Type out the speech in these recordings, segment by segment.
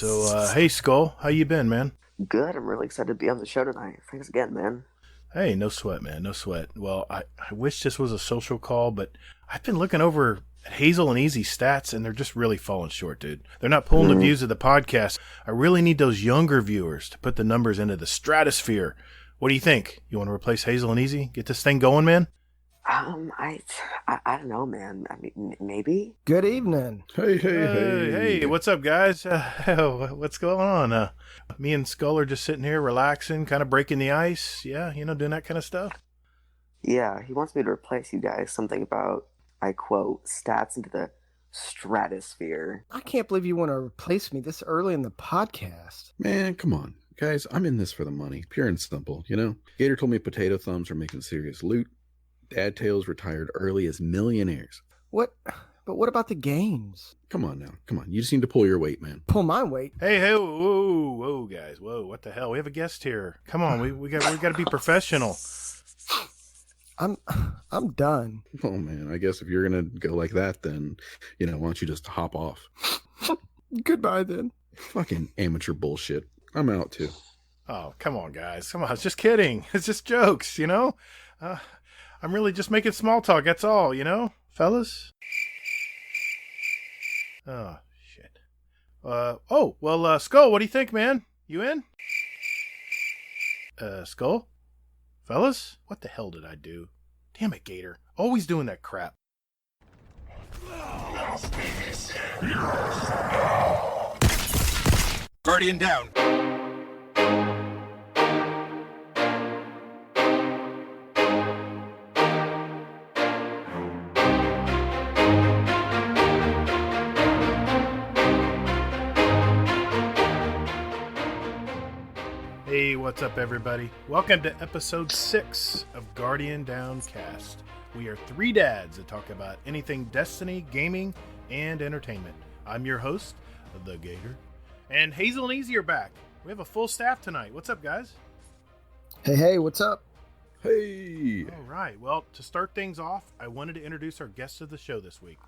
Hey, Skull, how you been, man? Good. I'm really excited to be on the show tonight. Thanks again, man. Hey, no sweat, man, no sweat. Well, I wish this was a social call, but I've been looking over at Hazel and Easy stats, and they're just really falling short, dude. They're not pulling the views of the podcast. I really need those younger viewers to put the numbers into the stratosphere. What do you think? You want to replace Hazel and Easy? Get this thing going, man? I don't know, man. I mean, maybe. Good evening. Hey, what's up, guys? What's going on? Me and Skull are just sitting here relaxing, kind of breaking the ice. Yeah, doing that kind of stuff. Yeah, he wants me to replace you guys. Something about, I quote, stats into the stratosphere. I can't believe you want to replace me this early in the podcast. Man, come on. Guys, I'm in this for the money. Pure and simple, Gatr told me potato thumbs are making serious loot. Dad tails retired early as millionaires. What? But what about the games? Come on now. Come on. You just need to pull your weight, man. Pull my weight? Hey, whoa, guys. Whoa, what the hell? We have a guest here. Come on, we got to be professional. I'm done. Oh, man. I guess if you're going to go like that, then, why don't you just hop off? Goodbye, then. Fucking amateur bullshit. I'm out, too. Oh, come on, guys. Come on. It's just kidding. It's just jokes, I'm really just making small talk. That's all, fellas. Oh, shit. Skull, what do you think, man? You in? Skull? Fellas? What the hell did I do? Damn it, Gatr. Always doing that crap. Guardian down. Hey, what's up, everybody? Welcome to episode 6 of Guardian Downcast. We are 3 dads that talk about anything Destiny, gaming, and entertainment. I'm your host, the Gatr, and Hazel and Easy are back. We have a full staff tonight. What's up, guys? Hey, what's up? Hey! All right. Well, to start things off, I wanted to introduce our guest of the show this week.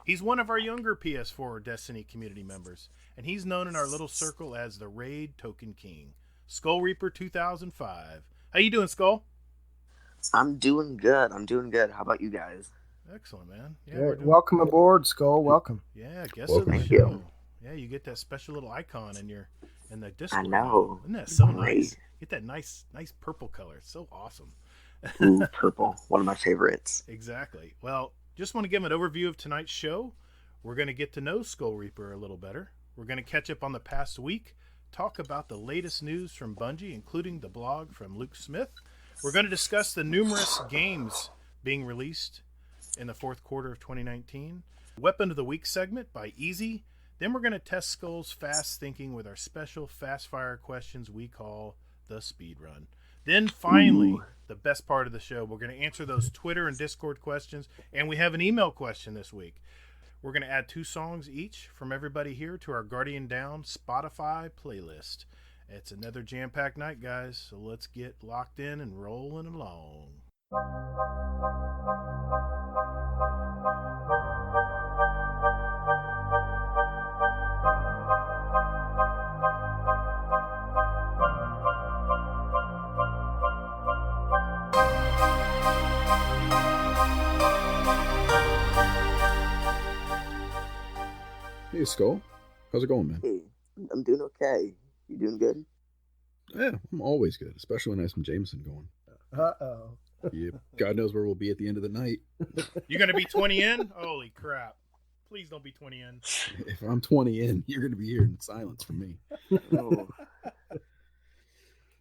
He's one of our younger PS4 Destiny community members, and he's known in our little circle as the Raid Token King. Skullreaper2005. How you doing, Skull? I'm doing good. How about you guys? Excellent, man. Yeah, welcome aboard, Skull. Welcome. Yeah, guess of the Thank show. you. Yeah, you get that special little icon in the Discord. I know. Isn't that so Great. nice? Get that nice purple color. It's so awesome. Ooh, purple. One of my favorites. Exactly. Well, just want to give an overview of tonight's show. We're going to get to know Skull Reaper a little better. We're going to catch up on the past week, talk about the latest news from Bungie, including the blog from Luke Smith. We're going to discuss the numerous games being released in the fourth quarter of 2019. Weapon of the Week segment by Easy. Then we're going to test Skull's fast thinking with our special fast fire questions we call the speed run. Then finally, the best part of the show, we're going to answer those Twitter and Discord questions, and we have an email question this week. We're going to add 2 songs each from everybody here to our Guardian Down Spotify playlist. It's another jam-packed night, guys, so let's get locked in and rolling along. Hey, Skull. How's it going, man? Hey, I'm doing okay. You doing good? Yeah, I'm always good, especially when I have some Jameson going. Uh-oh. Yeah, God knows where we'll be at the end of the night. You going to be 20 in? Holy crap. Please don't be 20 in. If I'm 20 in, you're going to be hearing silence from me. Oh.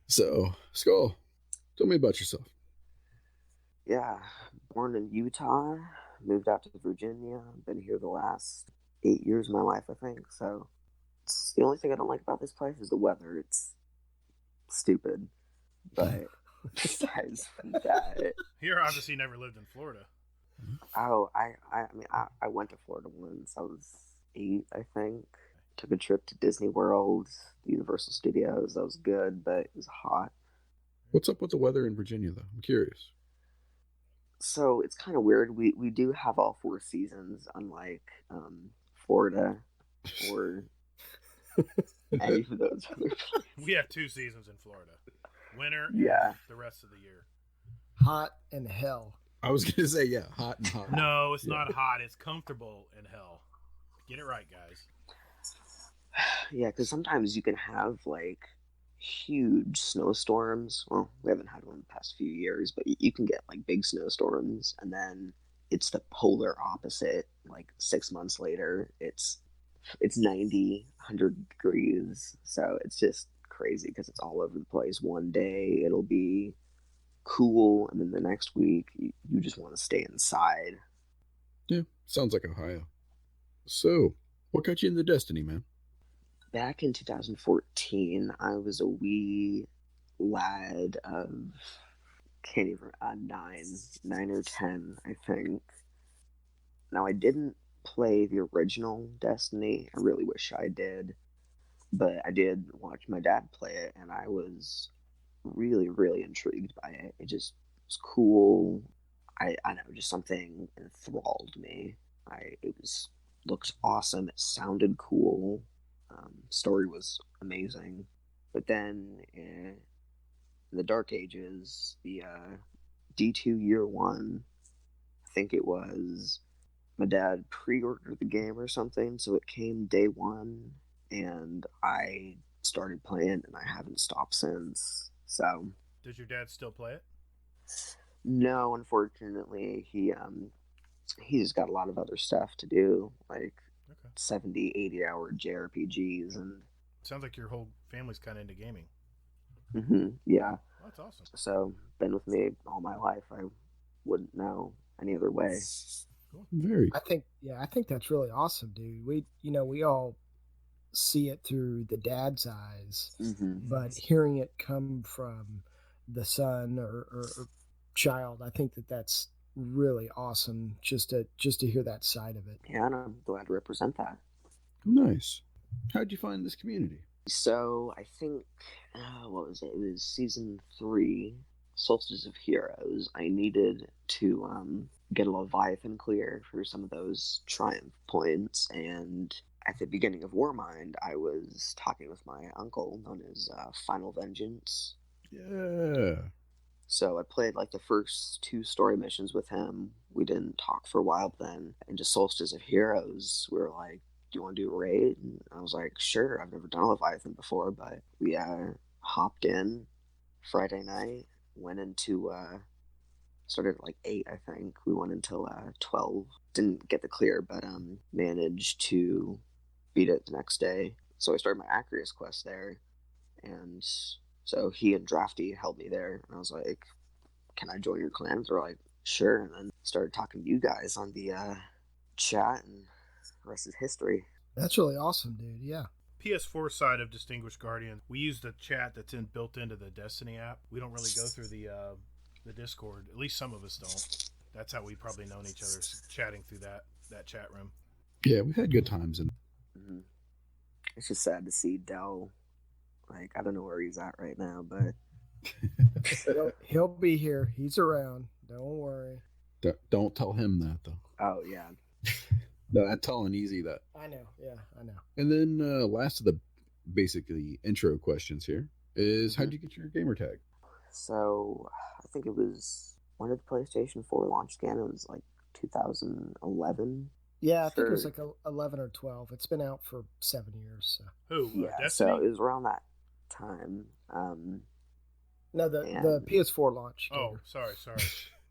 So, Skull, tell me about yourself. Yeah, born in Utah, moved out to Virginia. Been here the last 8 years of my life, I think. So, it's the only thing I don't like about this place is the weather. It's stupid. But besides that, You're obviously never lived in Florida. I went to Florida once. I was 8, I think. Took a trip to Disney World, Universal Studios. That was good, but it was hot. What's up with the weather in Virginia, though? I'm curious. So it's kind of weird. We do have all 4 seasons, unlike Florida or any of those other We have 2 seasons in Florida. Winter Yeah. and the rest of the year. Hot and hell. I was gonna say, yeah, hot and hot. No, it's Yeah. not hot. It's comfortable in hell. Get it right, guys. Yeah, because sometimes you can have like huge snowstorms. Well, we haven't had one in the past few years, but you can get like big snowstorms, and then it's the polar opposite. Like 6 months later, it's 90, 100 degrees. So it's just crazy because it's all over the place. One day it'll be cool, and then the next week you just want to stay inside. Yeah, sounds like Ohio. So, what got you into Destiny, man? Back in 2014, I was a wee lad of can't even 9 or 10, I think. Now I didn't play the original Destiny. I really wish I did, but I did watch my dad play it, and I was really, really intrigued by it. It just was cool. I know, just something enthralled me. It looked awesome. It sounded cool. Story was amazing. But then in the Dark Ages, the D2 Year 1, I think it was, my dad pre-ordered the game or something, so it came day 1, and I started playing, and I haven't stopped since. So, Does your dad still play it? no, unfortunately, he's got a lot of other stuff to do, like Okay. 70, 80-hour JRPGs, and Sounds like your whole family's kind of into gaming. yeah. Oh, that's awesome. So, been with me all my life. I wouldn't know any other way. Very. I think that's really awesome, dude. We all see it through the dad's eyes, but hearing it come from the son or child, I think that's really awesome. Just to hear that side of it. Yeah, and I'm glad to represent that. Nice. How'd you find this community? So, I think, what was it? It was season 3, Solstice of Heroes. I needed to get a Leviathan clear for some of those triumph points, and at the beginning of Warmind, I was talking with my uncle, known as Final Vengeance. Yeah. So I played like the first 2 story missions with him. We didn't talk for a while then. And just Solstice of Heroes, we were like, do you want to do a raid? And I was like, sure. I've never done a Leviathan before, but we hopped in Friday night, went into, started at like 8, I think. We went until 12. Didn't get the clear, but managed to beat it the next day. So I started my Acrius quest there. And so he and Drafty held me there, and I was like, can I join your clan? They're like, sure. And then started talking to you guys on the chat, and the rest is history. That's really awesome, dude. Yeah. PS4 side of Distinguished Guardian, we use the chat that's built into the Destiny app. We don't really go through the Discord. At least some of us don't. That's how we've probably known each other, chatting through that chat room. Yeah, we've had good times. It's just sad to see Dell. Like, I don't know where he's at right now, but He'll be here. He's around. Don't worry. Don't tell him that, though. oh yeah. No, that's telling easy that. I know. Yeah, I know. And then last of the basically intro questions here is how'd you get your gamer tag? So I think it was when did the PlayStation 4 launch again? It was like 2011. Yeah, I think it was Sure. like 11 or 12. It's been out for 7 years. So. Who? Yeah, Destiny? so it was around that time. No, the And- PS4 launch. Oh, sorry.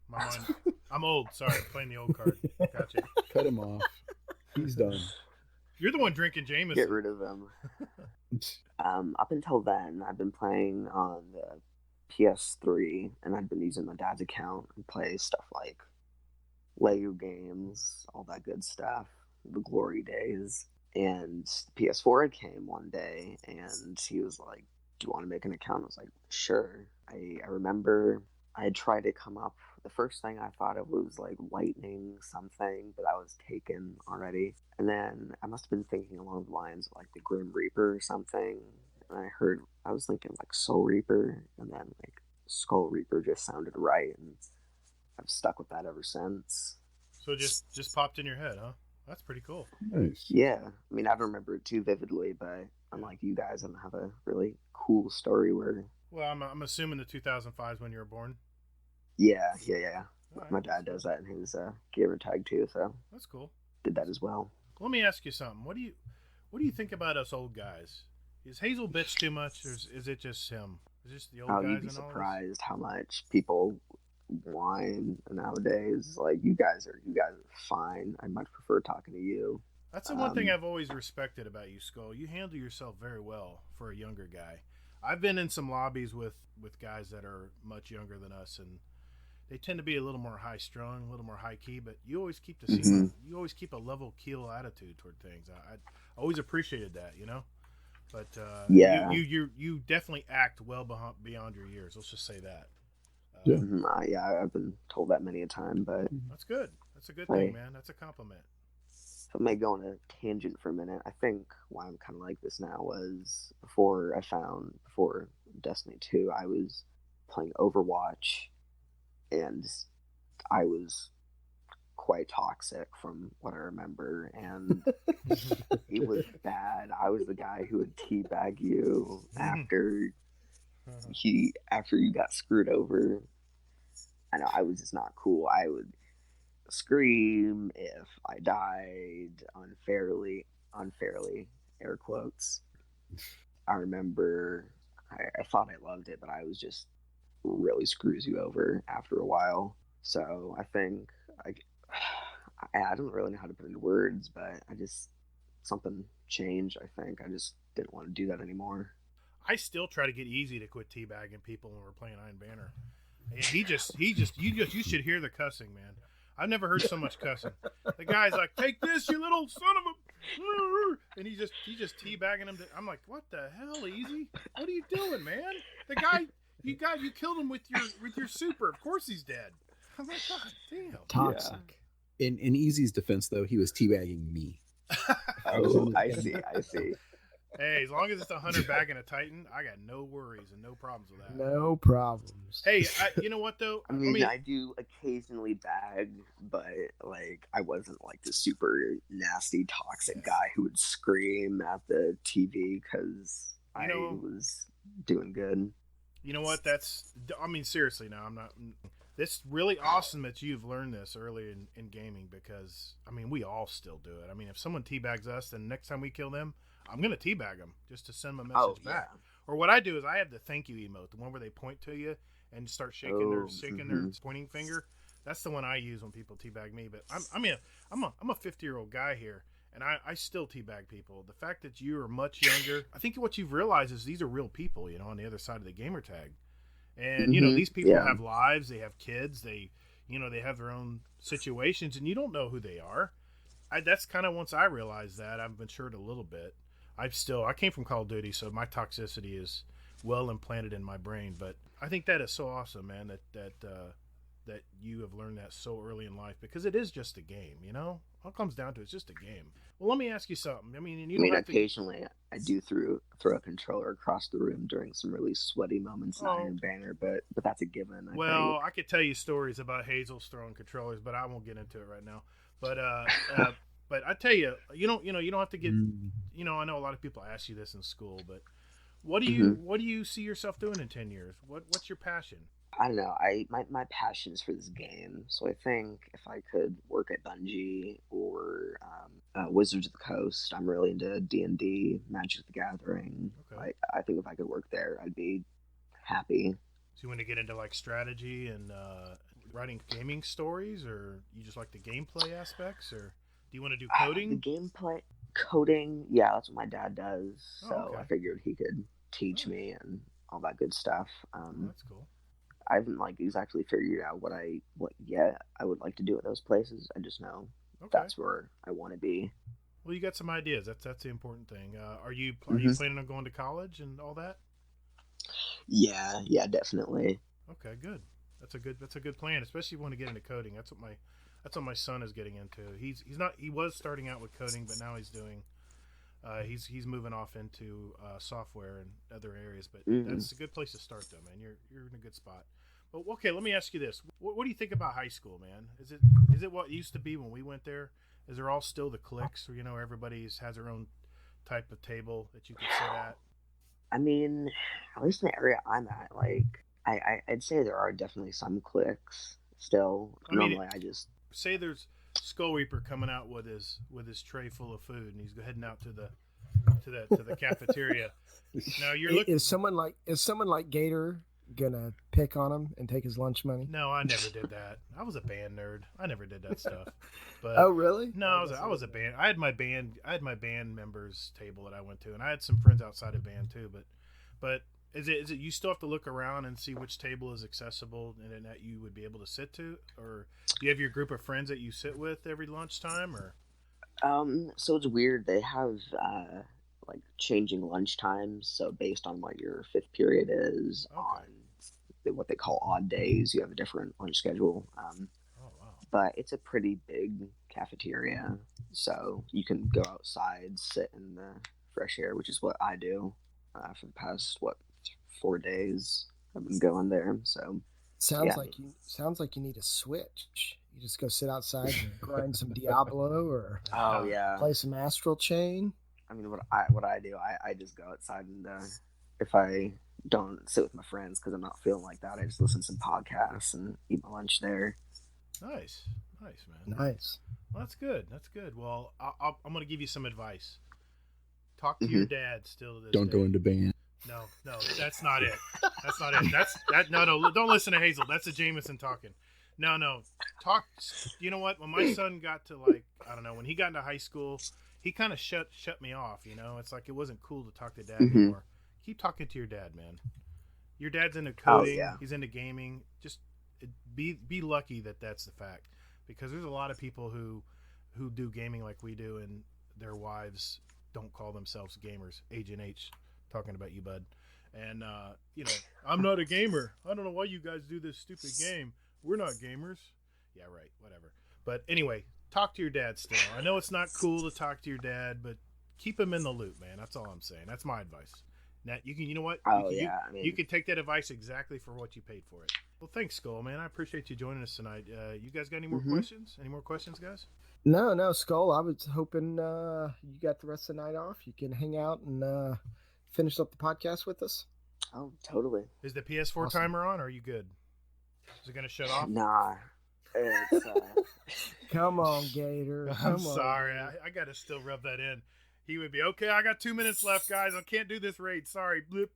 My mind. I'm old. Sorry, playing the old card. Gotcha. Cut him off. He's done. You're the one drinking Jameson. Get rid of them. Up until then, I've been playing on the PS3, and I'd been using my dad's account and play stuff like Lego games, all that good stuff, the glory days. And PS4 came one day, and he was like, do you want to make an account? I was like, sure. I remember I had tried to come up, the first thing I thought of was like lightning something, but that was taken already. And then I must have been thinking along the lines of like the Grim Reaper or something. And I was thinking like Soul Reaper, and then like Skull Reaper just sounded right, and I've stuck with that ever since. So it just popped in your head, huh? That's pretty cool. Nice. Yeah, I mean, I don't remember it too vividly, but unlike you guys, I don't have a really cool story where. Well, I'm assuming the 2005 is when you were born. Yeah. Right, My dad does that in his gamer tag too, so that's cool. did that as well. Let me ask you something. What do you think about us old guys? Is Hazel bitch too much, or is it just him? Is it just the old guys? You'd be surprised how much people whine nowadays. Like you guys are fine. I'd much prefer talking to you. That's the one thing I've always respected about you, Skull. You handle yourself very well for a younger guy. I've been in some lobbies with guys that are much younger than us, and they tend to be a little more high strung, a little more high key. But you always keep you always keep a level keel attitude toward things. I always appreciated that, you know. But you definitely act well beyond your years. Let's just say that. I've been told that many a time, but that's good. That's a good thing, man. That's a compliment. If I may go on a tangent for a minute, I think why I'm kind of like this now was before Destiny 2, I was playing Overwatch, and I was quite toxic from what I remember, and it was bad. I was the guy who would teabag you after you got screwed over. I know I was just not cool. I would scream if I died unfairly, air quotes. I remember I thought I loved it, but I was just really screws you over after a while. So I think I don't really know how to put it into words, but something changed. I think I just didn't want to do that anymore. I still try to get easy to quit teabagging people when we're playing Iron Banner. You should hear the cussing, man. I've never heard so much cussing. The guy's like, "Take this, you little son of a," and he's just teabagging him. I'm like, "What the hell, Easy? What are you doing, man? The guy, you killed him with your super. Of course he's dead." I'm like, "God damn." Toxic. Yeah. In Easy's defense, though, he was teabagging me. Oh, I see. Hey, as long as it's a hunter bagging a Titan, I got no worries and no problems with that. No problems. Hey, you know what though? I mean, I do occasionally bag, but like I wasn't like the super nasty, toxic guy who would scream at the TV because I was doing good. You know what? Seriously, now I'm not. It's really awesome that you've learned this early in gaming because we all still do it. If someone teabags us, then next time we kill them, I'm going to teabag them just to send them a message back. Or what I do is I have the thank you emote, the one where they point to you and start shaking their pointing finger. That's the one I use when people teabag me. But I'm a 50-year-old guy here, and I still teabag people. The fact that you are much younger, I think what you've realized is these are real people, on the other side of the gamer tag. And, these people have lives, they have kids, they have their own situations, and you don't know who they are. That's kind of once I realized that, I've matured a little bit. I came from Call of Duty, so my toxicity is well implanted in my brain. But I think that is so awesome, man, that you have learned that so early in life because it is just a game, All it comes down to it's just a game. Well, let me ask you something. Occasionally I do throw a controller across the room during some really sweaty moments in Iron Banner, but that's a given. I could tell you stories about Hazel's throwing controllers, but I won't get into it right now. But but I tell you, you don't have to get. I know a lot of people ask you this in school, but what do you see yourself doing in 10 years? What's your passion? I don't know. My passion is for this game, so I think if I could work at Bungie or Wizards of the Coast, I'm really into D&D, Magic the Gathering. Okay. I think if I could work there, I'd be happy. So you want to get into like strategy and writing gaming stories, or you just like the gameplay aspects, or do you want to do coding? The gameplay, coding, yeah, that's what my dad does. So I figured he could teach me and all that good stuff. That's cool. I haven't exactly figured out what I would like to do at those places. I just know that's where I want to be. Well, you got some ideas. That's the important thing. Are you planning on going to college and all that? Yeah, definitely. Okay, good. That's a good plan, especially if you want to get into coding. That's what my son is getting into. He was starting out with coding, but now he's doing. He's moving off into software and other areas, but that's a good place to start, though, man. You're in a good spot. But okay, let me ask you this: what do you think about high school, man? Is it what it used to be when we went there? Is there all still the cliques, or everybody has their own type of table that you could sit at? I mean, at least in the area I'm at, like I'd say there are definitely some clicks still. I mean, Normally, I just say there's Skullreaper coming out with his tray full of food, and he's heading out to the cafeteria. Now you're looking. Is someone like Gatr gonna pick on him and take his lunch money? No, I never did that. I was a band nerd. I never did that stuff. But oh, really? No, I was a band. I had my band members table that I went to, and I had some friends outside of band too. But is it you still have to look around and see which table is accessible and that you would be able to sit to, or do you have your group of friends that you sit with every lunchtime, or? So it's weird. They have like changing lunch times. So based on what your fifth period is on what they call odd days, you have a different lunch schedule. Oh, wow. But it's a pretty big cafeteria, so you can go outside, sit in the fresh air, which is what I do for the past 4 days. I've been going there. So sounds like you need a switch. You just go sit outside and grind some Diablo or play some Astral Chain. I mean, what I do, I just go outside and if I don't sit with my friends because I'm not feeling like that, I just listen to some podcasts and eat my lunch there. Nice, man. Nice. Well, that's good. Well, I'm going to give you some advice. Talk to your dad still to this Don't day. go into band. No, that's not it. That's not it. No, don't listen to Hazel. That's a Jameson talking. No. Talk. You know what? When my son got to I don't know, when he got into high school, he kind of shut me off. You know, it's like it wasn't cool to talk to dad anymore. Keep talking to your dad, man. Your dad's into coding. He's into gaming. Just be lucky that that's the fact, because there's a lot of people who do gaming like we do, and their wives don't call themselves gamers. Agent H talking about you, bud. And I'm not a gamer. I don't know why you guys do this stupid game. We're not gamers. Yeah, right. Whatever. But anyway, talk to your dad still. I know it's not cool to talk to your dad, but keep him in the loop, man. That's all I'm saying. That's my advice. Now, you know what? You can take that advice exactly for what you paid for it. Well, thanks, Skull, man. I appreciate you joining us tonight. You guys got any more questions? Any more questions, guys? No, Skull. I was hoping you got the rest of the night off. You can hang out and finish up the podcast with us. Oh, totally. Is the PS4 timer on, or are you good? Is it going to shut off? Nah. It's, Come on, Gatr. I'm sorry. I got to still rub that in. He would be, okay, I got 2 minutes left, guys. I can't do this raid. Sorry. Blip.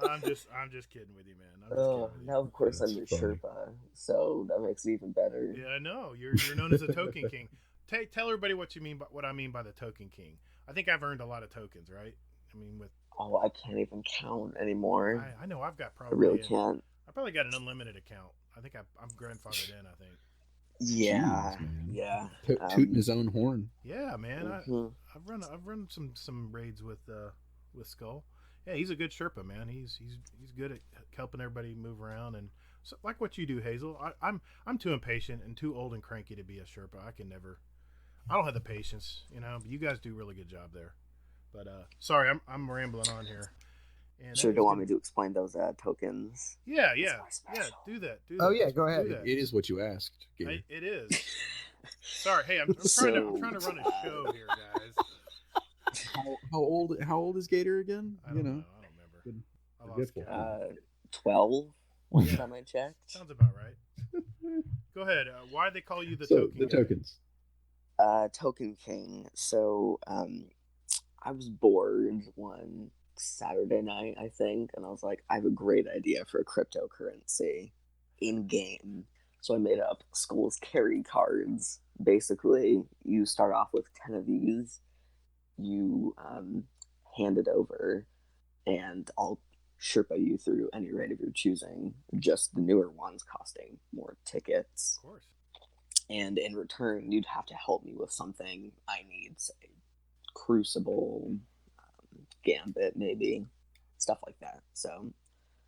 I'm just kidding with you, man. Now, of course, I'm your Sherpa, so that makes it even better. Yeah, I know. You're known as a token king. Tell everybody what I mean by the token king. I think I've earned a lot of tokens, right? I mean, I can't even count anymore. I know I've got probably. I really can't. I probably got an unlimited account. I think I'm grandfathered in. I think. Yeah, Jeez, yeah. Tooting his own horn. Yeah, man. I've run some raids with Skull. Yeah, he's a good Sherpa, man. He's good at helping everybody move around, and so, like what you do, Hazel. I'm too impatient and too old and cranky to be a Sherpa. I don't have the patience, but you guys do a really good job there. But sorry, I'm rambling on here. And sure, don't want me to explain those tokens. Yeah. Do that. Oh yeah, go ahead. It is what you asked. It is. Sorry, hey, I'm trying to run a show here, guys. How old is Gatr again? I don't know. I don't remember. I lost 12. Last time I checked. Sounds about right. Go ahead. Why they call you the token? The tokens. Token King. So I was bored one Saturday night, I think, and I was like, I have a great idea for a cryptocurrency in game. So I made up Skull's carry cards. Basically, you start off with 10 of these. You hand it over, and I'll Sherpa you through any raid of your choosing. Just the newer ones costing more tickets. Of course. And in return, you'd have to help me with something I need, say, Crucible, Gambit, maybe, stuff like that. So,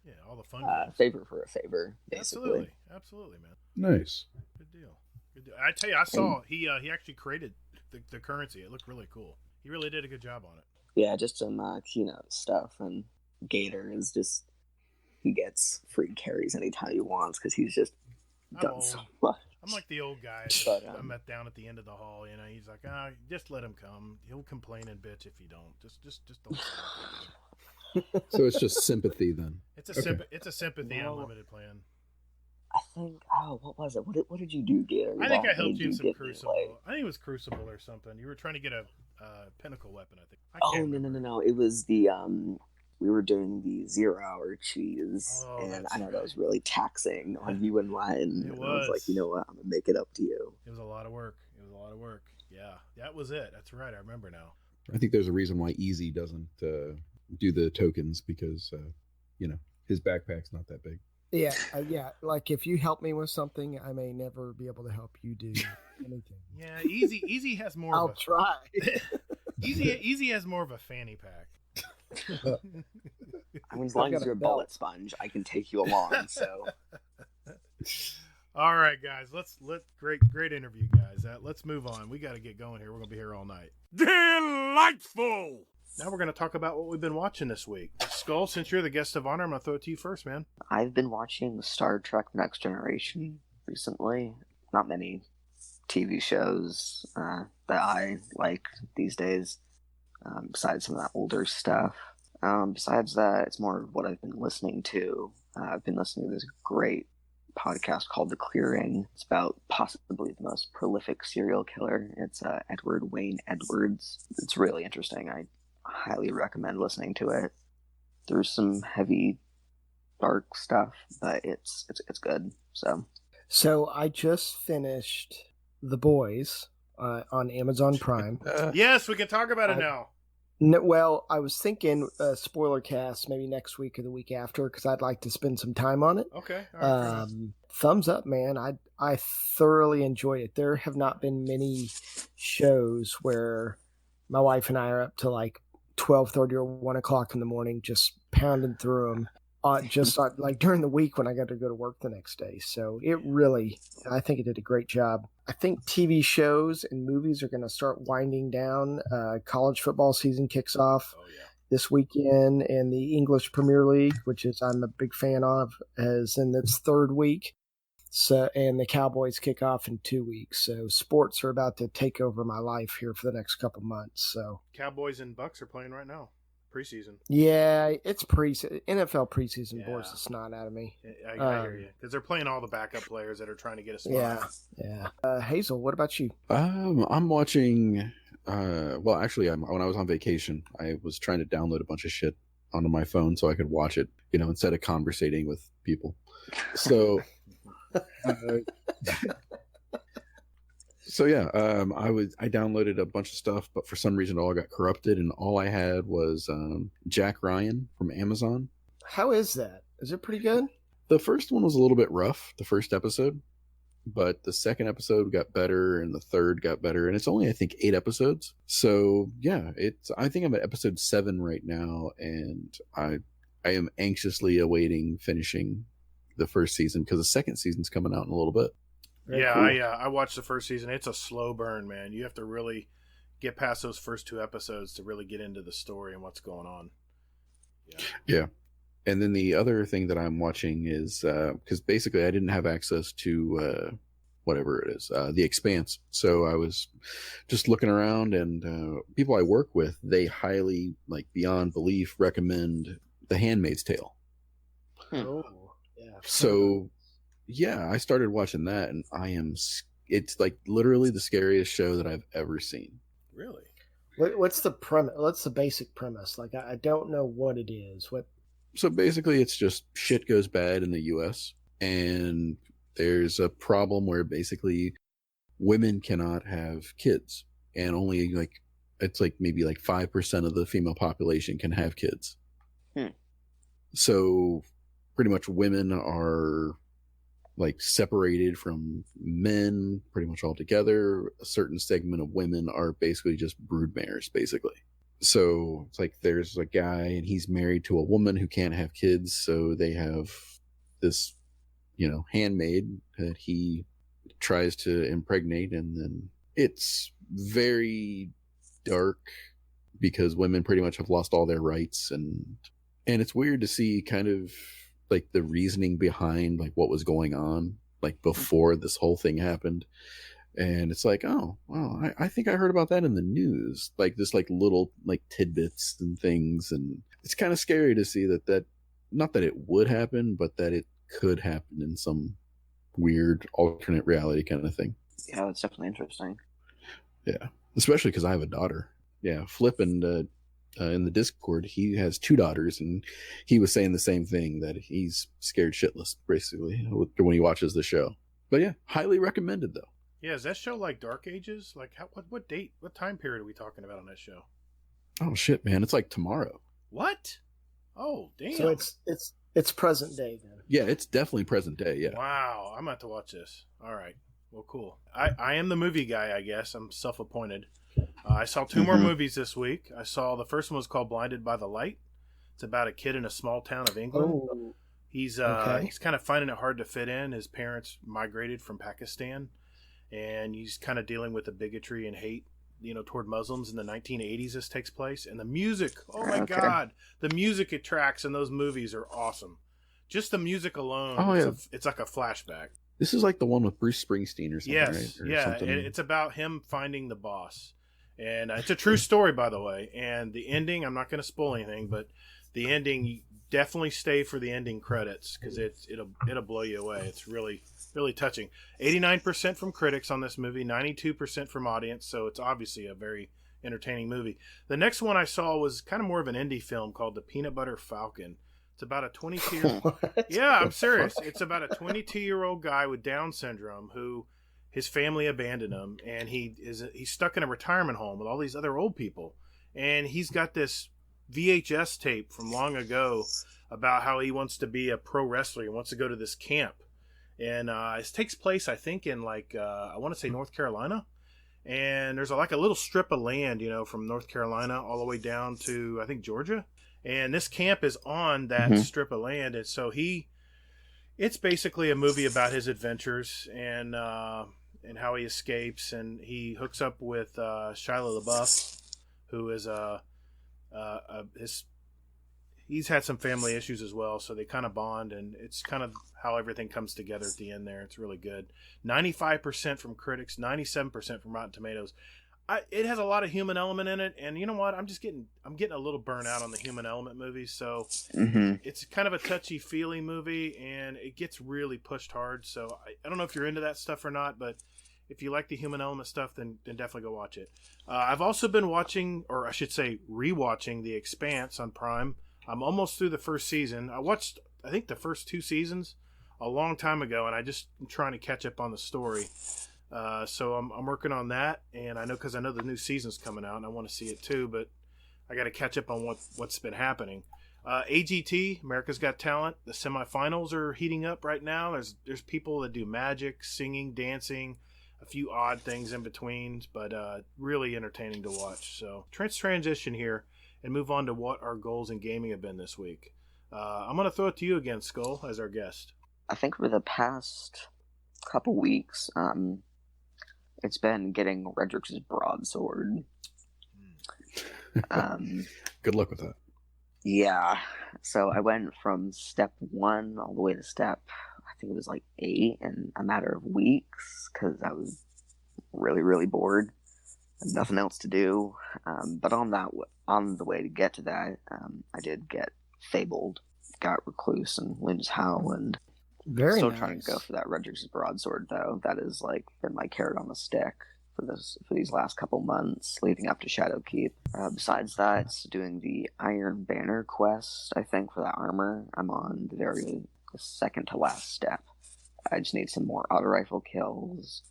yeah, all the fun. Favor for a favor, basically. Absolutely, man. Nice. Good deal. I tell you, I saw he actually created the currency. It looked really cool. He really did a good job on it. Yeah, just some keynote stuff, and Gatr is he gets free carries anytime he wants because he's just done so much. I'm like the old guy. But, I'm down at the end of the hall. You know, he's like, just let him come. He'll complain and bitch if you don't. Just don't. So it's just sympathy then. It's a sympathy unlimited plan. I think. Oh, what was it? What did you do, Gatr? I think I helped you in some Crucible. I think it was Crucible or something. You were trying to get a pinnacle weapon, I think. No. It was the we were doing the 0 hour cheese, and I know right. that was really taxing on you and Ryan. It was. I was like, you know what? I'm gonna make it up to you. It was a lot of work. Yeah, that was it. That's right. I remember now. I think there's a reason why Easy doesn't do the tokens because his backpack's not that big. Yeah. Like if you help me with something, I may never be able to help you do anything. Yeah, Easy has more. I'll try. Easy has more of a fanny pack. I mean, as long as you're a bullet sponge, I can take you along. So, all right, guys, let's great interview, guys. Let's move on. We got to get going here. We're gonna be here all night. Delightful. Now we're gonna talk about what we've been watching this week. Skull, since you're the guest of honor, I'm gonna throw it to you first, man. I've been watching Star Trek: Next Generation recently. Not many TV shows that I like these days. Besides some of that older stuff. Besides that, it's more of what I've been listening to. I've been listening to this great podcast called The Clearing. It's about possibly the most prolific serial killer. It's Edward Wayne Edwards. It's really interesting. I highly recommend listening to it. There's some heavy, dark stuff, but it's good. So I just finished The Boys on Amazon Prime. Yes, we can talk about it now. No, well, I was thinking spoiler cast maybe next week or the week after because I'd like to spend some time on it. Okay. All right, thumbs up, man. I thoroughly enjoyed it. There have not been many shows where my wife and I are up to like 12:30 or 1 o'clock in the morning just pounding through them. Like during the week when I got to go to work the next day. So I think it did a great job. I think TV shows and movies are going to start winding down. College football season kicks off this weekend, and the English Premier League, which I'm a big fan of, is in its third week. So, and the Cowboys kick off in 2 weeks. So sports are about to take over my life here for the next couple months. So Cowboys and Bucks are playing right now. Preseason. Yeah, it's NFL preseason bores the snot out of me. I hear you because they're playing all the backup players that are trying to get a spot. Yeah. Hazel, what about you? I'm watching. Well, actually, when I was on vacation, I was trying to download a bunch of shit onto my phone so I could watch it. Instead of conversating with people. So. I downloaded a bunch of stuff, but for some reason it all got corrupted, and all I had was Jack Ryan from Amazon. How is that? Is it pretty good? The first one was a little bit rough, the first episode, but the second episode got better, and the third got better, and it's only, I think, 8 episodes. So yeah, I think I'm at episode 7 right now, and I am anxiously awaiting finishing the first season because the second season's coming out in a little bit. Very cool. I watched the first season. It's a slow burn, man. You have to really get past those first 2 episodes to really get into the story and what's going on. Yeah. And then the other thing that I'm watching is because basically I didn't have access to whatever it is, The Expanse. So I was just looking around, and people I work with, they highly, like beyond belief, recommend The Handmaid's Tale. Oh, yeah. So yeah, I started watching that, and it's like literally the scariest show that I've ever seen. Really? What's the premise? What's the basic premise? Like, I don't know what it is. So basically it's just shit goes bad in the US, and there's a problem where basically women cannot have kids, and only it's maybe 5% of the female population can have kids. So pretty much women are separated from men pretty much altogether. A certain segment of women are basically just broodmares, basically. So it's there's a guy, and he's married to a woman who can't have kids, so they have this handmaid that he tries to impregnate, and then it's very dark because women pretty much have lost all their rights, and it's weird to see kind of the reasoning behind what was going on, like before this whole thing happened. And it's like, oh, well, I think I heard about that in the news, like this, like little like tidbits and things. And it's kind of scary to see that not that it would happen, but that it could happen in some weird alternate reality kind of thing. Yeah, that's definitely interesting. Yeah, especially because I have a daughter. Yeah, Flip and in the Discord, he has 2 daughters, and he was saying the same thing, that he's scared shitless basically when he watches the show. But yeah, highly recommended though. Yeah, is that show like Dark Ages? Like, what date, what time period are we talking about on that show? Oh shit, man! It's like tomorrow. What? Oh, damn! So it's present day then. Yeah, it's definitely present day. Yeah. Wow, I'm about to watch this. All right. Well, cool. I am the movie guy, I guess. I'm self-appointed. I saw 2 more movies this week. I saw the first one was called Blinded by the Light. It's about a kid in a small town of England. Oh, He's kind of finding it hard to fit in. His parents migrated from Pakistan, and he's kind of dealing with the bigotry and hate, toward Muslims in the 1980s. This takes place, and the music. Oh my God, the music it tracks in those movies are awesome. Just the music alone. Oh, yeah. It's like a flashback. This is like the one with Bruce Springsteen or something, yes, right? Or yeah. something. It's about him finding the boss, and it's a true story, by the way. And the ending, I'm not going to spoil anything, but the ending, you definitely stay for the ending credits because it'll blow you away. It's really, really touching. 89% from critics on this movie, 92% from audience, so it's obviously a very entertaining movie. The next one I saw was kind of more of an indie film called The Peanut Butter Falcon. It's about a 22-year-old. Yeah, I'm serious. It's about a 22-year-old guy with Down syndrome who his family abandoned him, and he's stuck in a retirement home with all these other old people. And he's got this VHS tape from long ago about how he wants to be a pro wrestler. He wants to go to this camp. And it takes place, I think, in I want to say North Carolina. And there's like a little strip of land, from North Carolina all the way down to, I think, Georgia. And this camp is on that strip of land. And so it's basically a movie about his adventures and how he escapes. And he hooks up with Shia LaBeouf, who is he's had some family issues as well. So they kind of bond, and it's kind of how everything comes together at the end there. It's really good. 95% from critics, 97% from Rotten Tomatoes. It has a lot of human element in it, and you know what? I'm getting a little burnt out on the human element movies, so it's kind of a touchy-feely movie, and it gets really pushed hard. So I don't know if you're into that stuff or not, but if you like the human element stuff, then definitely go watch it. I've also been watching, or I should say rewatching, The Expanse on Prime. I'm almost through the first season. I watched, I think, the first 2 seasons a long time ago, and I just am trying to catch up on the story. So I'm working on that, and I know the new season's coming out, and I want to see it too, but I got to catch up on what's been happening. AGT, America's Got Talent, the semifinals are heating up right now. There's people that do magic, singing, dancing, a few odd things in between, but really entertaining to watch. So let's transition here and move on to what our goals in gaming have been this week. I'm going to throw it to you again, Skull, as our guest. I think for the past couple weeks, it's been getting Redrix's broadsword. Good luck with that. Yeah. So I went from step 1 all the way to step, I think it was like 8 in a matter of weeks, because I was really, really bored and nothing else to do. But on the way to get to that, I did get Fabled, got Recluse, and Lynn's Howl, and very still nice. Trying to go for that Redrix's broadsword, though. That has been my carrot on the stick for these last couple months leading up to Shadowkeep. Besides that, it's doing the Iron Banner quest, I think, for that armor. I'm on the second to last step. I just need some more auto rifle kills,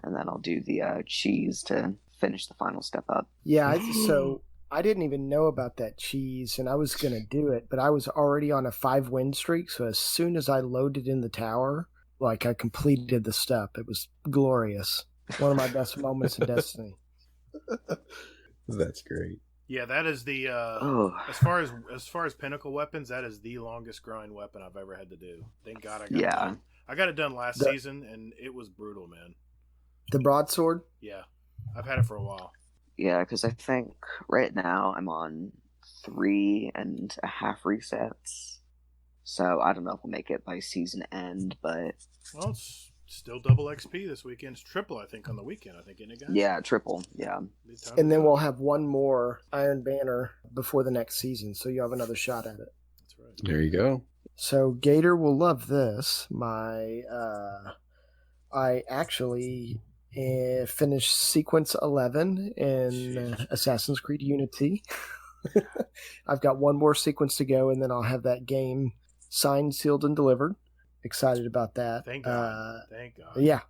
and then I'll do the cheese to finish the final step up. Yeah, so I didn't even know about that cheese, and I was going to do it, but I was already on a 5-win streak, so as soon as I loaded in the tower, I completed the step. It was glorious. One of my best moments in Destiny. That's great. Yeah, that is the as far as pinnacle weapons, that is the longest grind weapon I've ever had to do. Thank God I got it done. I got it done last season, and it was brutal, man. The broadsword? Yeah, I've had it for a while. Yeah, because I think right now I'm on 3.5 resets. So I don't know if we'll make it by season end, but Well, it's still double XP this weekend. It's triple, I think, on the weekend. I think, isn't it, guys? yeah, triple. Yeah. And then we'll have one more Iron Banner before the next season, so you have another shot at it. That's right. There you go. So Gatr will love this. I actually finished sequence 11 in Assassin's Creed Unity. I've got one more sequence to go, and then I'll have that game signed, sealed, and delivered. Excited about that. Thank God. Thank God. Yeah.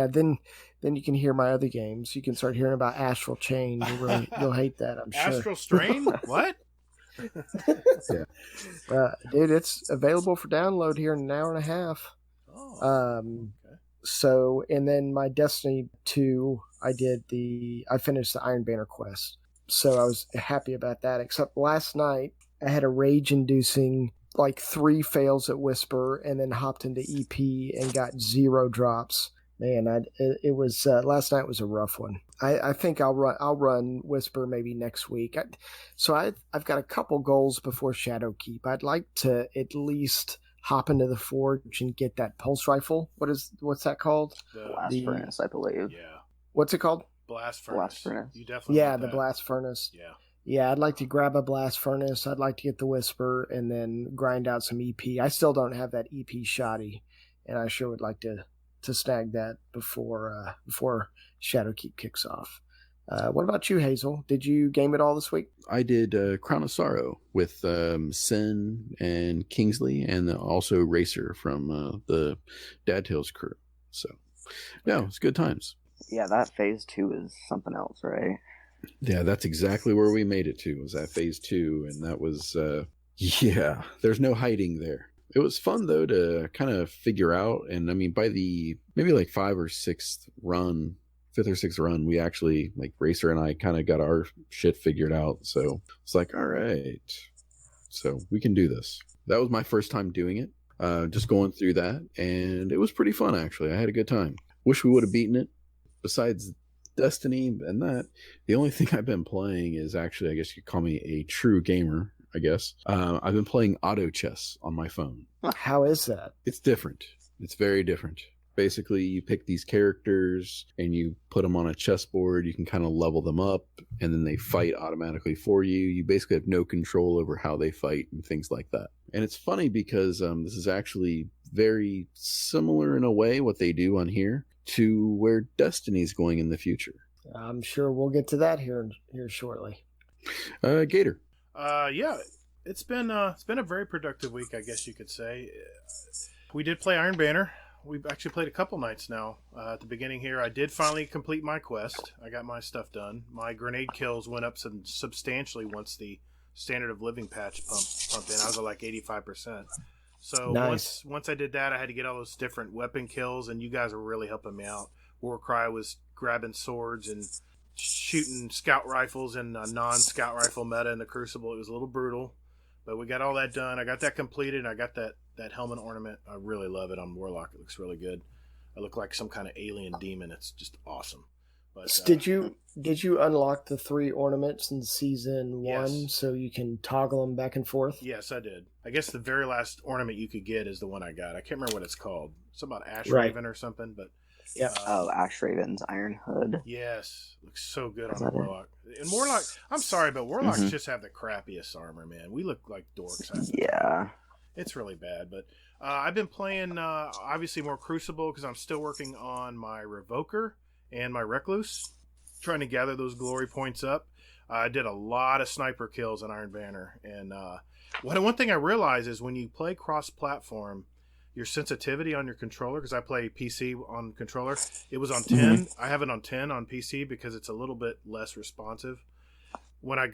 Then you can hear my other games. You can start hearing about Astral Chain. You'll hate that, I'm sure. Astral Strain? What? Yeah. Dude, it's available for download here in an hour and a half. Oh, okay. So, and then my Destiny 2, I finished the Iron Banner quest. So I was happy about that, except last night I had a rage-inducing, 3 fails at Whisper, and then hopped into EP and got 0 drops. Man, it was last night was a rough one. I think I'll run Whisper maybe next week. I've got a couple goals before Shadowkeep. I'd like to at least hop into the Forge and get that pulse rifle. What's that called? Blast Furnace, I believe. Yeah. What's it called? Blast Furnace. Blast Furnace. You definitely want the that. Blast Furnace. Yeah. Yeah, I'd like to grab a Blast Furnace. I'd like to get the Whisper and then grind out some EP. I still don't have that EP shoddy, and I sure would like to snag that before Shadowkeep kicks off. What about you, Hazel? Did you game it all this week? I did Crown of Sorrow with Sin and Kingsley, and also Racer from the Dad Tales crew. So, yeah, it's good times. Yeah, that phase 2 is something else, right? Yeah, that's exactly where we made it to, was that phase 2, and that was, yeah, there's no hiding there. It was fun, though, to kind of figure out, and I mean, by the maybe 5th or 6th run, we actually, Racer and I kind of got our shit figured out, so it's like, all right, so we can do this. That was my first time doing it, just going through that, and it was pretty fun, actually. I had a good time. Wish we would have beaten it. Besides Destiny and that, the only thing I've been playing is actually, I guess you could call me a true gamer, I guess. I've been playing auto chess on my phone. How is that? It's different. It's very different. Basically, you pick these characters and you put them on a chessboard. You can kind of level them up, and then they fight automatically for you. You basically have no control over how they fight and things like that. And it's funny because this is actually very similar in a way, what they do on here, to where Destiny's going in the future. I'm sure we'll get to that here shortly. Gatr. Yeah, it's been a very productive week, I guess you could say. We did play Iron Banner. We've actually played a couple nights now. At the beginning here, I did finally complete my quest. I got my stuff done. My grenade kills went up substantially once the standard of living patch pumped in. I was at 85%. So nice. once I did that, I had to get all those different weapon kills, and you guys were really helping me out. Warcry was grabbing swords and shooting scout rifles in a non-scout rifle meta in the Crucible. It was a little brutal, but we got all that done. I got that completed, and I got that helmet ornament. I really love it on Warlock. It looks really good. I look like some kind of alien demon. It's just awesome. But, did you unlock the 3 ornaments in season 1 yes. so you can toggle them back and forth? Yes, I did. I guess the very last ornament you could get is the one I got. I can't remember what it's called. It's about Ash Raven or something, but yeah. Ash Raven's Iron Hood. Yes, looks so good on a Warlock. And Warlock, I'm sorry, but Warlocks just have the crappiest armor, man. We look like dorks. Yeah. It's really bad, but I've been playing obviously more Crucible because I'm still working on my Revoker and my Recluse, trying to gather those glory points up. I did a lot of sniper kills on Iron Banner, and one thing I realized is when you play cross-platform, your sensitivity on your controller, because I play PC on controller, it was on 10. I have it on 10 on PC because it's a little bit less responsive. When I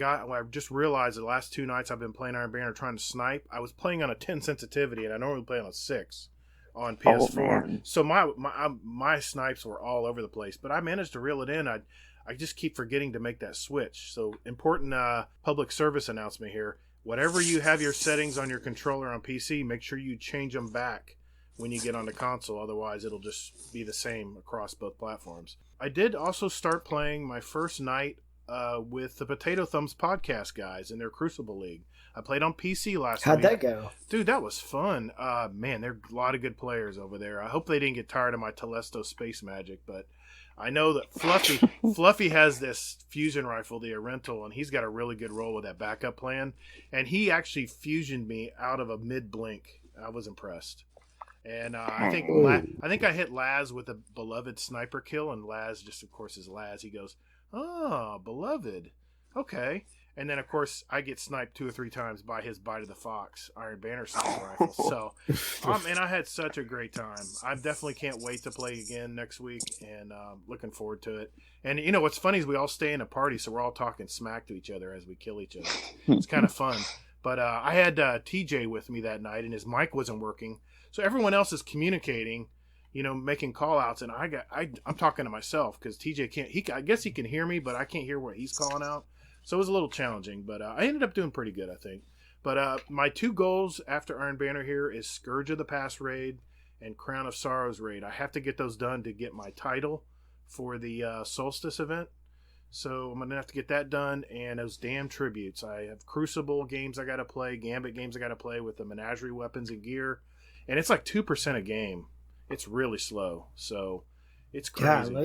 just realized the last 2 nights I've been playing Iron Banner trying to snipe, I was playing on a 10 sensitivity, and I normally play on a 6 on PS4. So my snipes were all over the place, but I managed to reel it in. I just keep forgetting to make that switch. So important public service announcement here. Whatever you have your settings on your controller on PC, make sure you change them back when you get on the console. Otherwise, it'll just be the same across both platforms. I did also start playing my first night with the Potato Thumbs podcast guys in their Crucible League. I played on PC last How'd week. that go? Dude, that was fun. Man, there are a lot of good players over there. I hope they didn't get tired of my Telesto space magic, but I know that Fluffy has this fusion rifle, the Arental, and he's got a really good roll with that backup plan. And he actually fusioned me out of a mid blink. I was impressed. And I think I hit Laz with a beloved sniper kill, and Laz just, of course, is Laz. He goes, "Oh, beloved, okay." And then, of course, I get sniped 2 or 3 times by his Bite of the Fox Iron Banner sniper rifle. So, man, I had such a great time. I definitely can't wait to play again next week, and looking forward to it. And, you know, what's funny is we all stay in a party, so we're all talking smack to each other as we kill each other. It's kind of fun. But I had TJ with me that night, and his mic wasn't working. So everyone else is communicating, you know, making call-outs, and I'm talking to myself because TJ can't. I guess he can hear me, but I can't hear what he's calling out. So it was a little challenging, but I ended up doing pretty good, I think. But my 2 goals after Iron Banner here is Scourge of the Past raid and Crown of Sorrows raid. I have to get those done to get my title for the Solstice event. So I'm going to have to get that done, and those damn tributes. I have Crucible games I got to play, Gambit games I got to play with the Menagerie weapons and gear, and it's like 2% a game. It's really slow, so it's crazy. I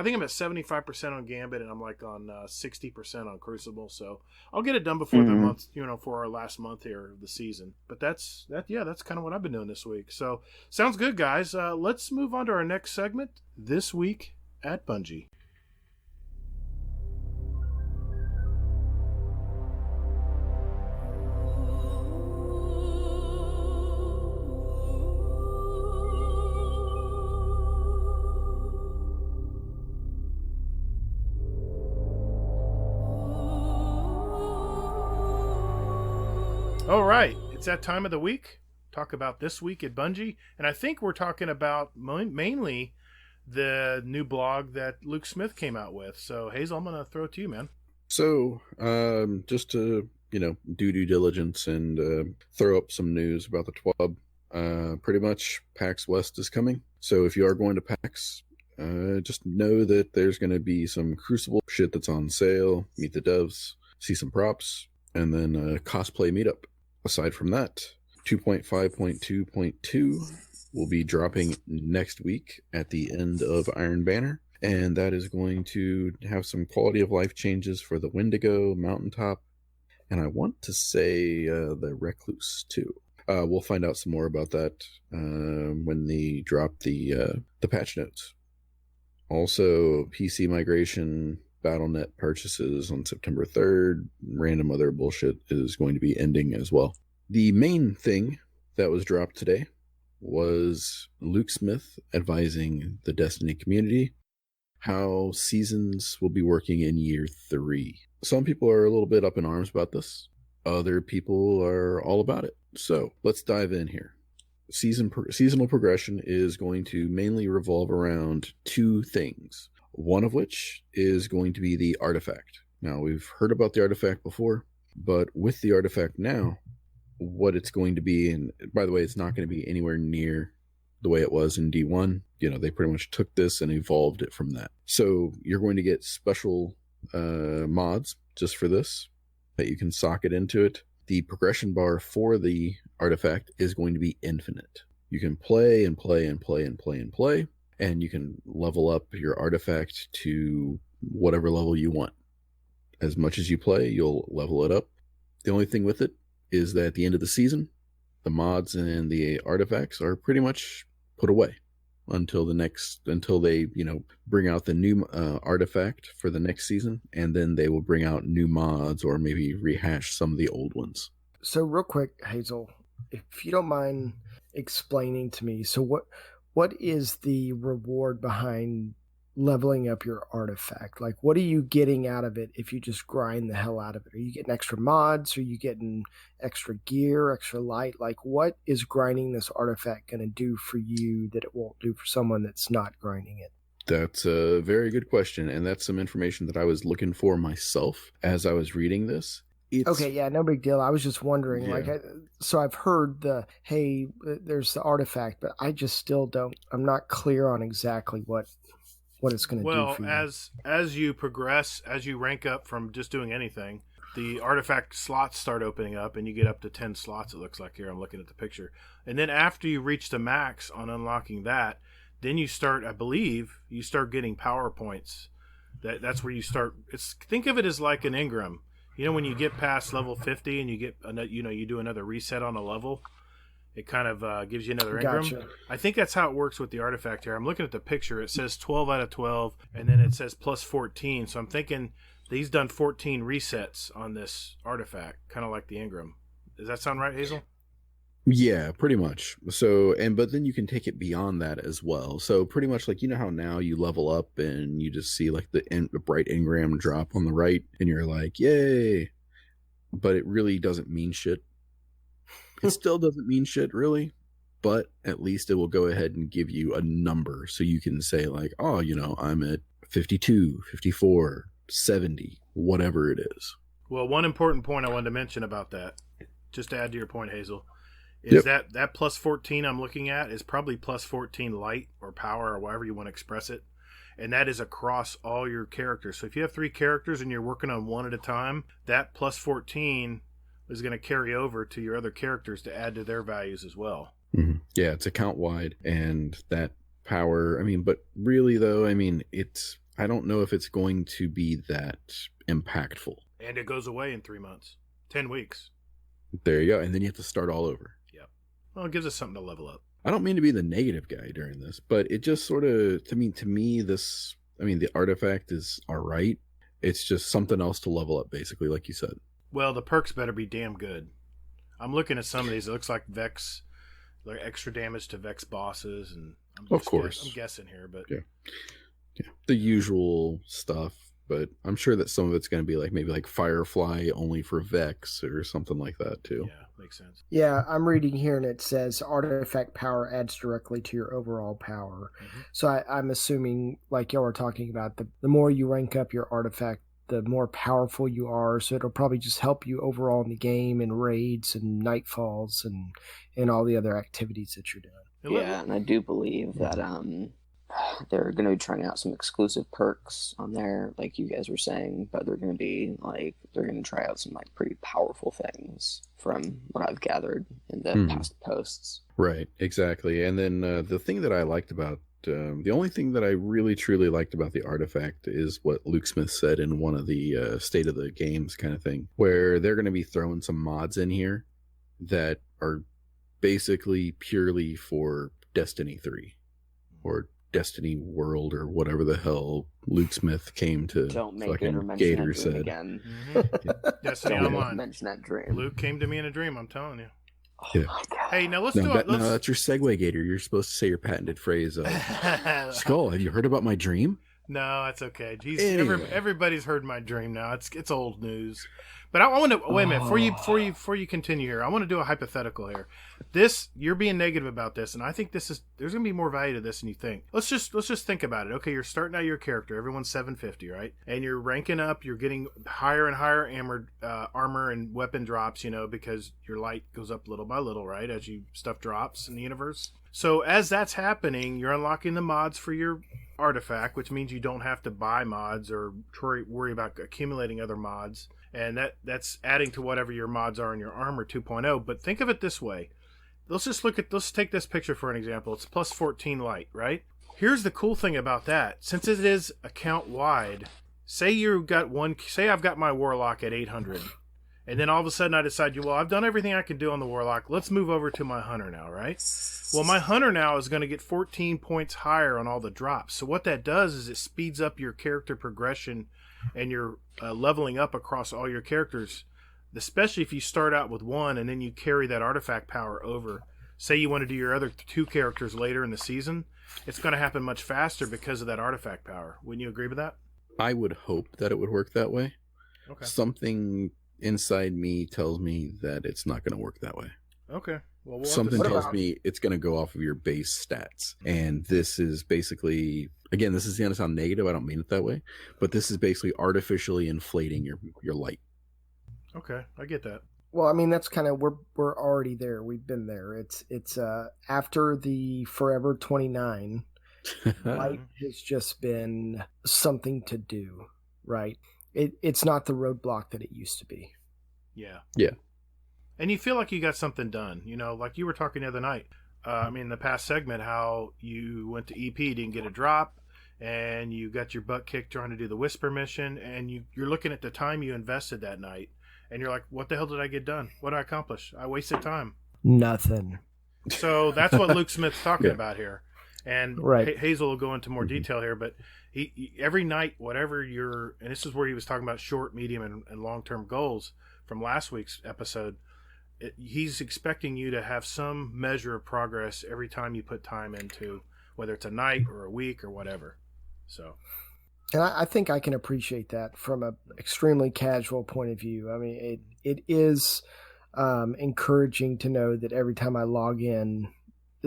think I'm at 75% on Gambit, and I'm like on 60% on Crucible. So I'll get it done before the month, you know, for our last month here of the season. But that's kind of what I've been doing this week. So sounds good, guys. Let's move on to our next segment, This Week at Bungie. All right, it's that time of the week. Talk about This Week at Bungie, and I think we're talking about mainly the new blog that Luke Smith came out with. So, Hazel, I'm going to throw it to you, man. So, just to, you know, do due diligence and throw up some news about the TWUB, pretty much PAX West is coming. So if you are going to PAX, just know that there's going to be some Crucible shit that's on sale, meet the devs, see some props, and then a cosplay meetup. Aside from that, 2.5.2.2 will be dropping next week at the end of Iron Banner, and that is going to have some quality of life changes for the Wendigo, Mountaintop, and I want to say the Recluse too. We'll find out some more about that when they drop the patch notes. Also, PC migration, BattleNet purchases on September 3rd, random other bullshit is going to be ending as well. The main thing that was dropped today was Luke Smith advising the Destiny community how seasons will be working in year 3. Some people are a little bit up in arms about this. Other people are all about it. So let's dive in here. Seasonal progression is going to mainly revolve around 2 things. One of which is going to be the artifact. Now, we've heard about the artifact before, but with the artifact now, what it's going to be, and by the way, it's not going to be anywhere near the way it was in D1. You know, they pretty much took this and evolved it from that. So you're going to get special mods just for this that you can socket into it. The progression bar for the artifact is going to be infinite. You can play and play and play and play and play, and you can level up your artifact to whatever level you want. As much as you play, you'll level it up. The only thing with it is that at the end of the season, the mods and the artifacts are pretty much put away until they, you know, bring out the new artifact for the next season, and then they will bring out new mods or maybe rehash some of the old ones. So real quick, Hazel, if you don't mind explaining to me, so what is the reward behind leveling up your artifact? Like, what are you getting out of it if you just grind the hell out of it? Are you getting extra mods? Are you getting extra gear, extra light? Like, what is grinding this artifact going to do for you that it won't do for someone that's not grinding it? That's a very good question, and that's some information that I was looking for myself as I was reading this. Okay, yeah, no big deal. I was just wondering, Yeah. So I've heard there's the artifact, but I just still I'm not clear on exactly what what it's going to do for you. Well, as you progress, as you rank up from just doing anything, the artifact slots start opening up, and you get up to 10 slots, it looks like here. I'm looking at the picture. And then after you reach the max on unlocking that, then you start, I believe, you start getting power points. That's where you start. Think of it as like an Ingram. You know, when you get past level 50 and you get, you do another reset on a level, it kind of gives you another Ingram. Gotcha. I think that's how it works with the artifact here. I'm looking at the picture. It says 12 out of 12, and then it says plus 14. So I'm thinking he's done 14 resets on this artifact, kind of like the Ingram. Does that sound right, Hazel? Yeah, pretty much. So, but then you can take it beyond that as well. So pretty much like, you know how now you level up and you just see like the bright engram drop on the right and you're like, yay. But it really doesn't mean shit. It still doesn't mean shit really, but at least it will go ahead and give you a number. So you can say like, oh, I'm at 52, 54, 70, whatever it is. Well, one important point I wanted to mention about that, just to add to your point, Hazel, is that plus 14 I'm looking at is probably plus 14 light or power or however you want to express it. And that is across all your characters. So if you have 3 characters and you're working on one at a time, that plus 14 is going to carry over to your other characters to add to their values as well. Mm-hmm. Yeah, it's account wide, and that power, but really though, I don't know if it's going to be that impactful. And it goes away in 3 months, 10 weeks. There you go. And then you have to start all over. Well, it gives us something to level up. I don't mean to be the negative guy during this, but it just sort of, to me, the artifact is all right. It's just something else to level up, basically, like you said. Well, the perks better be damn good. I'm looking at some of these. It looks like Vex, like extra damage to Vex bosses, and of course, I'm guessing here, but yeah, the usual stuff. But I'm sure that some of it's going to be like maybe like Firefly only for Vex or something like that too. Yeah, makes sense. Yeah, I'm reading here and it says artifact power adds directly to your overall power. Mm-hmm. So I'm assuming, like y'all were talking about, the more you rank up your artifact, the more powerful you are. So it'll probably just help you overall in the game and raids and nightfalls and all the other activities that you're doing. Yeah, and I do believe that they're going to be trying out some exclusive perks on there, like you guys were saying, but they're going to try out some like pretty powerful things from what I've gathered in the past posts. Right, exactly. And then the thing that I liked about the only thing that I really truly liked about the artifact is what Luke Smith said in one of the State of the Games kind of thing, where they're going to be throwing some mods in here that are basically purely for Destiny 3 or Destiny World or whatever the hell Luke Smith came to fucking Gatr said. Again. Mm-hmm. Destiny Online. Mention that dream. Luke came to me in a dream, I'm telling you. Oh my God. Hey, now let's No, that's your segue, Gatr. You're supposed to say your patented phrase. Skull, have you heard about my dream? No, that's okay. Jeez, anyway. Everybody's heard my dream now. It's old news. But I want to wait a minute before you continue here. I want to do a hypothetical here. You're being negative about this, and I think there's going to be more value to this than you think. Let's just think about it. Okay, you're starting out your character. Everyone's 750, right? And you're ranking up. You're getting higher and higher armor and weapon drops. Because your light goes up little by little, right? As stuff drops in the universe. So as that's happening, you're unlocking the mods for your artifact, which means you don't have to buy mods or worry about accumulating other mods. And that's adding to whatever your mods are in your armor 2.0. But think of it this way. Let's take this picture for an example. It's plus 14 light, right? Here's the cool thing about that. Since it is account wide, say I've got my Warlock at 800. And then all of a sudden I decide, well, I've done everything I can do on the Warlock. Let's move over to my Hunter now, right? Well, my Hunter now is going to get 14 points higher on all the drops. So what that does is it speeds up your character progression and you're leveling up across all your characters, especially if you start out with one and then you carry that artifact power over. Say you want to do your other 2 characters later in the season, it's going to happen much faster because of that artifact power. Wouldn't you agree with that? I would hope that it would work that way. Okay. Something inside me tells me that it's not going to work that way. Okay. Well, something tells me it's going to go off of your base stats. And this is basically, again, this is going to sound negative. I don't mean it that way. But this is basically artificially inflating your light. Okay. I get that. Well, that's kind of, we're already there. We've been there. It's after the Forever 29. Life has just been something to do, right? It's not the roadblock that it used to be. Yeah. Yeah. And you feel like you got something done. You know, like you were talking the other night. The past segment, how you went to EP, didn't get a drop, and you got your butt kicked trying to do the Whisper mission, and you're looking at the time you invested that night, and you're like, what the hell did I get done? What did I accomplish? I wasted time. Nothing. So that's what Luke Smith's talking about here. And right. Hazel will go into more detail here, but he every night, whatever and this is where he was talking about short, medium, and long-term goals from last week's episode, he's expecting you to have some measure of progress every time you put time into, whether it's a night or a week or whatever. So, and I think I can appreciate that from an extremely casual point of view. I mean, it is encouraging to know that every time I log in,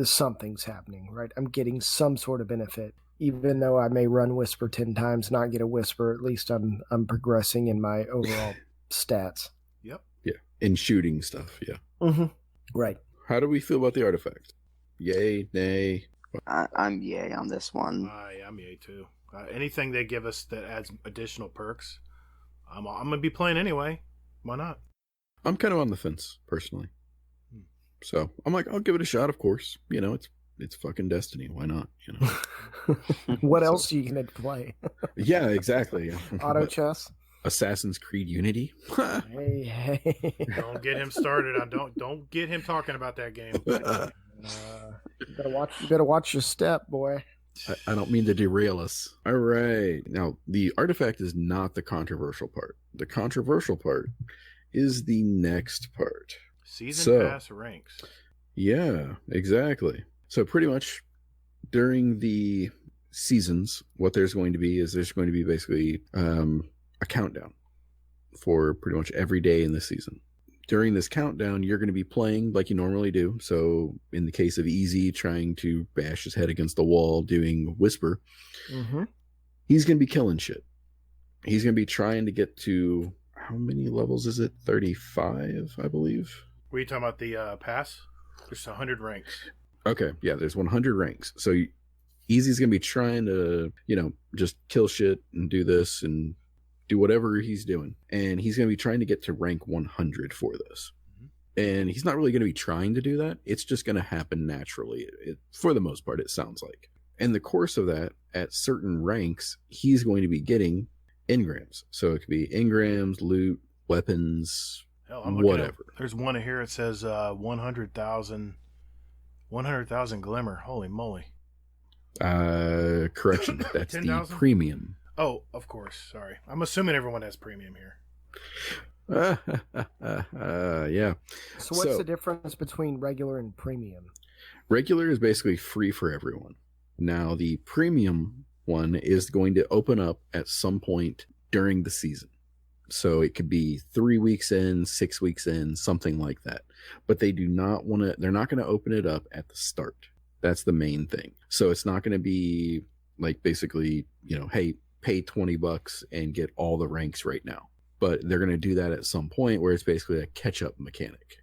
something's happening, right? I'm getting some sort of benefit. Even though I may run Whisper 10 times, not get a Whisper, at least I'm progressing in my overall stats. Yep. Yeah. In shooting stuff, yeah. Mm-hmm. Right. How do we feel about the artifact? Yay, nay? I'm yay on this one. I'm yay too. Anything they give us that adds additional perks, I'm going to be playing anyway. Why not? I'm kind of on the fence, personally. So I'm like, I'll give it a shot, of course. You know, it's fucking Destiny. Why not? You know. What else are you going to play? Yeah, exactly. Auto chess? Assassin's Creed Unity. Hey. Don't get him started on. Don't get him talking about that game. You better watch your step, boy. I don't mean to derail us. All right. Now, the artifact is not the controversial part. The controversial part is the next part. Season pass ranks. Yeah, exactly. So pretty much during the seasons, what there's going to be is there's going to be basically a countdown for pretty much every day in the season. During this countdown, you're going to be playing like you normally do. So in the case of Easy trying to bash his head against the wall doing Whisper, he's going to be killing shit. He's going to be trying to get to, how many levels is it? 35, I believe. Were you talking about the pass? There's 100 ranks. Okay, yeah, there's 100 ranks. So Easy's going to be trying to, just kill shit and do this and do whatever he's doing. And he's going to be trying to get to rank 100 for this. And he's not really going to be trying to do that. It's just going to happen naturally. For the most part, it sounds like. In the course of that, at certain ranks, he's going to be getting engrams. So it could be engrams, loot, weapons, whatever. There's one here that says 100,000 glimmer. Holy moly. Correction. That's 10, the premium. Oh, of course. Sorry. I'm assuming everyone has premium here. Yeah. So what's the difference between regular and premium? Regular is basically free for everyone. Now, the premium one is going to open up at some point during the season. So it could be 3 weeks in, 6 weeks in, something like that. But they're not going to open it up at the start. That's the main thing. So it's not going to be like basically, hey, pay $20 and get all the ranks right now. But they're going to do that at some point where it's basically a catch-up mechanic.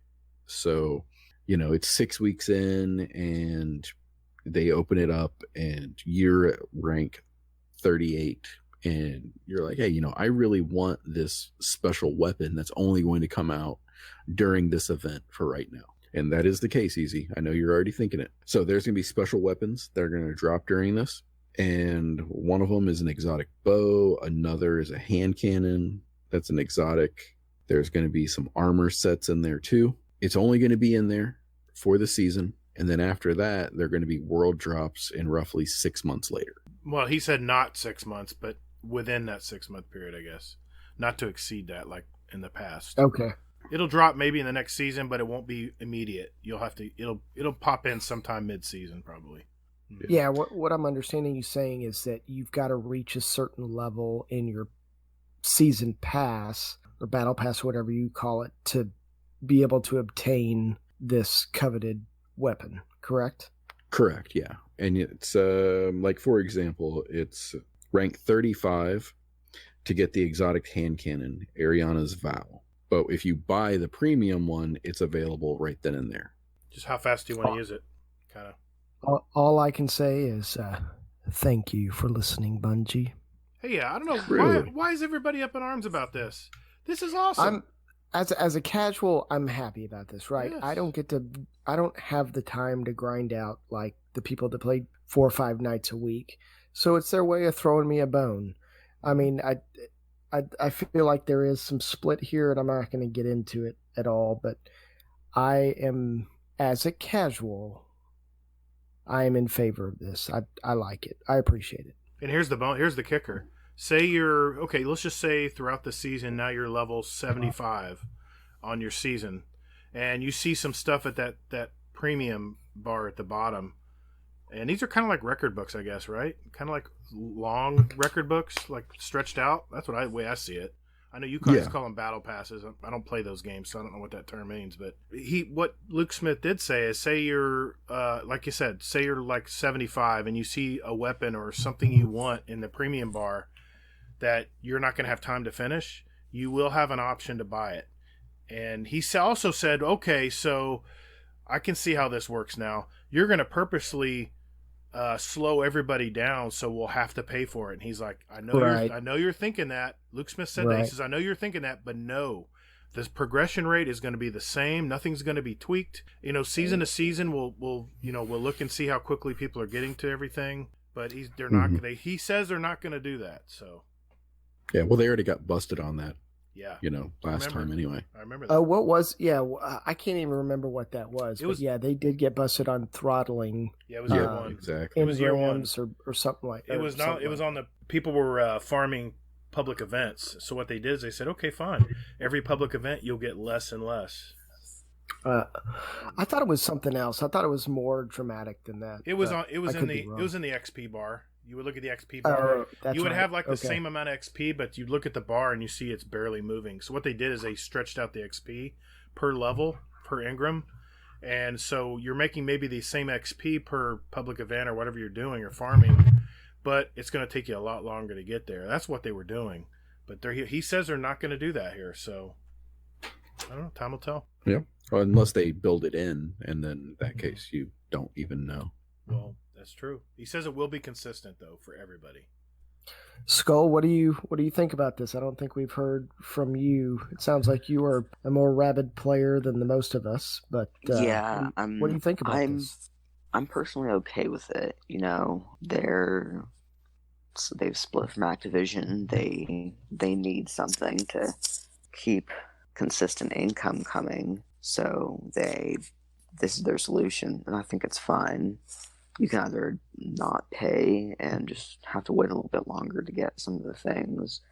So, it's 6 weeks in and they open it up and you're at rank 38 and you're like, hey, I really want this special weapon that's only going to come out during this event for right now. And that is the case, Easy. I know you're already thinking it. So there's going to be special weapons that are going to drop during this. And one of them is an exotic bow. Another is a hand cannon. That's an exotic. There's going to be some armor sets in there too. It's only going to be in there for the season. And then after that, they're going to be world drops in roughly 6 months later. Well, he said not 6 months, but within that 6 month period, I guess. Not to exceed that like in the past. Okay. It'll drop maybe in the next season, but it won't be immediate. You'll have to, it'll pop in sometime mid-season probably. Yeah, what I'm understanding you saying is that you've got to reach a certain level in your season pass or battle pass, whatever you call it, to be able to obtain this coveted weapon, correct? Correct, yeah. And it's like, for example, it's rank 35 to get the exotic hand cannon, Ariana's Vow. But if you buy the premium one, it's available right then and there. Just how fast do you want to use it? Kind of. All I can say is Thank you for listening, Bungie. Hey, yeah, I don't know Really? why is everybody up in arms about this? This is awesome. As a casual, I'm happy about this, right? Yes. I don't have the time to grind out like the people that played 4 or 5 nights a week. So it's their way of throwing me a bone. I mean, I feel like there is some split here, and I'm not going to get into it at all, but I am, as a casual, I am in favor of this. I like it. I appreciate it. And here's the kicker. Say you're okay, let's just say throughout the season now you're level 75 on your season, and you see some stuff at that premium bar at the bottom. And these are kind of like record books, I guess, right? Kind of like long record books, like stretched out. That's the way I see it. I know you guys call them battle passes. I don't play those games, so I don't know what that term means. But what Luke Smith did say is, say you're, like you said, say you're like 75 and you see a weapon or something you want in the premium bar that you're not going to have time to finish, you will have an option to buy it. And he also said, okay, so I can see how this works now. You're going to purposely slow everybody down, so we'll have to pay for it. And he's like, I know you're thinking that. Luke Smith said that. He says, I know you're thinking that, but no, the progression rate is going to be the same. Nothing's going to be tweaked. Season to season, we'll look and see how quickly people are getting to everything. But he says they're not going to do that. So yeah, well, they already got busted on that. Yeah, last time anyway. I remember that. Oh, what was? Yeah, I can't even remember what that was. They did get busted on throttling. Yeah, it was year one. Exactly. It was year one or something like that. It was not. It was on the people were farming public events. So what they did is they said, okay, fine. Every public event you'll get less and less. I thought it was something else. I thought it was more dramatic than that. It was in the XP bar. You would look at the XP bar. You would have like the same amount of XP, but you look at the bar and you see it's barely moving. So what they did is they stretched out the XP per level, per engram. And so you're making maybe the same XP per public event or whatever you're doing or farming, but it's going to take you a lot longer to get there. That's what they were doing. But he says they're not going to do that here. So I don't know. Time will tell. Yeah. Well, unless they build it in, and then in that case, you don't even know. Well, that's true. He says it will be consistent though for everybody. Skull, what do you think about this? I don't think we've heard from you. It sounds like you are a more rabid player than the most of us. But what do you think about this? I'm personally okay with it. They've split from Activision. They need something to keep consistent income coming. So this is their solution, and I think it's fine. You can either not pay and just have to wait a little bit longer to get some of the things,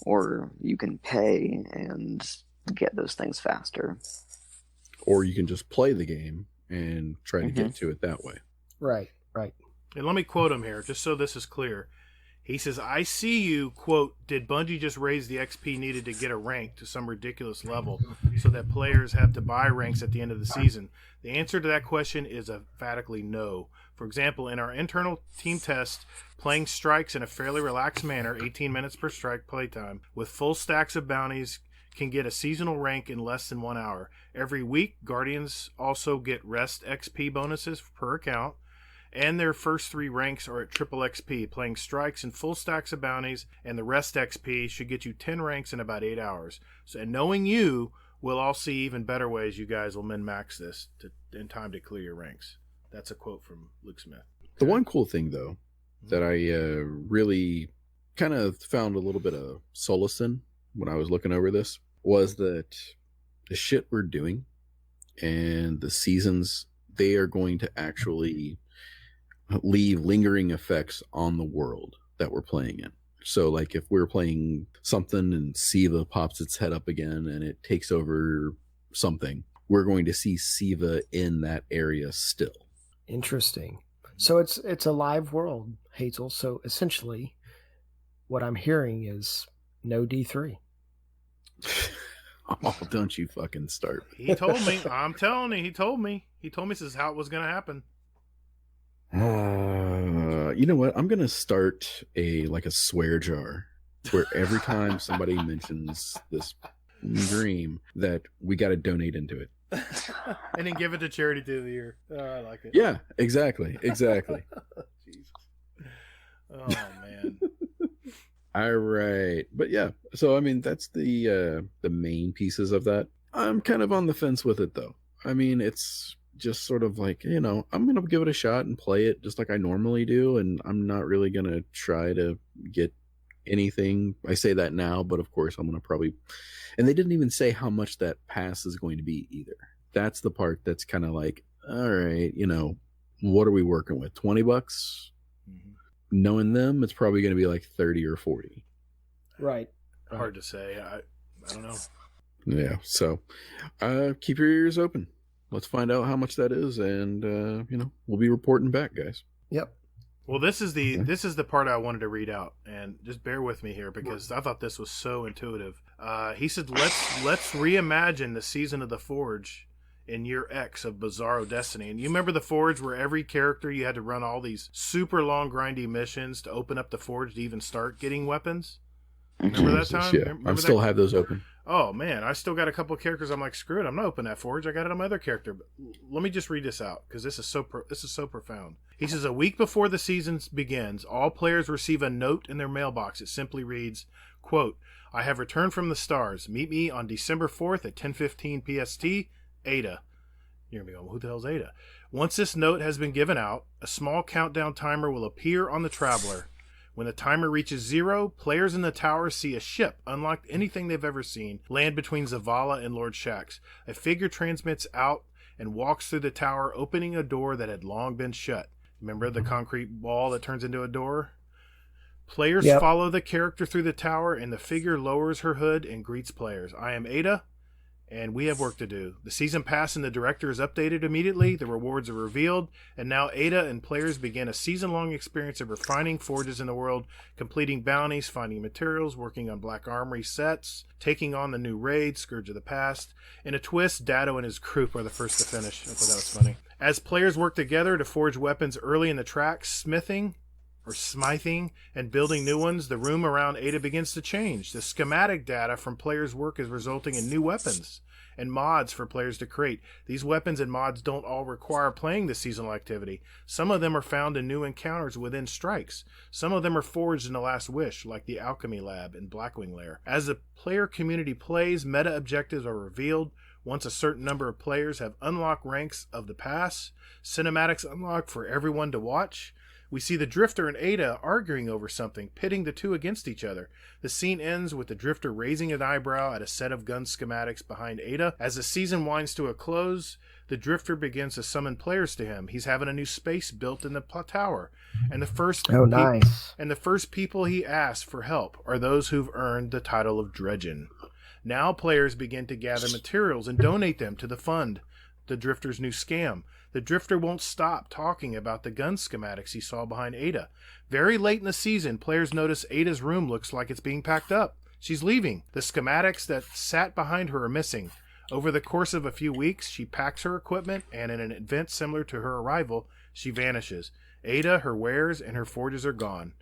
or you can pay and get those things faster. Or you can just play the game and try to get to it that way. Right. And let me quote him here, just so this is clear. He says, I see you, quote, did Bungie just raise the XP needed to get a rank to some ridiculous level so that players have to buy ranks at the end of the season? The answer to that question is emphatically no. For example, in our internal team test, playing strikes in a fairly relaxed manner, 18 minutes per strike playtime, with full stacks of bounties, can get a seasonal rank in less than 1 hour. Every week, Guardians also get rest XP bonuses per account, and their first 3 ranks are at triple XP. Playing strikes and full stacks of bounties and the rest XP should get you 10 ranks in about 8 hours. So, and knowing you, we'll all see even better ways you guys will min-max this in time to clear your ranks. That's a quote from Luke Smith. The one cool thing, though, that I really kind of found a little bit of solace in when I was looking over this was that the shit we're doing and the seasons, they are going to actually leave lingering effects on the world that we're playing in. So like if we're playing something and Siva pops its head up again and it takes over something, we're going to see Siva in that area still. Interesting. So it's a live world, Hazel. So essentially what I'm hearing is no D3. Oh, don't you fucking start. He told me. I'm telling you, he told me this is how it was going to happen. You know what? I'm gonna start a swear jar where every time somebody mentions this dream, that we got to donate into it, and then give it to charity through the year. Oh, I like it. Yeah, exactly. Jesus. Oh man. All right. But yeah, so I mean that's the main pieces of that. I'm kind of on the fence with it though. I mean, it's just sort of like, I'm going to give it a shot and play it just like I normally do, and I'm not really going to try to get anything. I say that now, but of course I'm going to probably, and they didn't even say how much that pass is going to be either. That's the part that's kind of like, all right, what are we working with? $20? Mm-hmm. Knowing them, it's probably going to be like 30 or 40. Right. Hard to say. I don't know. Yeah. So, keep your ears open. Let's find out how much that is, and we'll be reporting back, guys. Yep. Well, this is the part I wanted to read out, and just bear with me here because I thought this was so intuitive. He said, "Let's reimagine the season of the Forge in year X of Bizarro Destiny." And you remember the Forge, where every character you had to run all these super long, grindy missions to open up the Forge to even start getting weapons. Remember that time? Yeah, I still have those open. Oh man, I still got a couple of characters. I'm like, screw it, I'm not opening that Forge. I got it on my other character. But let me just read this out because this is so profound. He says, a week before the season begins, all players receive a note in their mailbox. It simply reads, quote, "I have returned from the stars. Meet me on December 4th at 10:15 PST. Ada." You're gonna be going, who the hell's Ada? Once this note has been given out, a small countdown timer will appear on the Traveler. When the timer reaches 0, players in the tower see a ship, unlike anything they've ever seen, land between Zavala and Lord Shaxx. A figure transmits out and walks through the tower, opening a door that had long been shut. Remember the concrete wall that turns into a door? Players follow the character through the tower, and the figure lowers her hood and greets players. "I am Ada, and we have work to do." The season pass and the director is updated immediately. The rewards are revealed, and now Ada and players begin a season-long experience of refining forges in the world, completing bounties, finding materials, working on Black Armory sets, taking on the new raid, Scourge of the Past. In a twist, Dado and his group are the first to finish. I thought that was funny. As players work together to forge weapons early in the track, smithing and building new ones, the room around Ada begins to change. The schematic data from players' work is resulting in new weapons and mods for players to create. These weapons and mods don't all require playing the seasonal activity. Some of them are found in new encounters within strikes. Some of them are forged in The Last Wish, like the Alchemy Lab in Blackwing Lair. As the player community plays, meta objectives are revealed. Once a certain number of players have unlocked ranks of the pass, cinematics unlock for everyone to watch. We see the Drifter and Ada arguing over something, pitting the two against each other. The scene ends with the Drifter raising an eyebrow at a set of gun schematics behind Ada. As the season winds to a close, the Drifter begins to summon players to him. He's having a new space built in the tower. And the first the first people he asks for help are those who've earned the title of Dredgen. Now players begin to gather materials and donate them to the fund, the Drifter's new scam. The Drifter won't stop talking about the gun schematics he saw behind Ada. Very late in the season, players notice Ada's room looks like it's being packed up. She's leaving. The schematics that sat behind her are missing. Over the course of a few weeks, she packs her equipment, and in an event similar to her arrival, she vanishes. Ada, her wares, and her forges are gone.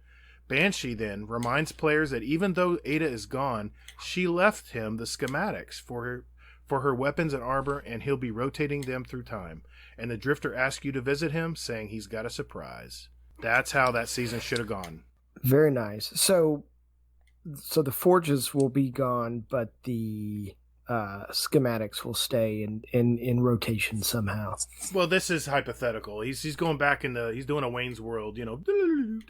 Banshee then reminds players that even though Ada is gone, she left him the schematics for her weapons and armor, and he'll be rotating them through time. And the Drifter asks you to visit him, saying he's got a surprise. That's how that season should have gone. Very nice. So the forges will be gone, but the schematics will stay in rotation somehow. Well, this is hypothetical. He's going back he's doing a Wayne's World, going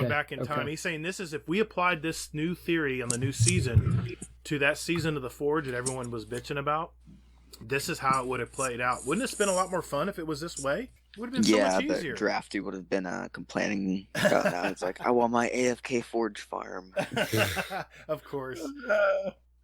back in time. He's saying this is if we applied this new theory on the new season to that season of the Forge that everyone was bitching about. This is how it would have played out. Wouldn't it have been a lot more fun if it was this way? It would have been so much easier. Yeah, the drafty would have been complaining about that. It's like, I want my AFK Forge farm. Of course.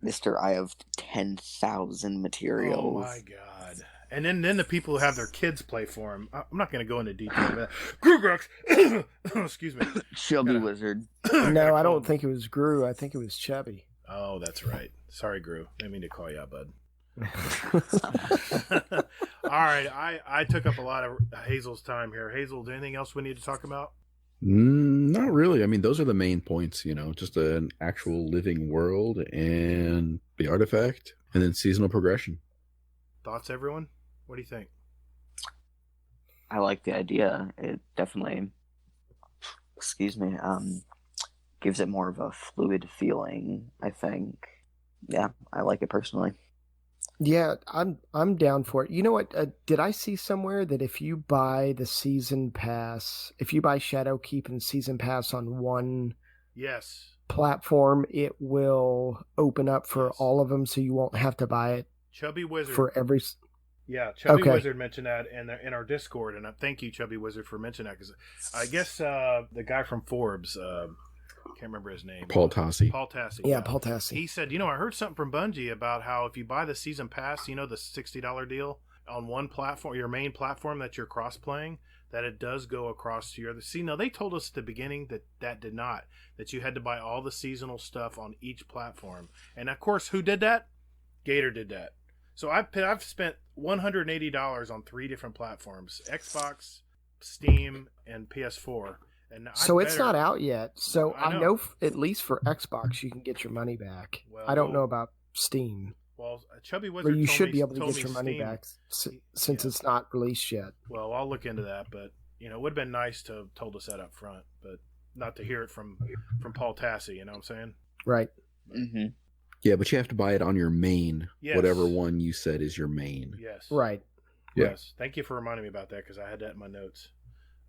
Mr. I have 10,000 materials. Oh my god. And then the people who have their kids play for him. I'm not going to go into detail of that. Grugrox! Excuse me. Chubby Wizard. No, I don't think it was Gru. I think it was Chubby. Oh, that's right. Sorry, Gru. Didn't mean to call you out, bud. All right, I took up a lot of Hazel's time here. Hazel, is there anything else we need to talk about? Not really. I mean, those are the main points, just an actual living world and the artifact and then seasonal progression. Thoughts, everyone? What do you think? I like the idea. It definitely excuse me, gives it more of a fluid feeling, I think. Yeah, I like it personally. Yeah, I'm down for it. You know what? Did I see somewhere that if you buy the season pass, if you buy Shadowkeep and season pass on one Yes. platform, it will open up for all of them, so you won't have to buy it Chubby Wizard for every. Yeah, Chubby Okay. Wizard mentioned that in our Discord, and thank you, Chubby Wizard, for mentioning that, because I guess the guy from Forbes, can't remember his name. Paul Tassi. Paul Tassi. Yeah, Paul Tassi. He said, I heard something from Bungie about how if you buy the season pass, the $60 deal on one platform, your main platform that you're cross-playing, that it does go across to your other. See, now they told us at the beginning that did not, that you had to buy all the seasonal stuff on each platform. And of course, who did that? Gatr did that. So I've spent $180 on 3 different platforms: Xbox, Steam, and PS4. And so it's not out yet. So I know at least for Xbox you can get your money back. Well, I don't know about Steam. Well, Chubby Wizard you should be able to get your money Steam, back since it's not released yet. Well, I'll look into that, but it would have been nice to have told us that up front, but not to hear it from Paul Tassi. You know what I'm saying? Right. Mm-hmm. Yeah, but you have to buy it on your main, yes. Whatever one you said is your main. Yes. Right. Yeah. Yes. Thank you for reminding me about that, because I had that in my notes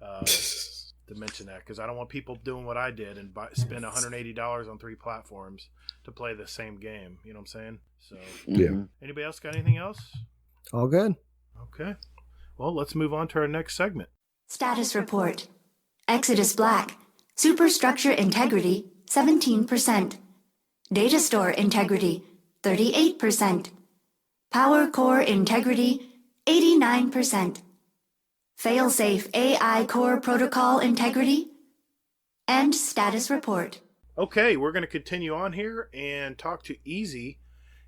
to mention that, because I don't want people doing what I did and spend $180 on 3 platforms to play the same game. You know what I'm saying? So yeah. Anybody else got anything else? All good. Okay. Well, let's move on to our next segment. Status report. Exodus Black. Superstructure integrity, 17%. Data store integrity, 38%. Power core integrity, 89%. Failsafe AI core protocol integrity, and status report. Okay, we're going to continue on here and talk to Easy.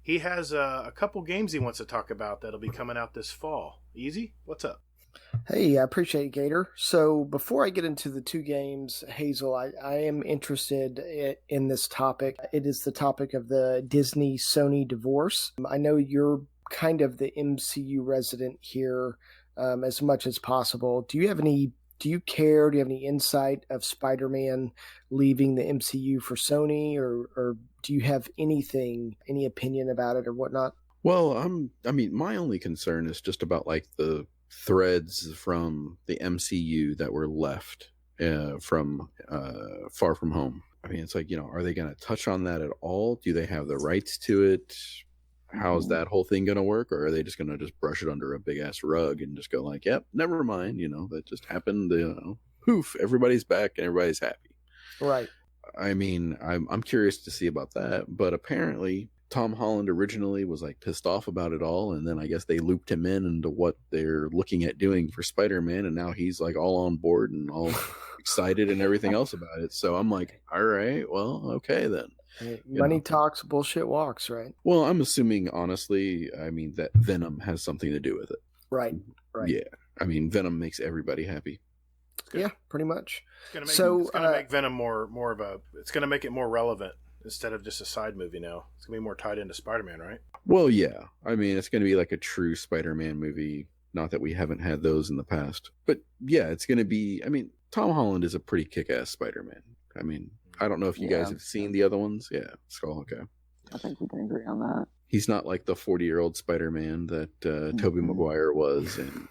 He has a couple games he wants to talk about that'll be coming out this fall. Easy, what's up? Hey, I appreciate it, Gatr. So before I get into the 2 games, Hazel, I am interested in this topic. It is the topic of the Disney-Sony divorce. I know you're kind of the MCU resident here as much as possible. Do you care? Do you have any insight of Spider-Man leaving the MCU for Sony, or do you have any opinion about it or whatnot? Well, my only concern is just about like the threads from the MCU that were left from Far From Home. I mean, it's like, are they going to touch on that at all? Do they have the rights to it? How's that whole thing going to work? Or are they just going to just brush it under a big ass rug and just go like, yep, never mind, that just happened, poof, everybody's back and everybody's happy. Right. I mean, I'm curious to see about that, but apparently Tom Holland originally was like pissed off about it all, and then I guess they looped him into what they're looking at doing for Spider-Man, and now he's like all on board and all excited and everything else about it. So I'm like, all right, well, okay then. Money talks, bullshit walks, right? Well, I'm assuming, honestly, that Venom has something to do with it. Right. Yeah. Venom makes everybody happy. Yeah, pretty much. It's going to make Venom more of a... It's going to make it more relevant instead of just a side movie now. It's going to be more tied into Spider-Man, right? Well, yeah. It's going to be like a true Spider-Man movie. Not that we haven't had those in the past. But yeah, it's going to be... Tom Holland is a pretty kick-ass Spider-Man. I don't know if you guys have seen the other ones. Yeah, Skull, okay. I think we can agree on that. He's not like the 40-year-old Spider-Man that Tobey Maguire was. And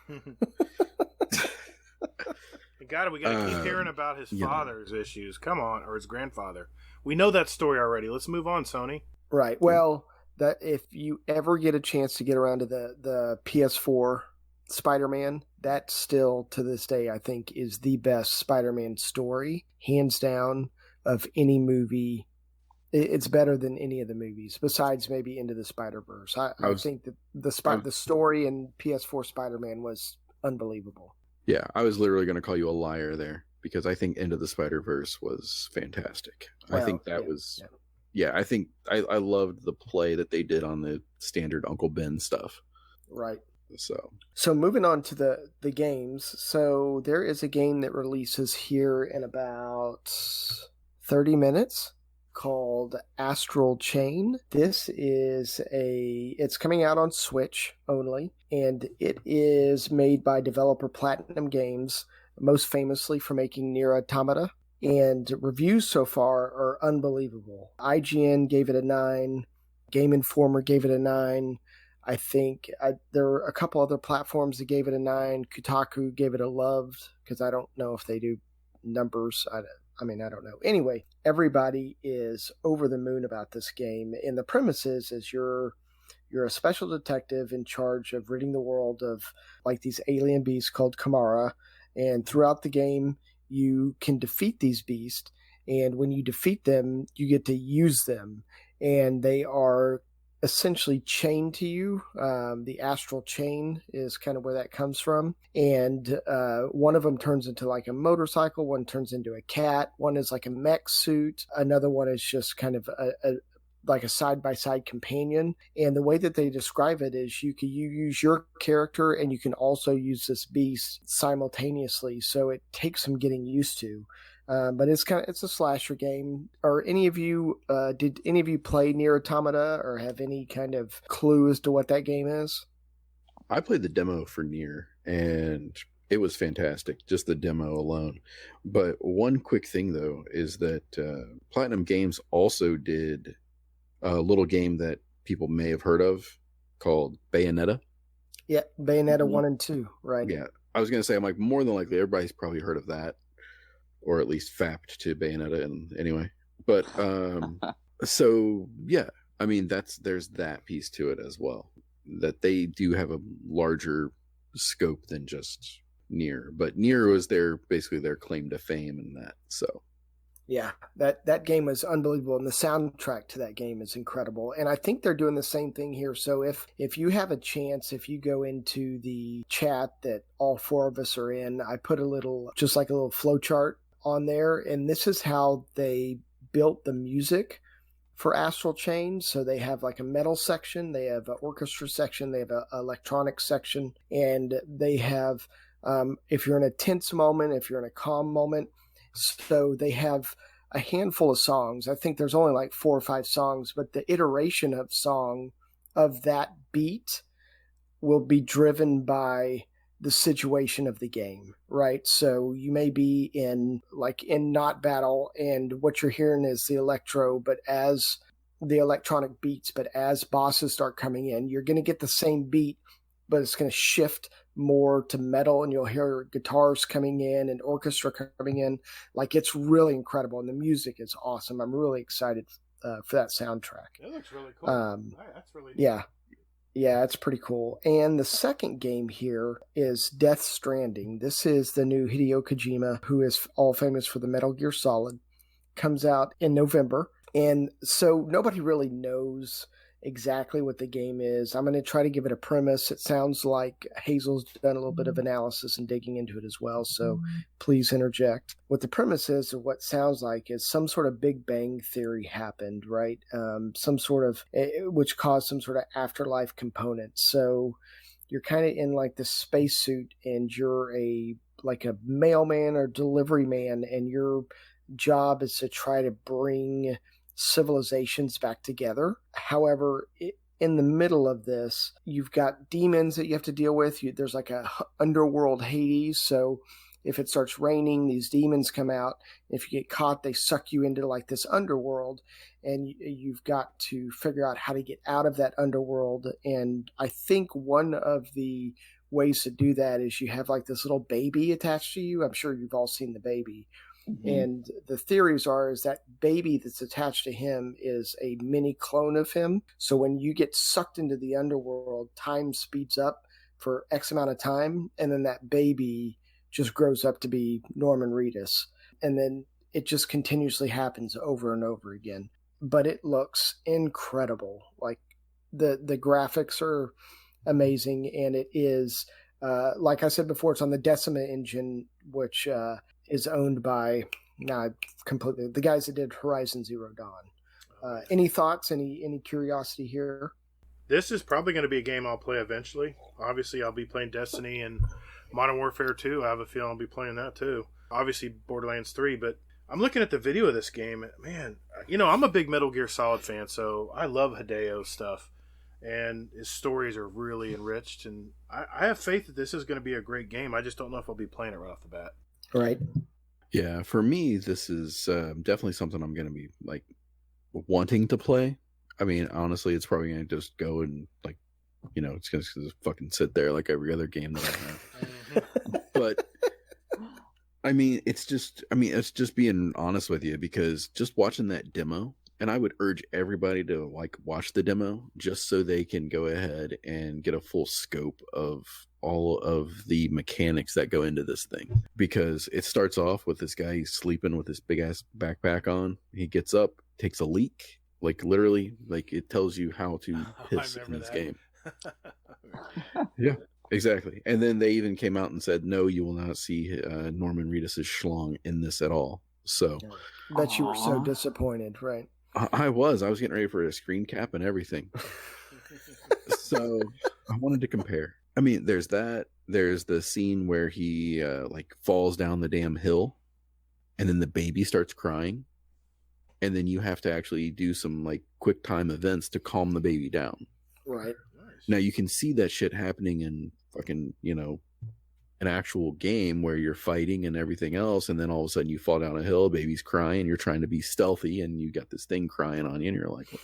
we got to keep hearing about his father's issues. Come on, or his grandfather. We know that story already. Let's move on, Sony. Right. Well, that if you ever get a chance to get around to the PS4 Spider-Man, that still to this day I think is the best Spider-Man story, hands down, of any movie. It's better than any of the movies besides maybe Into the Spider-Verse. I think that the story in PS4 Spider-Man was unbelievable. Yeah, I was literally going to call you a liar there, because I think Into the Spider-Verse was fantastic. Well, I think that was... Yeah, I think I loved the play that they did on the standard Uncle Ben stuff. Right. So moving on to the games. So there is a game that releases here in about 30 minutes called Astral Chain. This is it's coming out on Switch only, and it is made by developer Platinum Games, most famously for making Nier Automata. and reviews so far are unbelievable. IGN gave it a 9, Game Informer gave it a 9. I think there are a couple other platforms that gave it a 9. Kotaku gave it a loved, because I don't know if they do numbers. I don't know. Anyway, everybody is over the moon about this game. And the premise is you're a special detective in charge of ridding the world of like these alien beasts called Kamara. And throughout the game, you can defeat these beasts. And when you defeat them, you get to use them. And they are essentially chained to you. The astral chain is kind of where that comes from. And one of them turns into like a motorcycle, one turns into a cat, one is like a mech suit, another one is just kind of like a side-by-side companion. And the way that they describe it is you use your character and you can also use this beast simultaneously. So it takes some getting used to. But it's a slasher game. Did any of you play Nier Automata or have any kind of clue as to what that game is? I played the demo for Nier and it was fantastic, just the demo alone. But one quick thing though is that Platinum Games also did a little game that people may have heard of called Bayonetta. Yeah, Bayonetta 1 and 2, right? Yeah, I was going to say, I'm like, more than likely everybody's probably heard of that, or at least fapped to Bayonetta anyway. But so yeah, I mean there's that piece to it as well, that they do have a larger scope than just Nier. But Nier was basically their claim to fame in that. So yeah, that game was unbelievable, and the soundtrack to that game is incredible. And I think they're doing the same thing here. So if you have a chance, if you go into the chat that all four of us are in, I put a little flow chart on there, and this is how they built the music for Astral Chain. So they have like a metal section, they have an orchestra section, they have an electronic section, and they have if you're in a tense moment, if you're in a calm moment. So they have a handful of songs. I think there's only like 4 or 5 songs, but the iteration of song of that beat will be driven by the situation of the game, right? So you may be in not battle, and what you're hearing is the electro, but as the electronic beats, but as bosses start coming in, you're going to get the same beat, but it's going to shift more to metal, and you'll hear guitars coming in and orchestra coming in. Like, it's really incredible, and the music is awesome. I'm really excited for that soundtrack. It looks really cool. That's really neat. Yeah, it's pretty cool. And the second game here is Death Stranding. This is the new Hideo Kojima, who is all famous for the Metal Gear Solid. Comes out in November. And so nobody really knows exactly what the game is. I'm going to try to give it a premise. It sounds like Hazel's done a little bit of analysis and digging into it as well, so please interject. What the premise is, or what sounds like, is some sort of Big Bang theory happened, right? Some sort of, which caused some sort of afterlife component. So you're kind of in like this spacesuit, and you're like a mailman or delivery man, and your job is to try to bring civilizations back together. However, in the middle of this, you've got demons that you have to deal with. There's like a underworld Hades. So if it starts raining, these demons come out. If you get caught, they suck you into like this underworld, and you've got to figure out how to get out of that underworld. And I think one of the ways to do that is you have like this little baby attached to you. I'm sure you've all seen the baby. Mm-hmm. And the theories is that baby that's attached to him is a mini clone of him. So when you get sucked into the underworld, time speeds up for X amount of time, and then that baby just grows up to be Norman Reedus. And then it just continuously happens over and over again. But it looks incredible. Like the graphics are amazing, and it is, like I said before, it's on the Decima engine, which is owned by the guys that did Horizon Zero Dawn. Any thoughts? Any curiosity here? This is probably going to be a game I'll play eventually. Obviously, I'll be playing Destiny and Modern Warfare 2. I have a feeling I'll be playing that too. Obviously, Borderlands 3. But I'm looking at the video of this game. Man, I'm a big Metal Gear Solid fan, so I love Hideo's stuff. And his stories are really enriched. And I have faith that this is going to be a great game. I just don't know if I'll be playing it right off the bat. Right. Yeah, for me, this is definitely something I'm going to be like wanting to play. I mean, honestly, it's probably going to just go and like, it's going to just fucking sit there like every other game that I have. But I mean, it's just being honest with you, because just watching that demo, and I would urge everybody to like watch the demo just so they can go ahead and get a full scope of all of the mechanics that go into this thing. Because it starts off with this guy, he's sleeping with this big ass backpack on. He gets up, takes a leak, like literally, like it tells you how to piss in this game. Yeah. Exactly. And then they even came out and said, no, you will not see Norman Reedus' schlong in this at all. So Bet you were so disappointed, right? I was getting ready for a screen cap and everything. So I wanted to compare. I mean, there's that. There's the scene where he like falls down the damn hill, and then the baby starts crying, and then you have to actually do some like quick time events to calm the baby down. Right. Now you can see that shit happening in fucking, an actual game where you're fighting and everything else, and then all of a sudden you fall down a hill, baby's crying, you're trying to be stealthy, and you got this thing crying on you, and you're like, what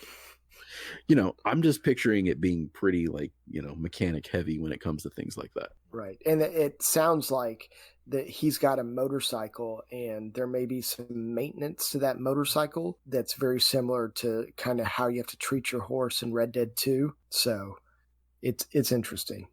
the... I'm just picturing it being pretty like, mechanic heavy when it comes to things like that. Right. And it sounds like that he's got a motorcycle, and there may be some maintenance to that motorcycle that's very similar to kind of how you have to treat your horse in Red Dead 2. So it's interesting.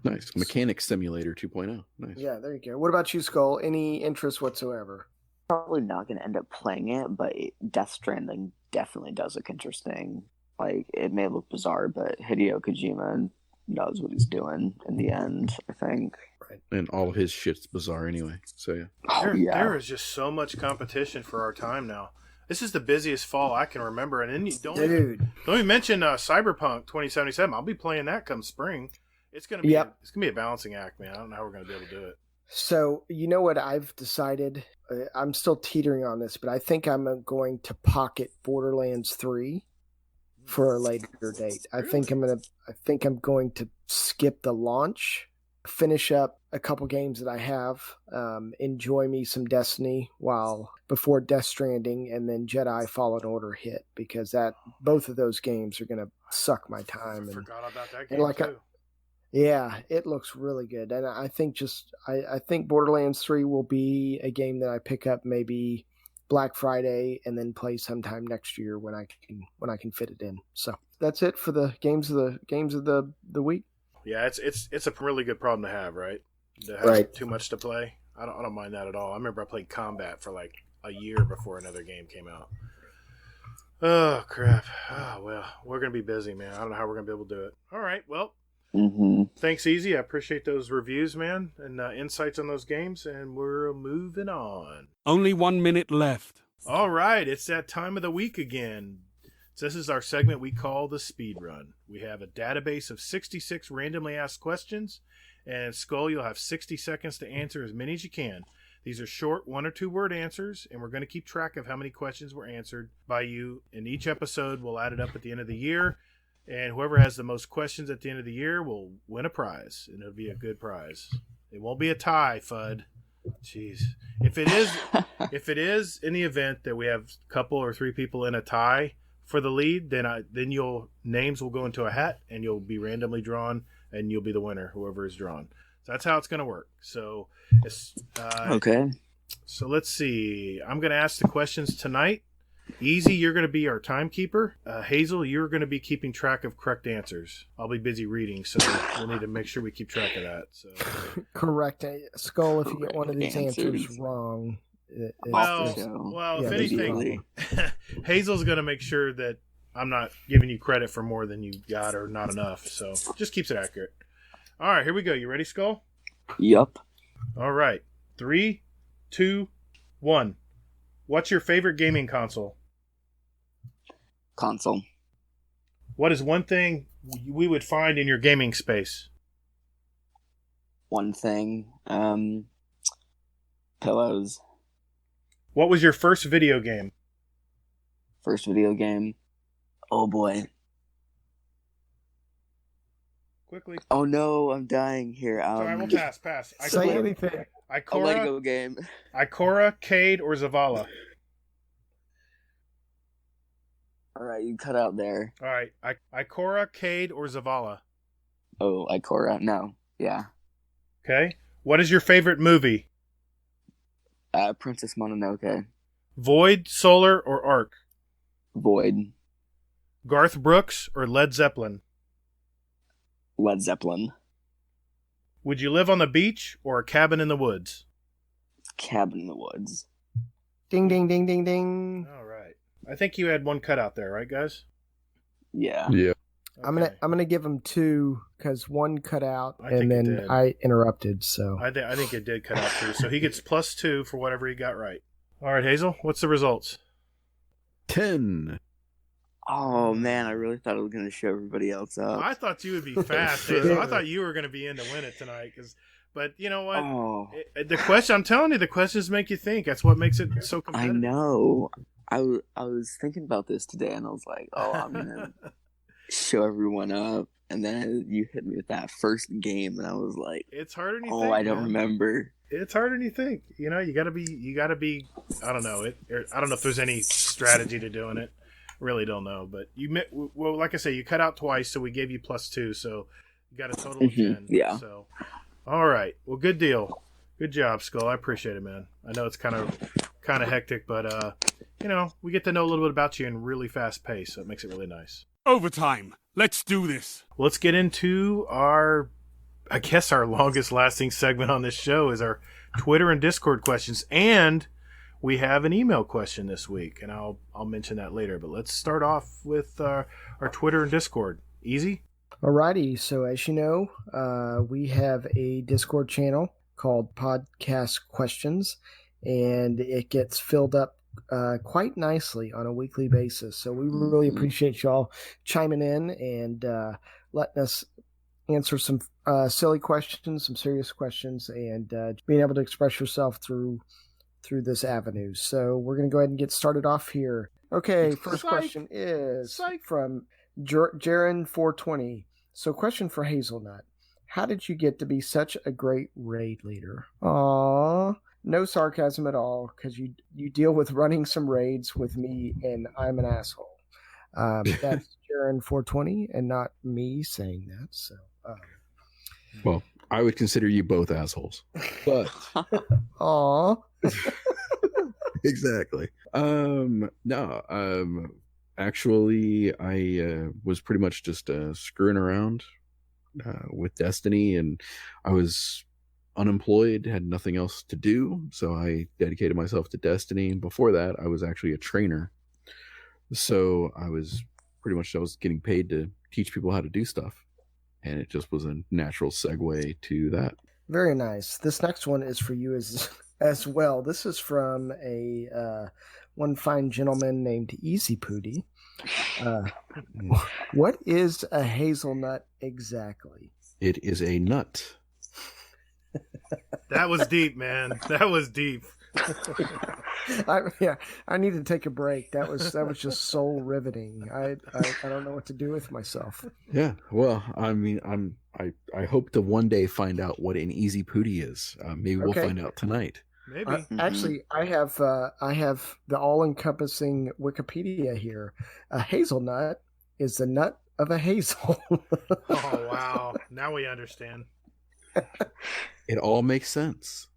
Nice. Mechanic Simulator 2.0. Nice. Yeah, there you go. What about you, Skull? Any interest whatsoever? Probably not going to end up playing it, but Death Stranding definitely does look interesting. Like, it may look bizarre, but Hideo Kojima knows what he's doing in the end, I think. Right. And all of his shit's bizarre anyway. So yeah. There is just so much competition for our time now. This is the busiest fall I can remember, and then don't even mention Cyberpunk 2077. I'll be playing that come spring. It's gonna be it's gonna be a balancing act, man. I don't know how we're gonna be able to do it. So you know what I've decided? I'm still teetering on this, but I think I'm going to pocket Borderlands 3 for a later date. Really? I think I'm going to skip the launch, finish up a couple games that I have, enjoy me some Destiny before Death Stranding, and then Jedi Fallen Order hit, because both of those games are going to suck my time. I forgot about that game too. Yeah, it looks really good, and I think I think Borderlands 3 will be a game that I pick up maybe Black Friday and then play sometime next year when I can fit it in. So that's it for the games of the week. Yeah, it's a really good problem to have, right? To have too much to play. I don't mind that at all. I remember I played Combat for like a year before another game came out. Oh crap! Oh well, we're gonna be busy, man. I don't know how we're gonna be able to do it. All right, well. Thanks, Easy. I appreciate those reviews, man, and insights on those games, and we're moving on. Only 1 minute left. All right, it's that time of the week again. So this is our segment we call the Speed Run. We have a database of 66 randomly asked questions, and Skull, you'll have 60 seconds to answer as many as you can. These are short 1 or 2 word answers, and we're going to keep track of how many questions were answered by you. In each episode, we'll add it up at the end of the year. And whoever has the most questions at the end of the year will win a prize, and it'll be a good prize. It won't be a tie, Fudd. Jeez. If it is in the event that we have a couple or 3 people in a tie for the lead, then your names will go into a hat, and you'll be randomly drawn, and you'll be the winner, whoever is drawn. So that's how it's going to work. So okay. So let's see. I'm going to ask the questions tonight. Easy, you're going to be our timekeeper. Hazel, you're going to be keeping track of correct answers. I'll be busy reading, so we'll need to make sure we keep track of that. So correct. Skull, if you get one of these answers wrong. If anything, Hazel's going to make sure that I'm not giving you credit for more than you got or not enough. So just keeps it accurate. All right, here we go. You ready, Skull? Yup. All right. 3, 2, 1. What's your favorite gaming console? Console. What is one thing we would find in your gaming space? One thing. Pillows. What was your first video game? First video game. Oh boy. Quickly. Oh no, I'm dying here. Sorry, I will pass. Say anything. A Ikora, Lego game. Ikora, Cade, or Zavala? All right, you cut out there. All right, Ikora, Cade, or Zavala? Oh, Ikora. No. Yeah. Okay. What is your favorite movie? Princess Mononoke. Void, Solar, or Arc? Void. Garth Brooks or Led Zeppelin? Led Zeppelin. Would you live on the beach or a cabin in the woods? Cabin in the Woods. Ding, ding, ding, ding, ding. All right. I think you had one cut out there, right, guys? Yeah. Yeah. Okay. I'm gonna give him 2 because 1 cut out I think and it then did. I interrupted. So I think it did cut out too. So he gets +2 for whatever he got right. All right, Hazel, what's the results? 10. Oh man, I really thought I was gonna show everybody else up. I thought you would be fast, Hazel. I thought you were going to be in to win it tonight. But you know what? Oh, The question, I'm telling you, the questions make you think. That's what makes it so I competitive. know. I was thinking about this today, and I was like, oh, I'm gonna show everyone up, and then you hit me with that first game, and I was like, It's harder than you oh, think. I don't man. remember. It's harder than you think. You know, you gotta be. I don't know. I don't know if there's any strategy to doing it. Really don't know. But well, like I say, you cut out twice, so we gave you +2, so you got a total of 10. Yeah. So, all right. Well, good deal. Good job, Skull. I appreciate it, man. I know it's kind of hectic, but you know, we get to know a little bit about you in really fast pace, so it makes it really nice. Overtime. Let's do this. Well, let's get into our longest lasting segment on this show is our Twitter and Discord questions, and we have an email question this week, and I'll mention that later. But let's start off with our Twitter and Discord. Easy? alrighty. So as you know, we have a Discord channel called Podcast Questions, and it gets filled up quite nicely on a weekly basis. So we really appreciate y'all chiming in and letting us answer some silly questions, some serious questions, and being able to express yourself through this avenue. So we're going to go ahead and get started off here. Okay, first Psych. question is Psych. from Jaren420. So question for Hazelnut. How did you get to be such a great raid leader? Aww. No sarcasm at all, because you deal with running some raids with me, and I'm an asshole. That's Jaren420, and not me saying that. So, Well, I would consider you both assholes. But aw. exactly. No. Actually, I was pretty much just screwing around with Destiny, and I was unemployed, had nothing else to do, so I dedicated myself to Destiny. Before that, I was actually a trainer, so I was getting paid to teach people how to do stuff, and it just was a natural segue to that. Very nice. This next one is for you as well. This is from a one fine gentleman named Easy Pooty. What is a hazelnut exactly? It is a nut. That was deep, man. That was deep. I need to take a break. That was just soul riveting. I don't know what to do with myself. Yeah, well, I mean, I hope to one day find out what an easy pooty is. Maybe we'll find out tonight. Maybe. Actually, I have the all-encompassing Wikipedia here. A hazelnut is the nut of a hazel. Oh wow! Now we understand. It all makes sense.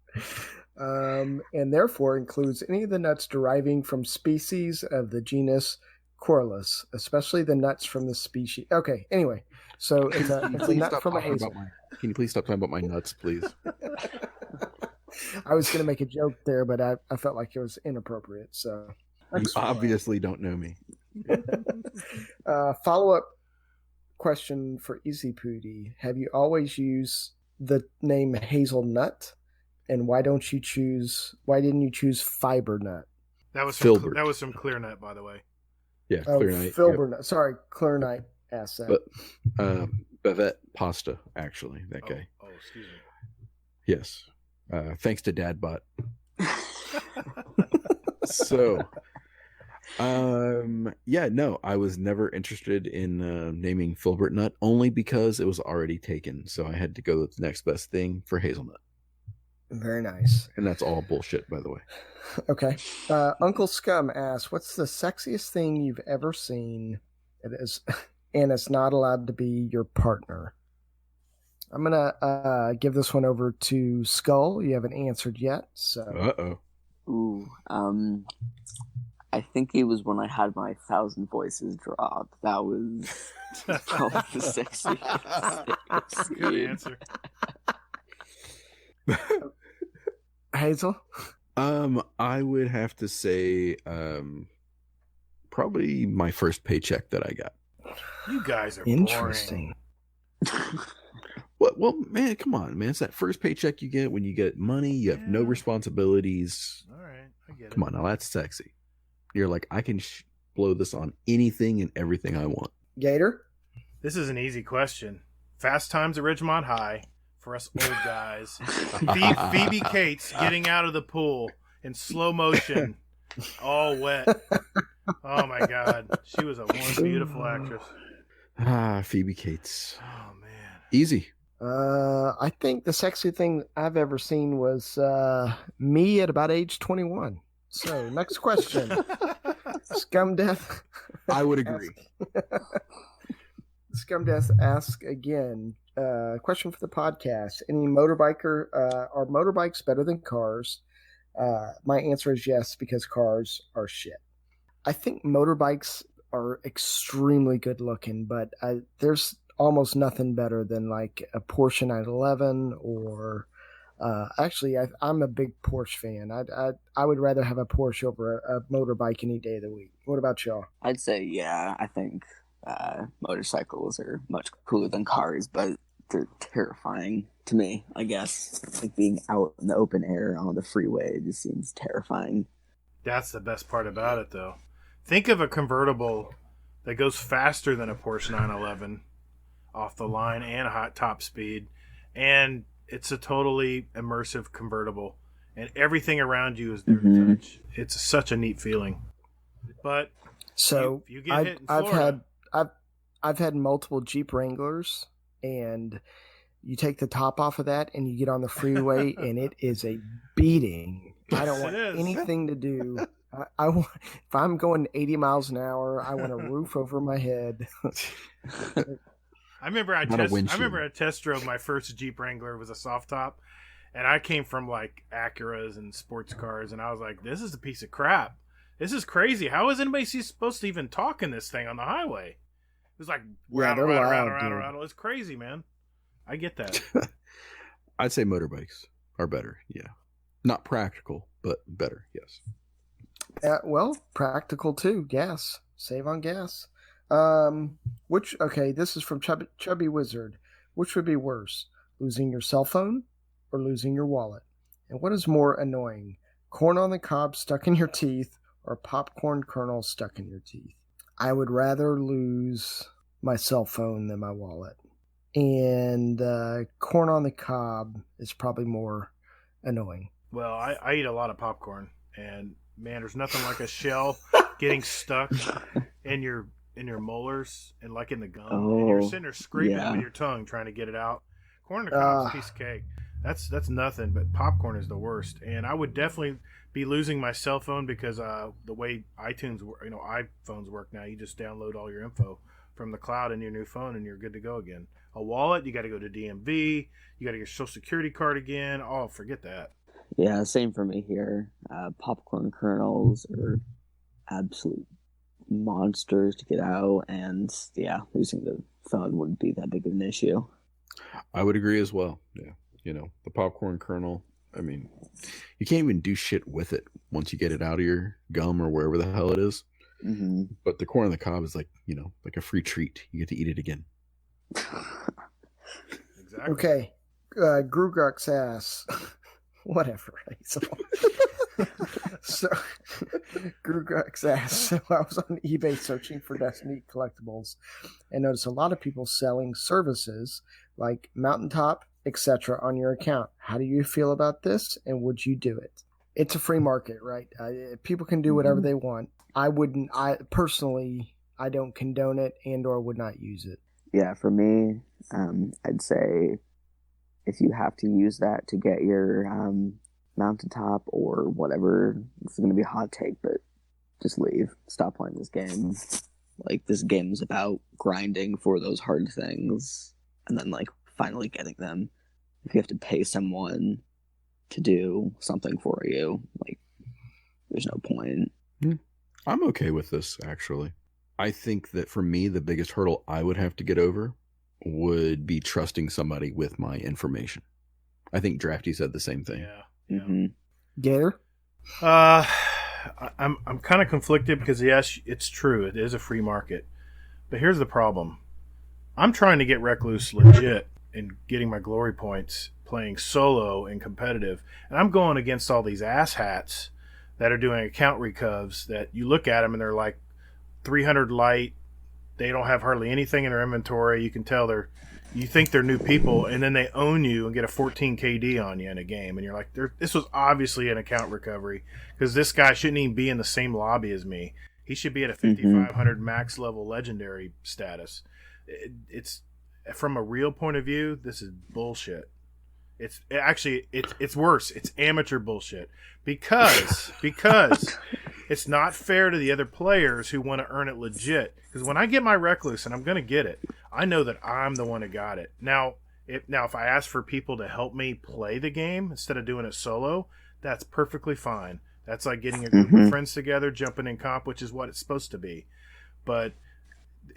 And therefore includes any of the nuts deriving from species of the genus Corylus, especially the nuts from the species. Okay, anyway, so it's a nut from a hazel. Can you please stop talking about my nuts, please? I was going to make a joke there, but I felt like it was inappropriate. So You obviously don't know me. Follow-up question for Easy Pooty. Have you always used the name Hazelnut? And why didn't you choose Fiber Nut? That was Filbert. That was some clear nut, by the way. Yeah, Oh, Clear Night. Filber Nut. Sorry, Clear Night asked that. But Bavette Pasta, actually, that guy. Oh, excuse me. Yes. Thanks to Dadbot. So, I was never interested in naming Filbert Nut, only because it was already taken. So I had to go with the next best thing for Hazelnut. Very nice. And that's all bullshit, by the way. Okay. Uncle Scum asks, what's the sexiest thing you've ever seen and it's not allowed to be your partner? I'm going to give this one over to Skull. You haven't answered yet. So. Uh-oh. Ooh, I think it was when I had my 1,000 voices drop. That was probably the sexiest. Good answer. Hazel? I would have to say probably my first paycheck that I got. You guys are interesting. Well, man, come on, man. It's that first paycheck you get when you get money, you have no responsibilities. All right, I get it. Come on, now that's sexy. You're like, I can blow this on anything and everything I want. Gatr? This is an easy question. Fast Times at Ridgemont High for us old guys. Phoebe Cates getting out of the pool in slow motion, all wet. Oh my God, she was one beautiful actress. Phoebe Cates. Oh man, easy. I think the sexy thing I've ever seen was me at about age 21. So, next question. Scum Death. I would agree. Scum Death asks again, question for the podcast. Any motorbiker, are motorbikes better than cars? My answer is yes, because cars are shit. I think motorbikes are extremely good looking, but there's almost nothing better than like a Porsche 911 or actually I'm a big Porsche fan. I would rather have a Porsche over a motorbike any day of the week. What about y'all? I'd say, yeah, I think motorcycles are much cooler than cars, but they're terrifying to me, I guess. Like being out in the open air on the freeway just seems terrifying. That's the best part about it, though. Think of a convertible that goes faster than a Porsche 911 off the line and hot top speed, and it's a totally immersive convertible, and everything around you is there to touch. It's such a neat feeling. But so you get hit in Florida. I've had multiple Jeep Wranglers, and you take the top off of that and you get on the freeway and it is a beating. I don't want anything to do. I want, if I'm going 80 miles an hour, I want a roof over my head. I remember I test drove my first Jeep Wrangler. It was a soft top, and I came from like Acuras and sports cars, and I was like, "This is a piece of crap. This is crazy. How is anybody supposed to even talk in this thing on the highway?" It was like rattle. It's crazy, man. I get that. I'd say motorbikes are better. Yeah, not practical, but better. Yes. Well, practical too. Gas. Save on gas. This is from Chubby Wizard. Which would be worse, losing your cell phone or losing your wallet? And what is more annoying, corn on the cob stuck in your teeth or popcorn kernel stuck in your teeth? I would rather lose my cell phone than my wallet. And corn on the cob is probably more annoying. Well, I eat a lot of popcorn, and man, there's nothing like a shell getting stuck in your molars and like in the gum, and you're sitting there scraping it with your tongue trying to get it out. Corn on the cob is a piece of cake. That's nothing, but popcorn is the worst. And I would definitely be losing my cell phone because the way iTunes, iPhones work now, you just download all your info from the cloud in your new phone and you're good to go again. A wallet, you got to go to DMV, you got to get your social security card again. Oh, forget that. Yeah, same for me here. Popcorn kernels are absolute monsters to get out, and yeah, losing the phone wouldn't be that big of an issue. I would agree as well. Yeah, the popcorn kernel, I mean, you can't even do shit with it once you get it out of your gum or wherever the hell it is. Mm-hmm. But the corn on the cob is like like a free treat. You get to eat it again. Exactly. Okay, Grugruck's ass. Whatever, Hazel. So, Grugruck's ass. So I was on eBay searching for Destiny collectibles and noticed a lot of people selling services like Mountaintop, etc. on your account. How do you feel about this, and would you do it? It's a free market, right? People can do whatever they want. I wouldn't. I personally, I don't condone it and or would not use it. Yeah, for me, I'd say if you have to use that to get your mountaintop or whatever, this is going to be a hot take, but just leave. Stop playing this game. Like, this game is about grinding for those hard things and then, like, finally getting them. If you have to pay someone to do something for you, like, there's no point. I'm okay with this, actually. I think that for me, the biggest hurdle I would have to get over would be trusting somebody with my information. I think Drafty said the same thing. Yeah. Mm-hmm. Gatr? I'm kind of conflicted because, yes, it's true. It is a free market. But here's the problem. I'm trying to get Recluse legit and getting my glory points playing solo and competitive. And I'm going against all these asshats that are doing account recovs that you look at them and they're like 300 light. They don't have hardly anything in their inventory. You can tell you think they're new people, and then they own you and get a 14 KD on you in a game. And you're like, this was obviously an account recovery because this guy shouldn't even be in the same lobby as me. He should be at a 5,500 max level legendary status. It's from a real point of view, this is bullshit. It's worse. It's amateur bullshit because it's not fair to the other players who want to earn it legit. Because when I get my Recluse, and I'm going to get it, I know that I'm the one who got it. Now, if I ask for people to help me play the game instead of doing it solo, that's perfectly fine. That's like getting a group of friends together, jumping in comp, which is what it's supposed to be. But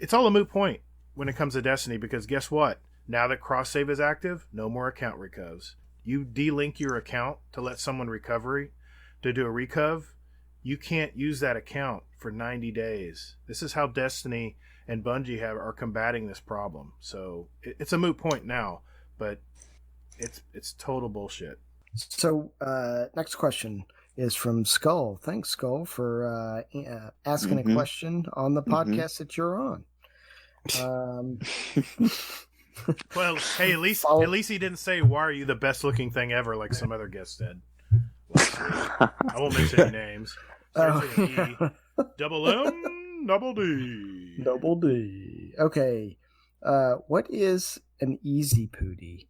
it's all a moot point when it comes to Destiny, because guess what? Now that cross-save is active, no more account recovs. You de-link your account to let someone do a recov, you can't use that account for 90 days. This is how Destiny and Bungie are combating this problem. So it's a moot point now, but it's total bullshit. So next question is from Skull. Thanks, Skull, for asking a question on the podcast that you're on. Well, hey, at least he didn't say, "Why are you the best looking thing ever?" like some other guests did. I won't mention any names. Starts with an E. Double M, double D. Double D. Okay. What is an easy pooty?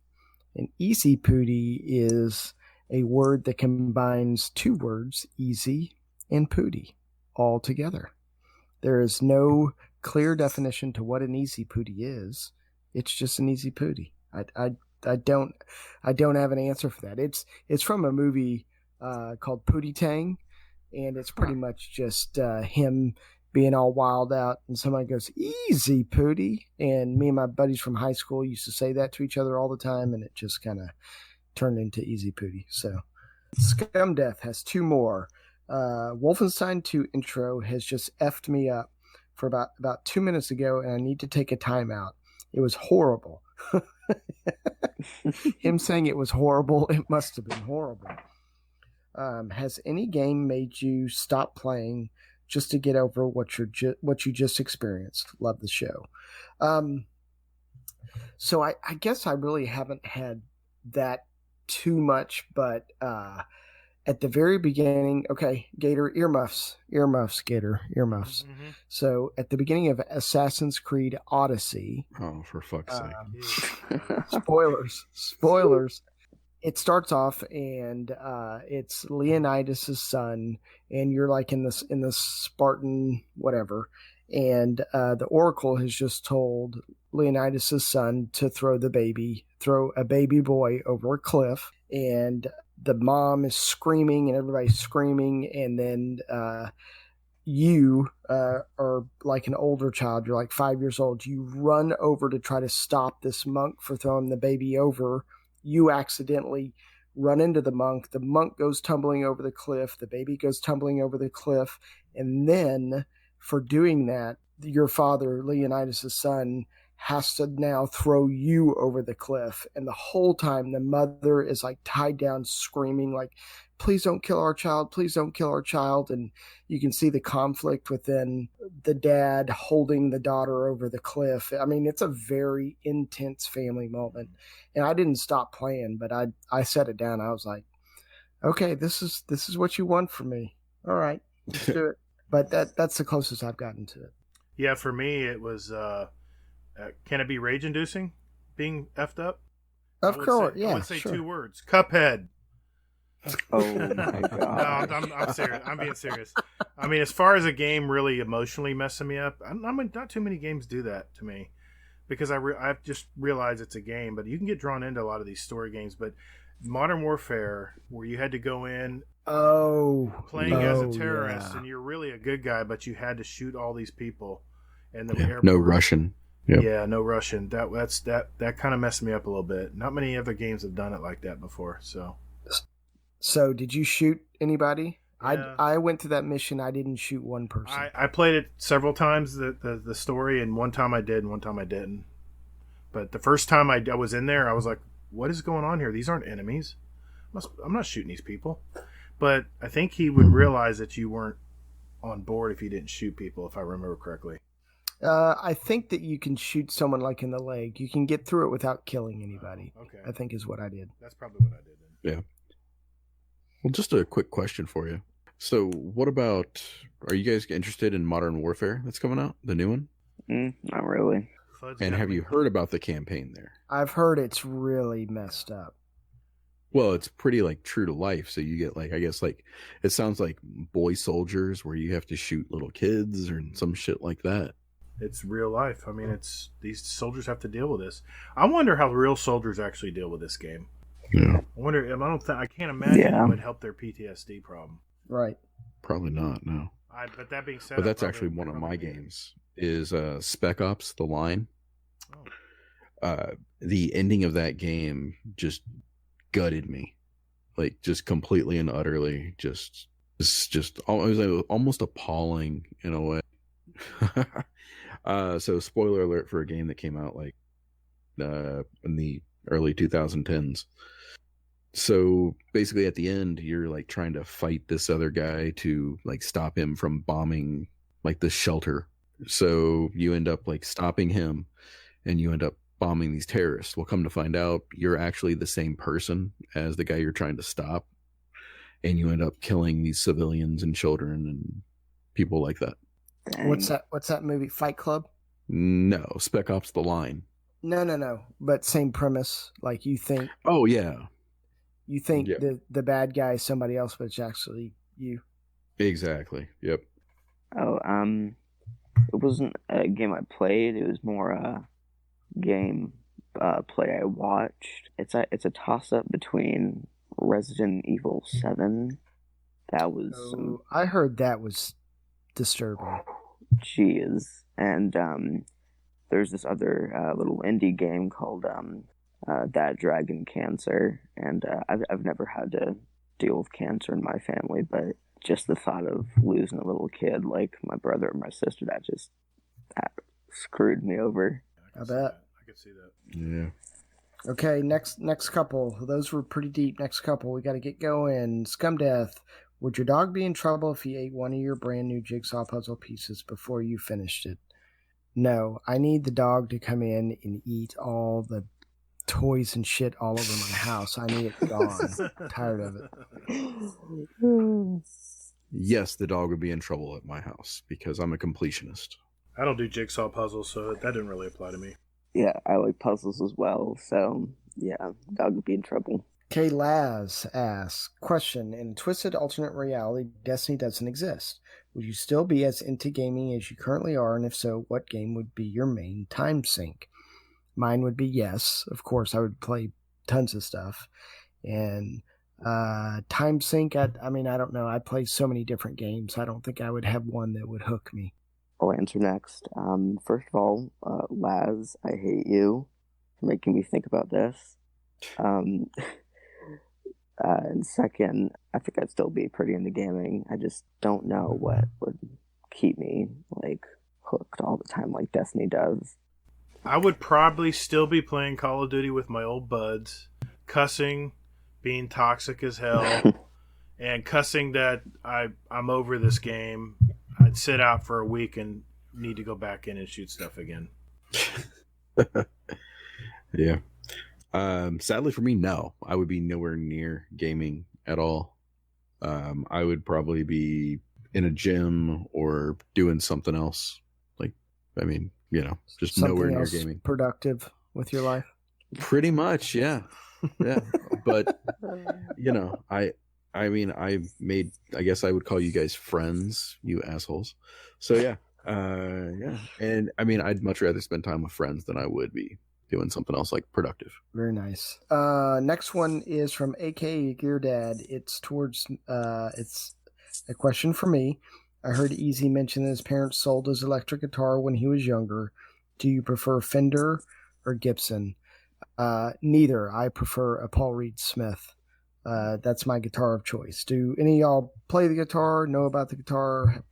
An easy pooty is a word that combines two words, easy and pooty, all together. There is no clear definition to what an easy pooty is. It's just an easy pooty. I don't have an answer for that. It's from a movie called Pootie Tang, and it's pretty much just him being all wild out, and somebody goes, "Easy pooty," and me and my buddies from high school used to say that to each other all the time, and it just kind of turned into easy pooty. So Scum Death has two more. Wolfenstein 2 intro has just effed me up for about 2 minutes ago, and I need to take a timeout. It was horrible. Him saying it was horrible, it must have been horrible. Has any game made you stop playing just to get over what you just experienced? Love the show. So I guess I really haven't had that too much, but at the very beginning, okay, Gatr, earmuffs, Gatr, earmuffs. Mm-hmm. So at the beginning of Assassin's Creed Odyssey, oh, for fuck's sake! Spoilers. It starts off and it's Leonidas' son, and you're like in the Spartan whatever, and the Oracle has just told Leonidas' son to throw a baby boy over a cliff, and the mom is screaming and everybody's screaming, and then you are like an older child, you're like 5 years old, you run over to try to stop this monk for throwing the baby over. You accidentally run into the monk goes tumbling over the cliff, the baby goes tumbling over the cliff, and then for doing that, your father, Leonidas' son, has to now throw you over the cliff. And the whole time the mother is like tied down screaming like, "Please don't kill our child, please don't kill our child." And you can see the conflict within the dad holding the daughter over the cliff. I mean, it's a very intense family moment. And I didn't stop playing, but I set it down. I was like, okay, this is what you want from me. All right, let's do it. But that's the closest I've gotten to it. Yeah, for me, it was, can it be rage-inducing, being effed up? Of course, yeah. I would say sure. 2 words. Cuphead. Oh my No, god. I'm serious. I'm being serious. I mean, as far as a game really emotionally messing me up, not too many games do that to me, because I've just realized it's a game. But you can get drawn into a lot of these story games. But Modern Warfare, where you had to go in playing as a terrorist, yeah. and you're really a good guy, but you had to shoot all these people, and the Yeah, airport. no Russian. Yep. Yeah, no Russian. That kind of messed me up a little bit. Not many other games have done it like that before. So did you shoot anybody? Yeah. I went through that mission. I didn't shoot one person. I played it several times, the story, and one time I did and one time I didn't. But the first time I was in there, I was like, what is going on here? These aren't enemies. I'm not shooting these people. But I think he would realize that you weren't on board if you didn't shoot people, if I remember correctly. I think that you can shoot someone like in the leg. You can get through it without killing anybody. Okay. I think is what I did. That's probably what I did then. Yeah. Well, just a quick question for you. So, what about? Are you guys interested in Modern Warfare that's coming out, the new one? Not really. Fud's And got have me. you heard about the campaign there? I've heard it's really messed up. Well, it's pretty like true to life. So you get like, I guess like, it sounds like boy soldiers where you have to shoot little kids or some shit like that. It's real life. I mean, it's these soldiers have to deal with this. I wonder how real soldiers actually deal with this game. Yeah. I wonder. I can't imagine Yeah. it would help their PTSD problem. Right. Probably not. No. But that being said, But that's actually one of my games. Is Spec Ops: The Line. The ending of that game just gutted me, like just completely and utterly. It's just it was like almost appalling in a way. So spoiler alert for a game that came out like in the early 2010s. So basically at the end you're like trying to fight this other guy to like stop him from bombing like this shelter. So you end up like stopping him and you end up bombing these terrorists. Well, come to find out you're actually the same person as the guy you're trying to stop, and you end up killing these civilians and children and people like that. Dang. What's that movie? Fight Club? No, Spec Ops: The Line. No. But same premise. Like you think Oh yeah, yeah. the bad guy is somebody else, but it's actually you. exactly. Yep. Oh, it wasn't a game I played. It was more a game play I watched. It's a toss up between Resident Evil 7. That was some. I heard that was disturbing. Jeez. And there's this other little indie game called That Dragon Cancer, and I've never had to deal with cancer in my family, but just the thought of losing a little kid like my brother or my sister, that screwed me over. I bet. I could see that. Yeah. Okay, next couple. Those were pretty deep. Next couple. We got to get going. Scum Death. Would your dog be in trouble if he ate one of your brand new jigsaw puzzle pieces before you finished it? No. I need the dog to come in and eat all the toys and shit all over my house. I need it gone. I'm tired of it. Yes, the dog would be in trouble at my house because I'm a completionist. I don't do jigsaw puzzles, so that didn't really apply to me. Yeah, I like puzzles as well, so yeah, dog would be in trouble. K. Laz asks, question, in a twisted alternate reality, Destiny doesn't exist. Would you still be as into gaming as you currently are, and if so, what game would be your main time sink? Mine would be yes. Of course, I would play tons of stuff. And time sink, I don't know. I play so many different games. I don't think I would have one that would hook me. I'll answer next. First of all, Laz, I hate you for making me think about this. And second, I think I'd still be pretty into gaming. I just don't know what would keep me like hooked all the time like Destiny does. I would probably still be playing Call of Duty with my old buds, cussing, being toxic as hell, and cussing that I'm over this game. I'd sit out for a week and need to go back in and shoot stuff again. Yeah. Sadly for me, no. I would be nowhere near gaming at all. I would probably be in a gym or doing something else. Like, I mean, just Something nowhere near else gaming. productive with your life. Pretty much, yeah. Yeah. But I mean, I guess I would call you guys friends, you assholes. So yeah. Yeah. And I mean, I'd much rather spend time with friends than I would be doing something else like productive. Very nice. Next one is from AKA Gear Dad. It's a question for me. I heard Easy mention that his parents sold his electric guitar when he was younger. Do you prefer Fender or Gibson? Neither. I prefer a Paul Reed Smith. That's my guitar of choice. Do any of y'all play the guitar, know about the guitar,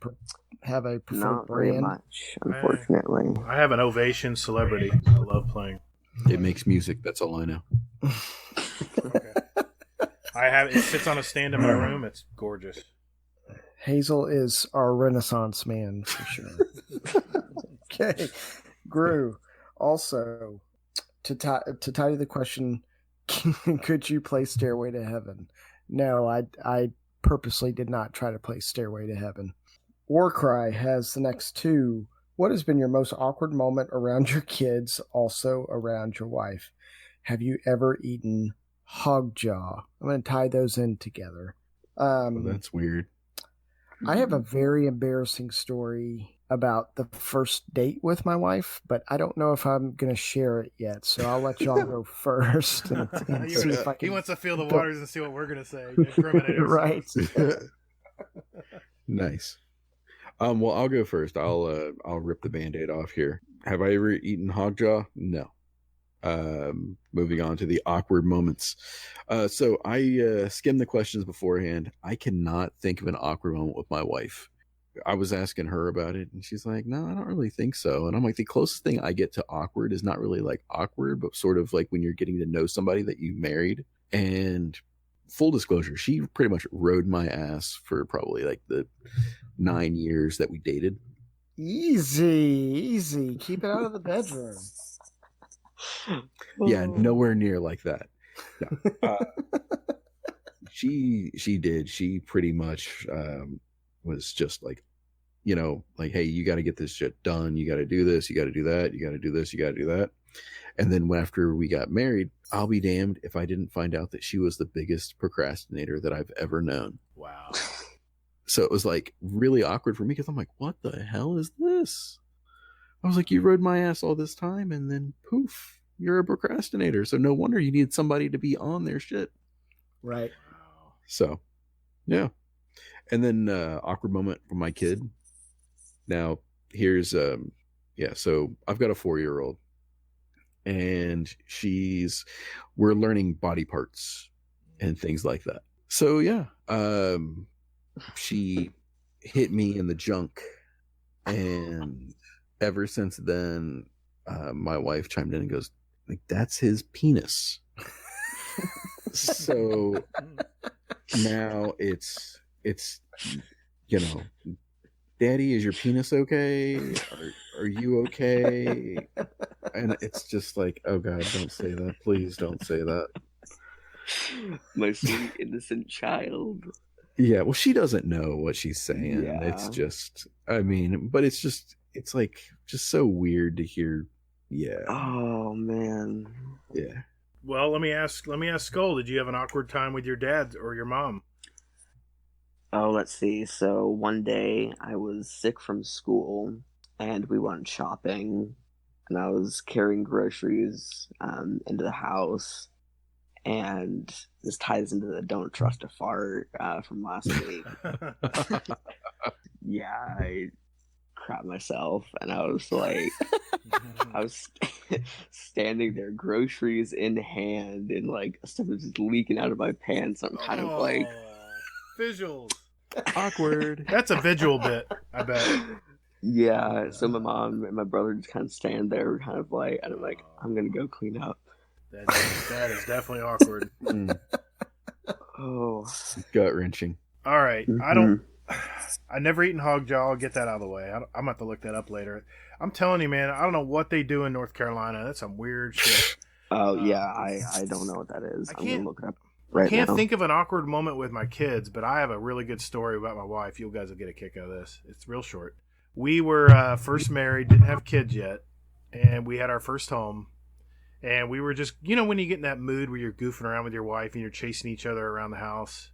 have a preferred Not very brand? much, unfortunately. I have an Ovation Celebrity. I love playing. It makes music. That's all I know. Okay. It sits on a stand in my room. It's gorgeous. Hazel is our Renaissance man for sure. Okay, Gru. Also, to tie the question, could you play Stairway to Heaven? No, I purposely did not try to play Stairway to Heaven. Warcry has the next two. What has been your most awkward moment around your kids, also around your wife? Have you ever eaten hog jaw? I'm going to tie those in together. That's weird. I have a very embarrassing story about the first date with my wife, but I don't know if I'm going to share it yet, so I'll let y'all go first. And see if I can... He wants to feel the waters and see what we're going to say. Incriminate ourselves. Right. Nice. Well, I'll go first. I'll rip the Band-Aid off here. Have I ever eaten hog jaw? No. Moving on to the awkward moments. So I skimmed the questions beforehand. I cannot think of an awkward moment with my wife. I was asking her about it, and she's like, no, I don't really think so. And I'm like, the closest thing I get to awkward is not really like awkward, but sort of like when you're getting to know somebody that you married. And full disclosure, she pretty much rode my ass for probably like the 9 years that we dated. Easy. Keep it out of the bedroom. Yeah, nowhere near like that. No. She did. She pretty much was just like, like, hey, you got to get this shit done. You got to do this. You got to do that. You got to do this. You got to do that. And then after we got married, I'll be damned if I didn't find out that she was the biggest procrastinator that I've ever known. Wow. So it was like really awkward for me because I'm like, what the hell is this? I was like, you rode my ass all this time and then poof, you're a procrastinator. So no wonder you need somebody to be on their shit. Right. So, yeah. And then awkward moment from my kid. Now, here's, so I've got a 4-year-old and we're learning body parts and things like that. So, yeah, she hit me in the junk, and ever since then, my wife chimed in and goes, like, that's his penis. So now it's Daddy, is your penis okay? Are you okay? And it's just like, oh God, don't say that. Please don't say that. My sweet innocent child. Yeah, well, she doesn't know what she's saying. Yeah. It's just, but it's like just so weird to hear. Yeah. Oh man. Yeah. Well, let me ask Skull, did you have an awkward time with your dad or your mom? Oh, let's see. So one day I was sick from school and we went shopping and I was carrying groceries into the house, and this ties into the don't trust a fart from last week. Yeah, I crap myself and I was like, I was standing there, groceries in hand, and like stuff was just leaking out of my pants. I'm kind of like visuals. Awkward. That's a visual bit, I bet. Yeah, so my mom and my brother just kind of stand there, kind of like, and I'm like, I'm gonna go clean up. That is definitely awkward. Oh, gut wrenching. All right, mm-hmm. I never eaten hog jaw. I'll get that out of the way. I'm gonna have to look that up later. I'm telling you, man, I don't know what they do in North Carolina. That's some weird shit. Oh yeah, I don't know what that is. I'm gonna look it up. I can't think of an awkward moment with my kids, but I have a really good story about my wife. You guys will get a kick out of this. It's real short. We were first married, didn't have kids yet, and we had our first home. And we were just, you know, when you get in that mood where you're goofing around with your wife and you're chasing each other around the house,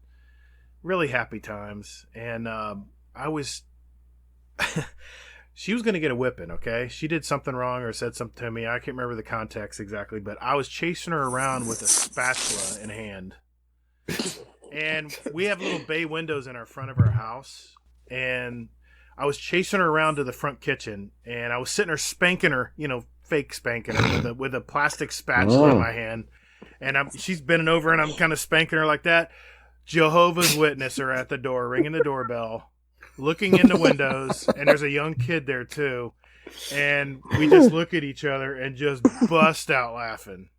really happy times. And I was, she was going to get a whipping, okay? She did something wrong or said something to me. I can't remember the context exactly, but I was chasing her around with a spatula in hand. And we have little bay windows in our front of our house. And I was chasing her around to the front kitchen, and I was sitting there spanking her, you know, fake spanking her with a plastic spatula in my hand. And she's bending over, and I'm kind of spanking her like that. Jehovah's Witness are at the door, ringing the doorbell, looking in the windows, and there's a young kid there too. And we just look at each other and just bust out laughing.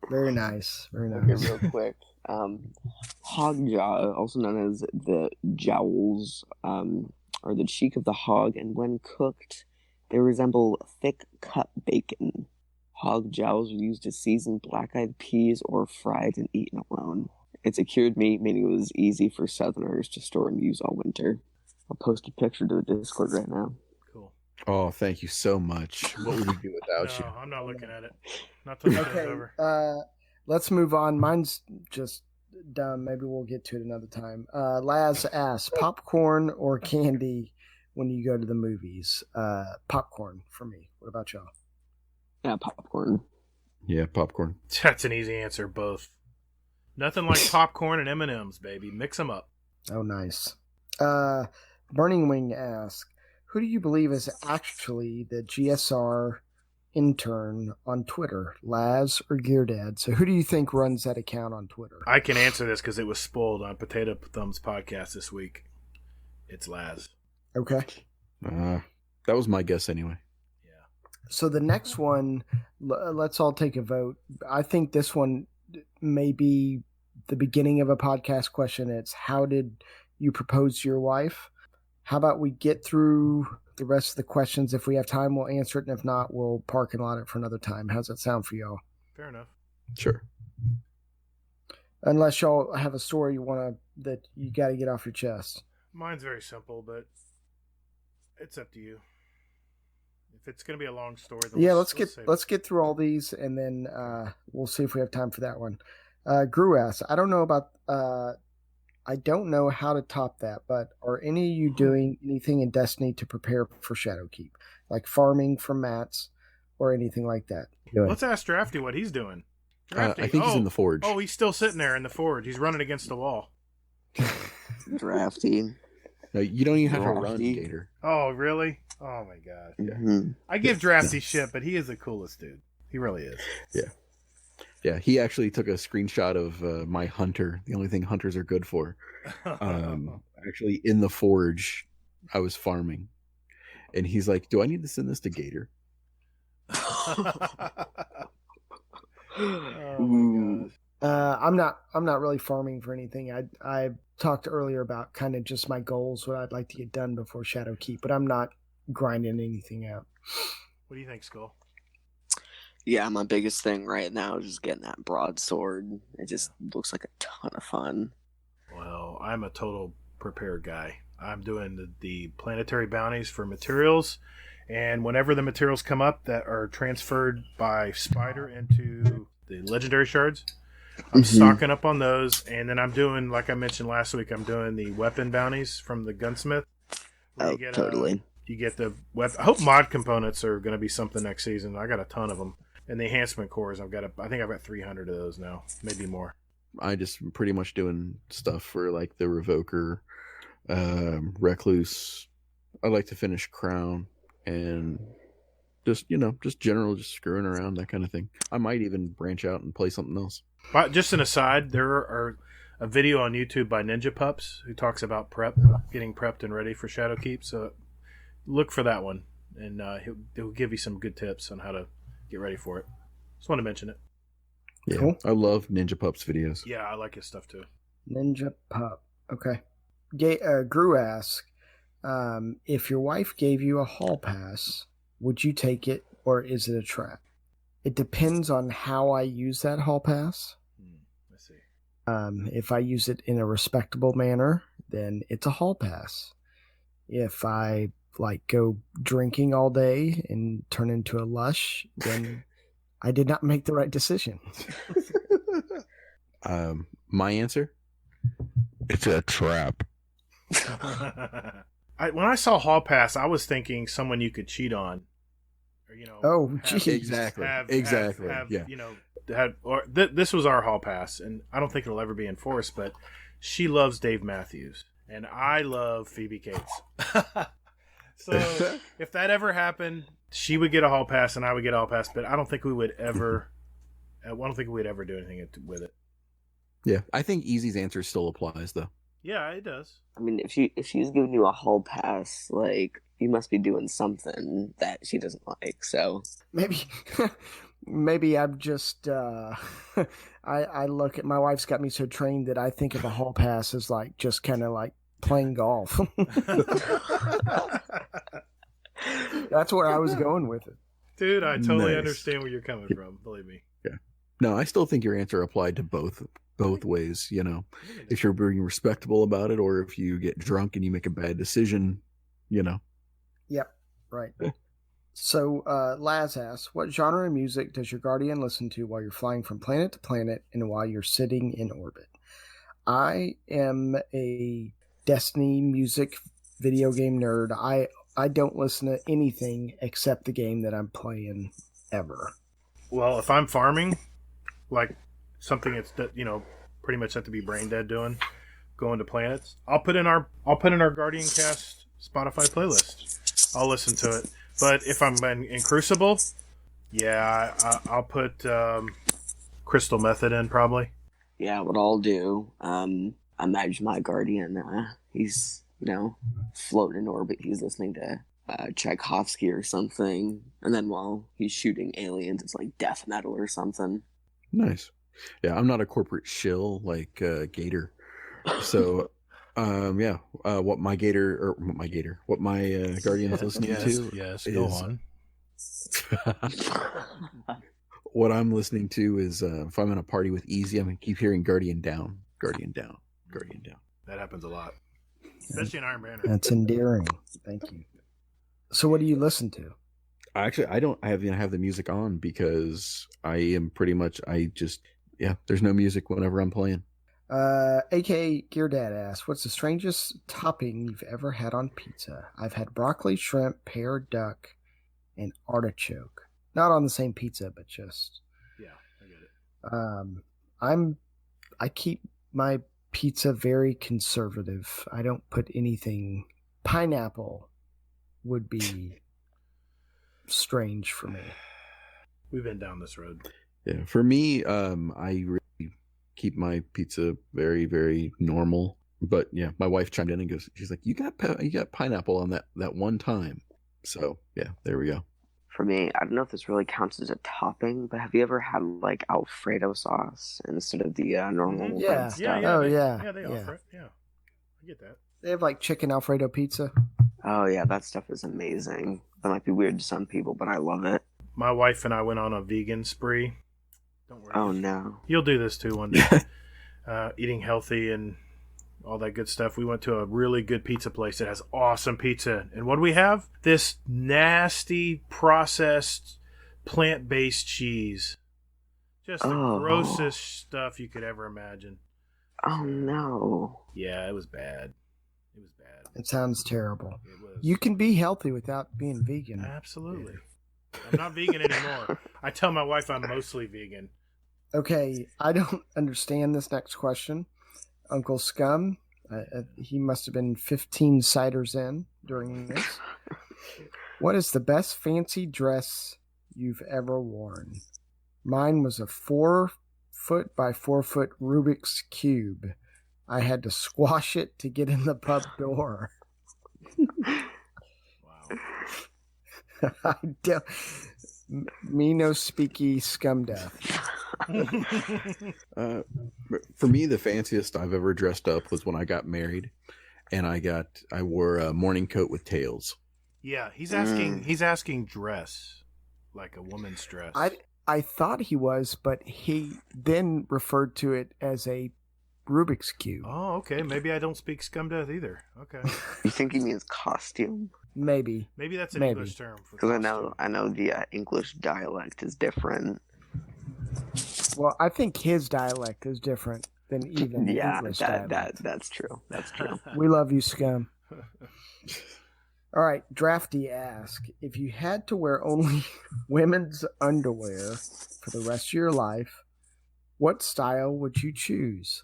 Very nice. Very nice. Okay, real quick. Hog jaw, also known as the jowls, are the cheek of the hog, and when cooked, they resemble thick cut bacon. Hog jowls are used to season black-eyed peas or fried and eaten alone. It's a cured meat, meaning it was easy for Southerners to store and use all winter. I'll post a picture to the Discord right now. Cool. Oh, thank you so much. What would we do without you? No, I'm not looking at it. Not till it's over. Let's move on. Mine's just dumb. Maybe we'll get to it another time. Laz asks, popcorn or candy when you go to the movies? Popcorn for me. What about y'all? Yeah, popcorn. Yeah, popcorn. That's an easy answer, both. Nothing like popcorn and M&Ms, baby. Mix them up. Oh, nice. Burning Wing asks, who do you believe is actually the GSR intern on Twitter, Laz or Gear Dad? So who do you think runs that account on Twitter? I can answer this because it was spoiled on Potato Thumbs podcast this week. It's Laz. Okay. That was my guess anyway. Yeah. So the next one, let's all take a vote. I think this one may be the beginning of a podcast question. It's, how did you propose to your wife? How about we get through the rest of the questions? If we have time, we'll answer it. And if not, we'll park and lot it for another time. How's that sound for y'all? Fair enough. Sure. Unless y'all have a story that you got to get off your chest. Mine's very simple, but it's up to you. If it's going to be a long story, then yeah, let's get through all these, and then we'll see if we have time for that one. Gru asks, I don't know how to top that, but are any of you doing anything in Destiny to prepare for Shadowkeep, like farming for mats or anything like that? Let's ask Drafty what he's doing. Drafty, I think he's in the forge. Oh, he's still sitting there in the forge. He's running against the wall. Drafty. No, you don't even have to run, Gatr. Oh, really? Oh, my gosh. Mm-hmm. I give Drafty shit, but he is the coolest dude. He really is. Yeah. Yeah, he actually took a screenshot of my hunter, the only thing hunters are good for. Actually, in the forge, I was farming. And he's like, do I need to send this to Gatr? Oh, my gosh. I'm not really farming for anything. I talked earlier about kind of just my goals, what I'd like to get done before Shadowkeep, but I'm not grinding anything out. What do you think, Skull? Yeah, my biggest thing right now is just getting that broadsword. It just looks like a ton of fun. Well, I'm a total prepared guy. I'm doing the planetary bounties for materials, and whenever the materials come up that are transferred by Spider into the legendary shards, I'm stocking up on those, and then I'm doing, like I mentioned last week, I'm doing the weapon bounties from the gunsmith. Oh, totally. You get the weapon. I hope mod components are going to be something next season. I got a ton of them. And the enhancement cores, I think I've got 300 of those now, maybe more. I just pretty much doing stuff for like the Revoker, Recluse. I like to finish Crown and just just screwing around, that kind of thing. I might even branch out and play something else. But just an aside, there are a video on YouTube by Ninja Pups who talks about getting prepped and ready for Shadowkeep. So look for that one, and he'll give you some good tips on how to get ready for it. Just want to mention it. Yeah, cool. I love Ninja Pups videos. Yeah, I like his stuff too. Ninja Pup. Okay. Gru asks, if your wife gave you a hall pass, would you take it, or is it a trap? It depends on how I use that hall pass. Let's see. If I use it in a respectable manner, then it's a hall pass. If I go drinking all day and turn into a lush, then I did not make the right decision. My answer? It's a trap. When I saw Hall Pass, I was thinking someone you could cheat on. Or, oh, geez. Exactly. Yeah. This was our Hall Pass, and I don't think it'll ever be enforced, but she loves Dave Matthews, and I love Phoebe Cates. So if that ever happened, she would get a Hall Pass, and I would get a Hall Pass, but I don't think we would ever... I don't think we'd ever do anything with it. Yeah, I think Easy's answer still applies, though. Yeah, it does. I mean, if she's giving you a hall pass, like, you must be doing something that she doesn't like. So maybe I'm just I look at my wife's got me so trained that I think of a hall pass as like just kind of like playing golf. That's where I was going with it. Dude, I totally Nice. understand where you're coming from. Believe me. Yeah. No, I still think your answer applied to both ways. If you're being respectable about it, or if you get drunk and you make a bad decision. Yep, right. So, Laz asks, what genre of music does your guardian listen to while you're flying from planet to planet and while you're sitting in orbit? I am a Destiny music video game nerd. I don't listen to anything except the game that I'm playing ever. Well, if I'm farming, like something that's pretty much have to be brain dead doing, going to planets, I'll put in our Guardian Cast Spotify playlist. I'll listen to it. But if I'm in Crucible, yeah, I'll put Crystal Method in probably. yeah, what I'll do, I imagine my guardian, he's, floating in orbit, he's listening to Tchaikovsky or something, and then while he's shooting aliens, it's like death metal or something. Nice. Yeah, I'm not a corporate shill like Gatr. So, what my guardian is listening to. Yes, go on. What I'm listening to is if I'm in a party with Easy, I'm gonna keep hearing Guardian Down, Guardian Down, Guardian Down. That happens a lot, especially in Iron Banner. That's endearing. Thank you. So, what do you listen to? Actually, I don't have the music on because I am pretty much there's no music whenever I'm playing. AK Gear Dad asks, what's the strangest topping you've ever had on pizza? I've had broccoli, shrimp, pear, duck, and artichoke. Not on the same pizza, but just. Yeah, I get it. I keep my pizza very conservative. I don't put anything. Pineapple would be strange for me. We've been down this road. Yeah, for me, I really keep my pizza very, very normal. But yeah, my wife chimed in and she's like, "You got pineapple on that one time." So yeah, there we go. For me, I don't know if this really counts as a topping, but have you ever had like Alfredo sauce instead of the normal Yeah. red stuff? Yeah, they offer it. Yeah, I get that. They have like chicken Alfredo pizza. Oh yeah, that stuff is amazing. That might be weird to some people, but I love it. My wife and I went on a vegan spree. Don't worry. Oh no. You'll do this too one day. Eating healthy and all that good stuff. We went to a really good pizza place that has awesome pizza. And what do we have? This nasty processed plant-based cheese. Just the grossest stuff you could ever imagine. Oh no. Yeah, it was bad. It was bad. It sounds terrible. It was. You can be healthy without being vegan. Absolutely. I'm not vegan anymore. I tell my wife I'm mostly vegan. Okay, I don't understand this next question. Uncle Scum, he must have been 15 ciders in during this. What is the best fancy dress you've ever worn? Mine was a 4-foot by 4-foot Rubik's Cube. I had to squash it to get in the pub door. I don't. Me no speaky scum death. For me, the fanciest I've ever dressed up was when I got married, and I wore a morning coat with tails. Yeah, he's asking dress, like a woman's dress. I thought he was, but he then referred to it as a Rubik's Cube. Oh, okay. Maybe I don't speak scum death either. Okay. You think he means costume? Maybe. Maybe that's an English term. Because I know the English dialect is different. Well, I think his dialect is different than even English dialect. That's true. That's true. We love you, scum. All right, Drafty asks, if you had to wear only women's underwear for the rest of your life, what style would you choose?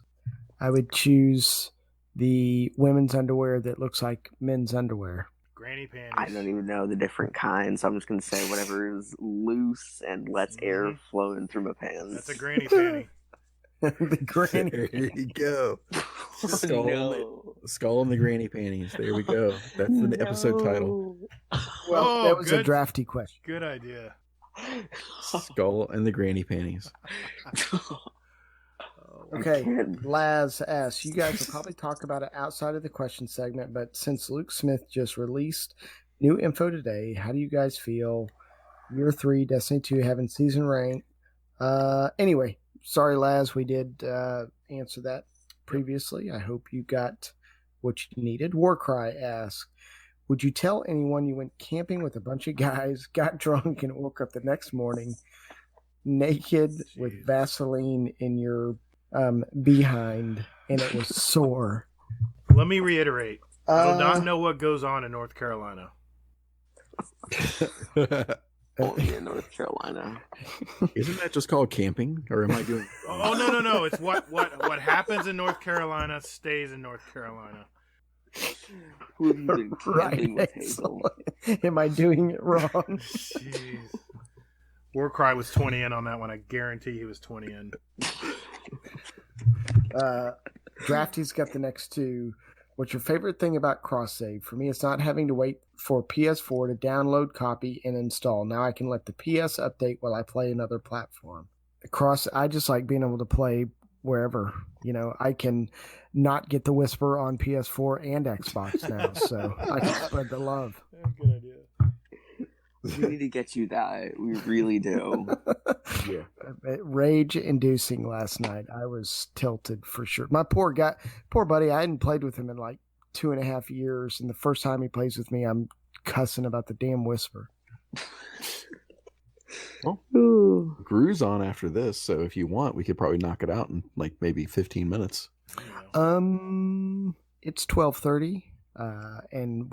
I would choose the women's underwear that looks like men's underwear. Granny panties. I don't even know the different kinds, so I'm just going to say whatever is loose and lets air flow in through my pants. That's a granny panty. The granny. There you go. No. Skull and the granny panties. There we go. That's the episode title. Well, that was a Drafty question. Good idea. Skull and the granny panties. Okay, Laz asks, you guys will probably talk about it outside of the question segment, but since Luke Smith just released new info today, how do you guys feel? Year 3, Destiny 2, having season rank. Anyway, sorry, Laz, we did answer that previously. I hope you got what you needed. Warcry asks, would you tell anyone you went camping with a bunch of guys, got drunk, and woke up the next morning naked with Vaseline in your behind and it was sore? Let me reiterate. I do not know what goes on in North Carolina. Only in North Carolina. Isn't that just called camping? Or am I doing... Oh, no. It's what happens in North Carolina stays in North Carolina. Who have you been camping with, Hazel? Am I doing it wrong? Jeez. Warcry was 20 in on that one. I guarantee he was 20 in. Drafty's got the next two. What's your favorite thing about cross save? For me, it's not having to wait for PS4 to download, copy, and install. Now I can let the PS update while I play another platform. I just like being able to play wherever. You know, I can not get the Whisper on PS4 and Xbox now, so I can spread the love. Good idea. We need to get you that. We really do. Yeah. Rage inducing last night. I was tilted for sure. My poor buddy, I hadn't played with him in like 2.5 years, and the first time he plays with me, I'm cussing about the damn Whisper. Well, Gru's on after this, so if you want, we could probably knock it out in like maybe 15 minutes. It's 12:30, and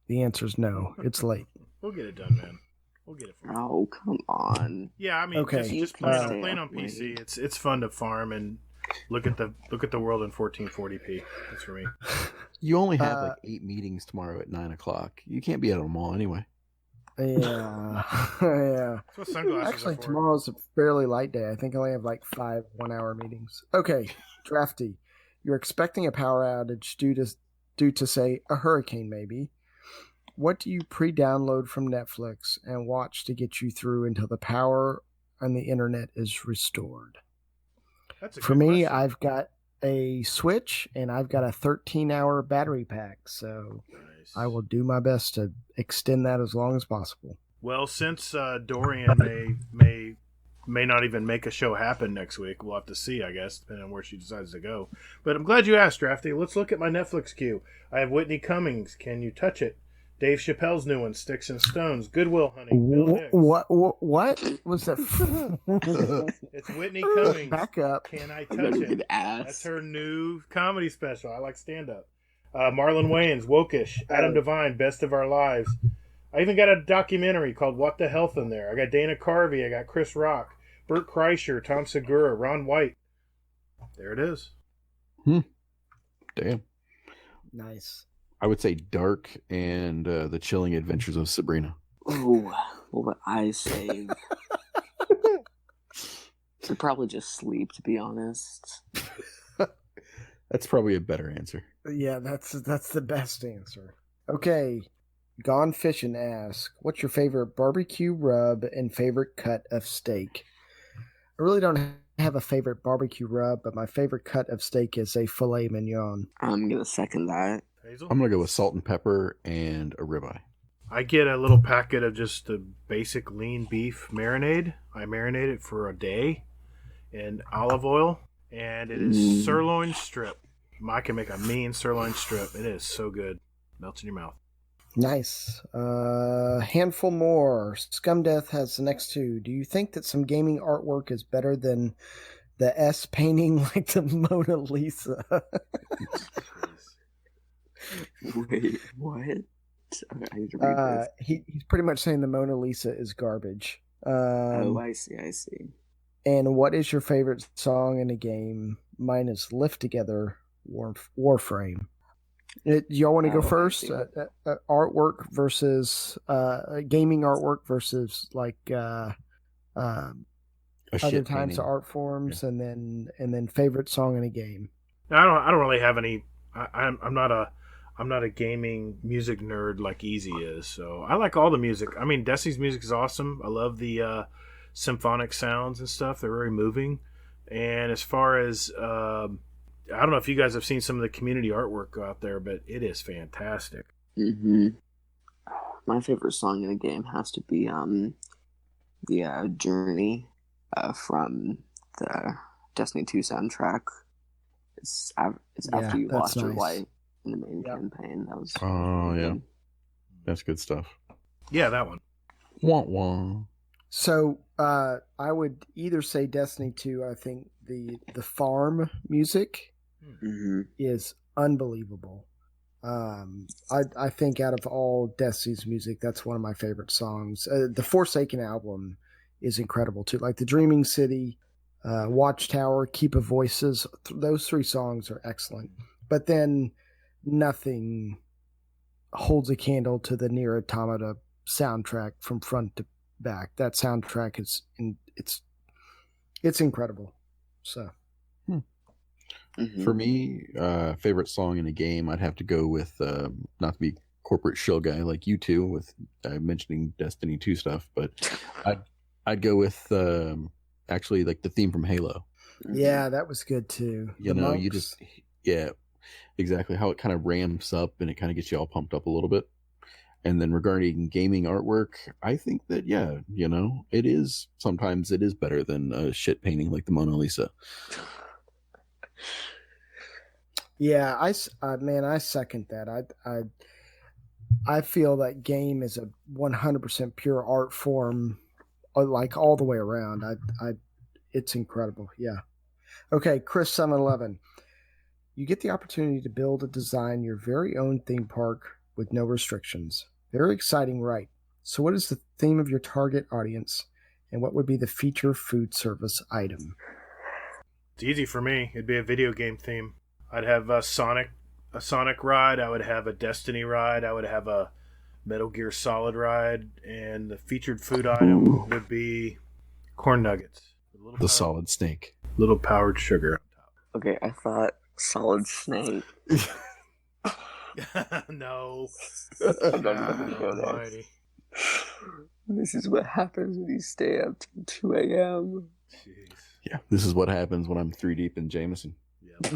the answer is no. It's late. We'll get it done, man. We'll get it for you. Oh, come on. Yeah, I mean, okay. just playing on PC. It's fun to farm and look at the world in 1440p. That's for me. You only have like 8 meetings tomorrow at 9:00. You can't be at them all anyway. Yeah. Yeah. That's what sunglasses Actually, are for. tomorrow's a fairly light day. I think I only have like 5 1-hour meetings. Okay, Drafty. You're expecting a power outage due to say a hurricane maybe. What do you pre-download from Netflix and watch to get you through until the power and the internet is restored? That's a For good me, question. I've got a Switch and I've got a 13-hour battery pack, so Nice. I will do my best to extend that as long as possible. Well, since Dorian may not even make a show happen next week, we'll have to see, I guess, depending on where she decides to go. But I'm glad you asked, Drafty. Let's look at my Netflix queue. I have Whitney Cummings, Can You Touch It? Dave Chappelle's new one, Sticks and Stones, Goodwill Hunting, Bill Hicks. What was that? It's Whitney Cummings. Back up. Can I Touch It? That's her new comedy special. I like stand-up. Marlon Wayans, Wokish, Adam Devine, Best of Our Lives. I even got a documentary called What the Health in there. I got Dana Carvey, I got Chris Rock, Burt Kreischer, Tom Segura, Ron White. There it is. Damn. Nice. I would say Dark and The Chilling Adventures of Sabrina. Oh, what would I save? I'd probably just sleep, to be honest. That's probably a better answer. Yeah, that's the best answer. Okay. Gone Fishing asks, what's your favorite barbecue rub and favorite cut of steak? I really don't have a favorite barbecue rub, but my favorite cut of steak is a filet mignon. I'm going to second that. Hazel? I'm going to go with salt and pepper and a ribeye. I get a little packet of just the basic lean beef marinade. I marinate it for a day in olive oil, and it is sirloin strip. I can make a mean sirloin strip. It is so good. Melts in your mouth. Nice. Handful more. Scumdeath has the next two. Do you think that some gaming artwork is better than the S painting like the Mona Lisa? Wait, what? Okay, I need to read this. He's pretty much saying the Mona Lisa is garbage. I see. And what is your favorite song in a game? Mine is Lift Together, Warframe. Y'all want to go first? Artwork versus gaming artwork versus like other types painting. of art forms, and then favorite song in a game. I don't really have any. I'm not a gaming music nerd like Easy is, so I like all the music. I mean, Destiny's music is awesome. I love the symphonic sounds and stuff. They're very moving. And as far as I don't know if you guys have seen some of the community artwork out there, but it is fantastic. Mm-hmm. My favorite song in a game has to be the Journey from the Destiny 2 soundtrack. It's after you lost your light in the main campaign. That was that's good stuff. Yeah, that one. Wah wah. So I would either say Destiny 2. I think the farm music is unbelievable. I think out of all Destiny's music, that's one of my favorite songs. The Forsaken album is incredible too. Like the Dreaming City, Watchtower, Keep of Voices. Those three songs are excellent. But then nothing holds a candle to the Nier Automata soundtrack from front to back. That soundtrack is it's incredible. So for me, favorite song in a game, I'd have to go with not to be corporate shill guy like you two with mentioning Destiny 2 stuff, but I'd go with actually like the theme from Halo. Yeah, that was good too. You just exactly how it kind of ramps up and it kind of gets you all pumped up a little bit. And then regarding gaming artwork, I think that it is better than a shit painting like the Mona Lisa. Yeah, I second that. I feel that game is a 100% pure art form, like all the way around. It's incredible. Yeah. Okay, Chris 711. You get the opportunity to build and design your very own theme park with no restrictions. Very exciting, right? So what is the theme of your target audience, and what would be the feature food service item? It's easy for me. It'd be a video game theme. I'd have a Sonic ride. I would have a Destiny ride. I would have a Metal Gear Solid ride. And the featured food item would be corn nuggets. The solid snake. Little powdered sugar on top. Okay, I thought Solid Snake. No. I'm not even gonna go there. This is what happens when you stay up till 2 a.m. Jeez. Yeah, this is what happens when I'm 3 deep in Jameson. Yep.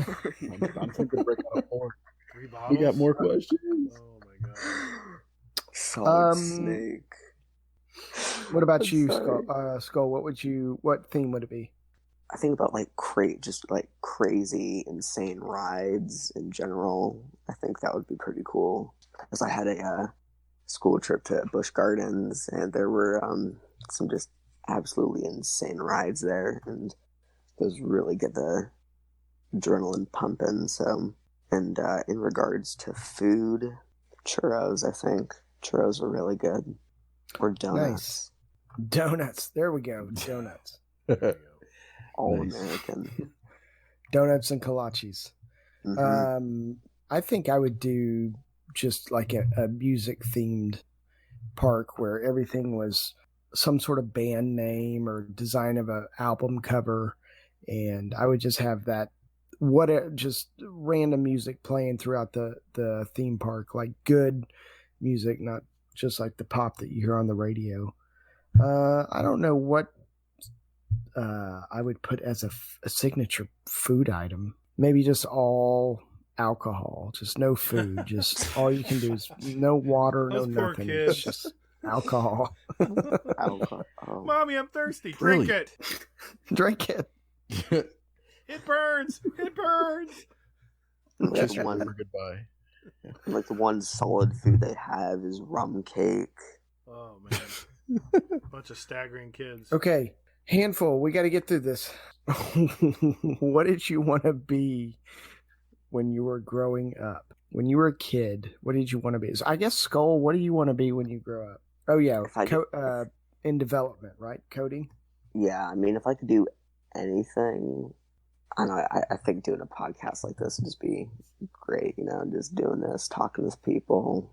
I'm thinking break out a 4. 3 bottles? We got more questions. Oh my god. Solid Snake. What about you, Skull? What theme would it be? I think about just crazy, insane rides in general. I think that would be pretty cool. Because I had a school trip to Busch Gardens, and there were some just absolutely insane rides there, and those really get the adrenaline pumping. So, and in regards to food, churros. I think churros are really good, or donuts. Nice. Donuts. There we go. Donuts. All American. Donuts and kolaches. Mm-hmm. I think I would do just like a music themed park where everything was some sort of band name or design of an album cover, and I would just have that just random music playing throughout the theme park, like good music, not just like the pop that you hear on the radio. I don't know what I would put as a signature food item. Maybe just all alcohol, just no food, just all you can do is no water, no nothing. It's just alcohol. Mommy, I'm thirsty. Drink it. Drink it. It burns. It burns. Just one for goodbye. Like the one solid food they have is rum cake. Oh man, bunch of staggering kids. Okay, handful. We got to get through this. What did you want to be when you were growing up? When you were a kid, what did you want to be? So I guess Skull. What do you want to be when you grow up? Oh yeah, in development, right? Coding. Yeah, I mean, if I could do anything, I think doing a podcast like this would just be great. Just doing this, talking with people,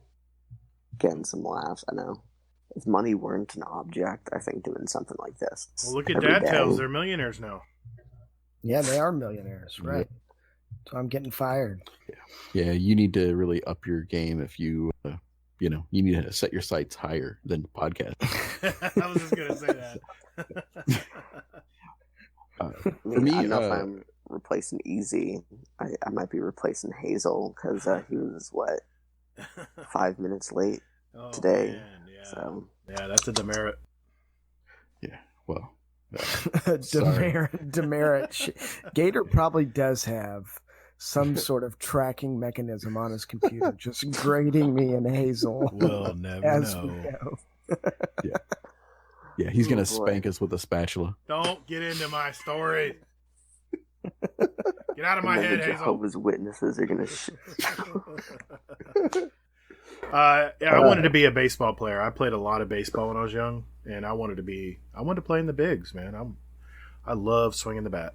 getting some laughs. I know. If money weren't an object, I think doing something like this. Well, look at Dad Tales. They're millionaires now. Yeah, they are millionaires, right? Yeah. So I'm getting fired. Yeah, you need to really up your game if you, you need to set your sights higher than podcast. I was just going to say that. For me, I don't know if I'm replacing Easy. I might be replacing Hazel because he was, 5 minutes late today. Man, yeah. So. Yeah, that's a demerit. Yeah, well. Demerit. Gatr probably does have some sort of tracking mechanism on his computer, just grading me and Hazel. We'll never know. Yeah, he's gonna spank us with a spatula. Don't get into my story. Get out of my head, Hazel. Jehovah's Witnesses are gonna. I wanted to be a baseball player. I played a lot of baseball when I was young, and I wanted to play in the bigs, man. I love swinging the bat.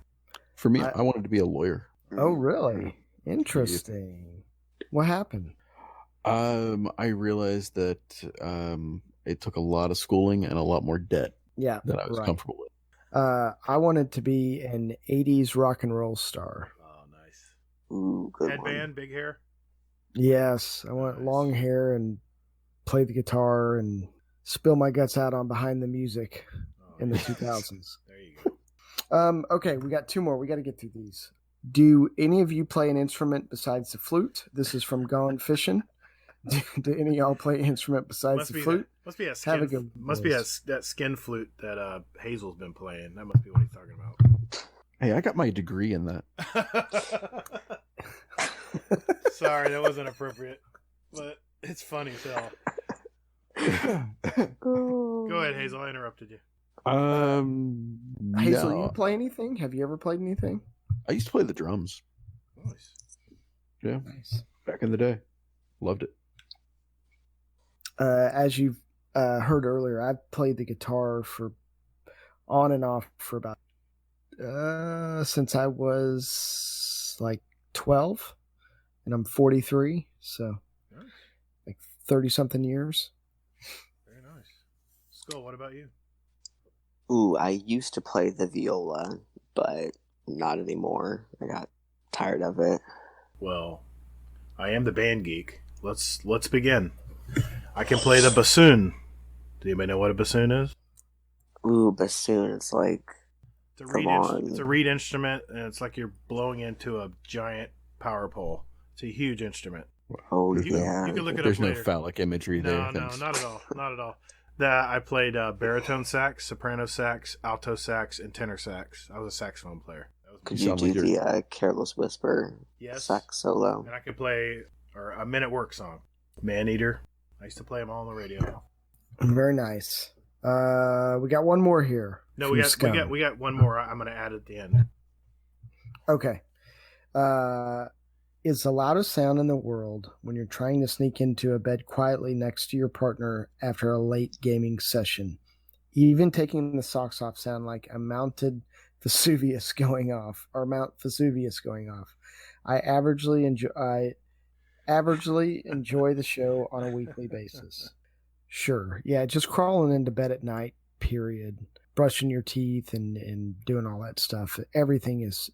For me, I wanted to be a lawyer. Oh, really? Interesting. What happened? I realized that it took a lot of schooling and a lot more debt that I was comfortable with. I wanted to be an 80s rock and roll star. Oh, nice. Ooh, good Headband, big hair? Yes, I want long hair and play the guitar and spill my guts out on Behind the Music in the 2000s. There you go. Okay, we got two more. We got to get through these. Do any of you play an instrument besides the flute? This is from Gone Fishing. Do any of y'all play an instrument besides the flute? Must be a skin. Must be that skin flute that Hazel's been playing. That must be what he's talking about. Hey, I got my degree in that. Sorry, that wasn't appropriate, but it's funny as hell. Go ahead, Hazel. I interrupted you. Hazel, you play anything? Have you ever played anything? I used to play the drums. Nice. Yeah. Nice. Back in the day. Loved it. As you've heard earlier, I've played the guitar on and off for about since I was like 12, and I'm 43, so like 30-something years. Very nice. Skull, what about you? Ooh, I used to play the viola, but not anymore. I got tired of it. Well, I am the band geek. Let's begin. I can play the bassoon. Do anybody know what a bassoon is? Ooh, bassoon. It's like it's a reed instrument, and it's like you're blowing into a giant power pole. It's a huge instrument. Oh, you can look it up There's later. No phallic imagery there. No, not at all. Not at all. I played baritone sax, soprano sax, alto sax, and tenor sax. I was a saxophone player. Could you do the Careless Whisper sax solo? And I could play a Men at Work song. Man Eater. I used to play them all on the radio. Very nice. We got one more here. No, we got one more. I'm going to add at the end. Okay. Is the loudest sound in the world when you're trying to sneak into a bed quietly next to your partner after a late gaming session. Even taking the socks off sound like a mounted Vesuvius going off. I averagely enjoy the show on a weekly basis. Sure. Yeah, just crawling into bed at night, period. Brushing your teeth and doing all that stuff. Everything is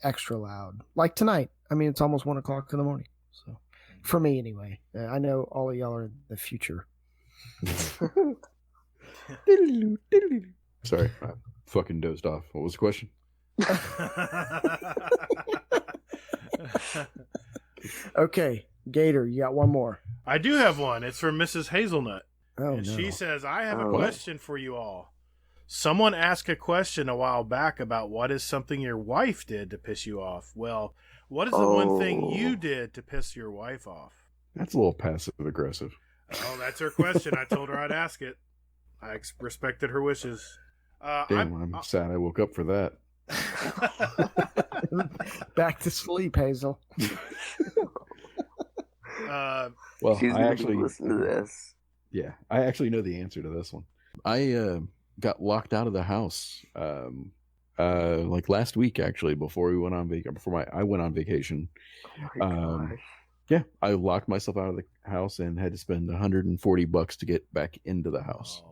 extra loud. Like tonight. I mean, it's almost 1 o'clock in the morning. So, for me anyway. I know all of y'all are in the future. Sorry, I fucking dozed off. What was the question? Okay, Gatr, you got one more. I do have one. It's from Mrs. Hazelnut. Oh, and she says, I have a question for you all. Someone asked a question a while back about what is something your wife did to piss you off. Well, what is the one thing you did to piss your wife off? That's a little passive aggressive. Oh, that's her question. I told her I'd ask it. I respected her wishes. I'm sad I woke up for that. Back to sleep, Hazel. Well, She's I actually listen to this. Yeah, I actually know the answer to this one. I got locked out of the house like last week, actually, before we went on I went on vacation. Oh my gosh. Yeah, I locked myself out of the house and had to spend $140 to get back into the house. Oh,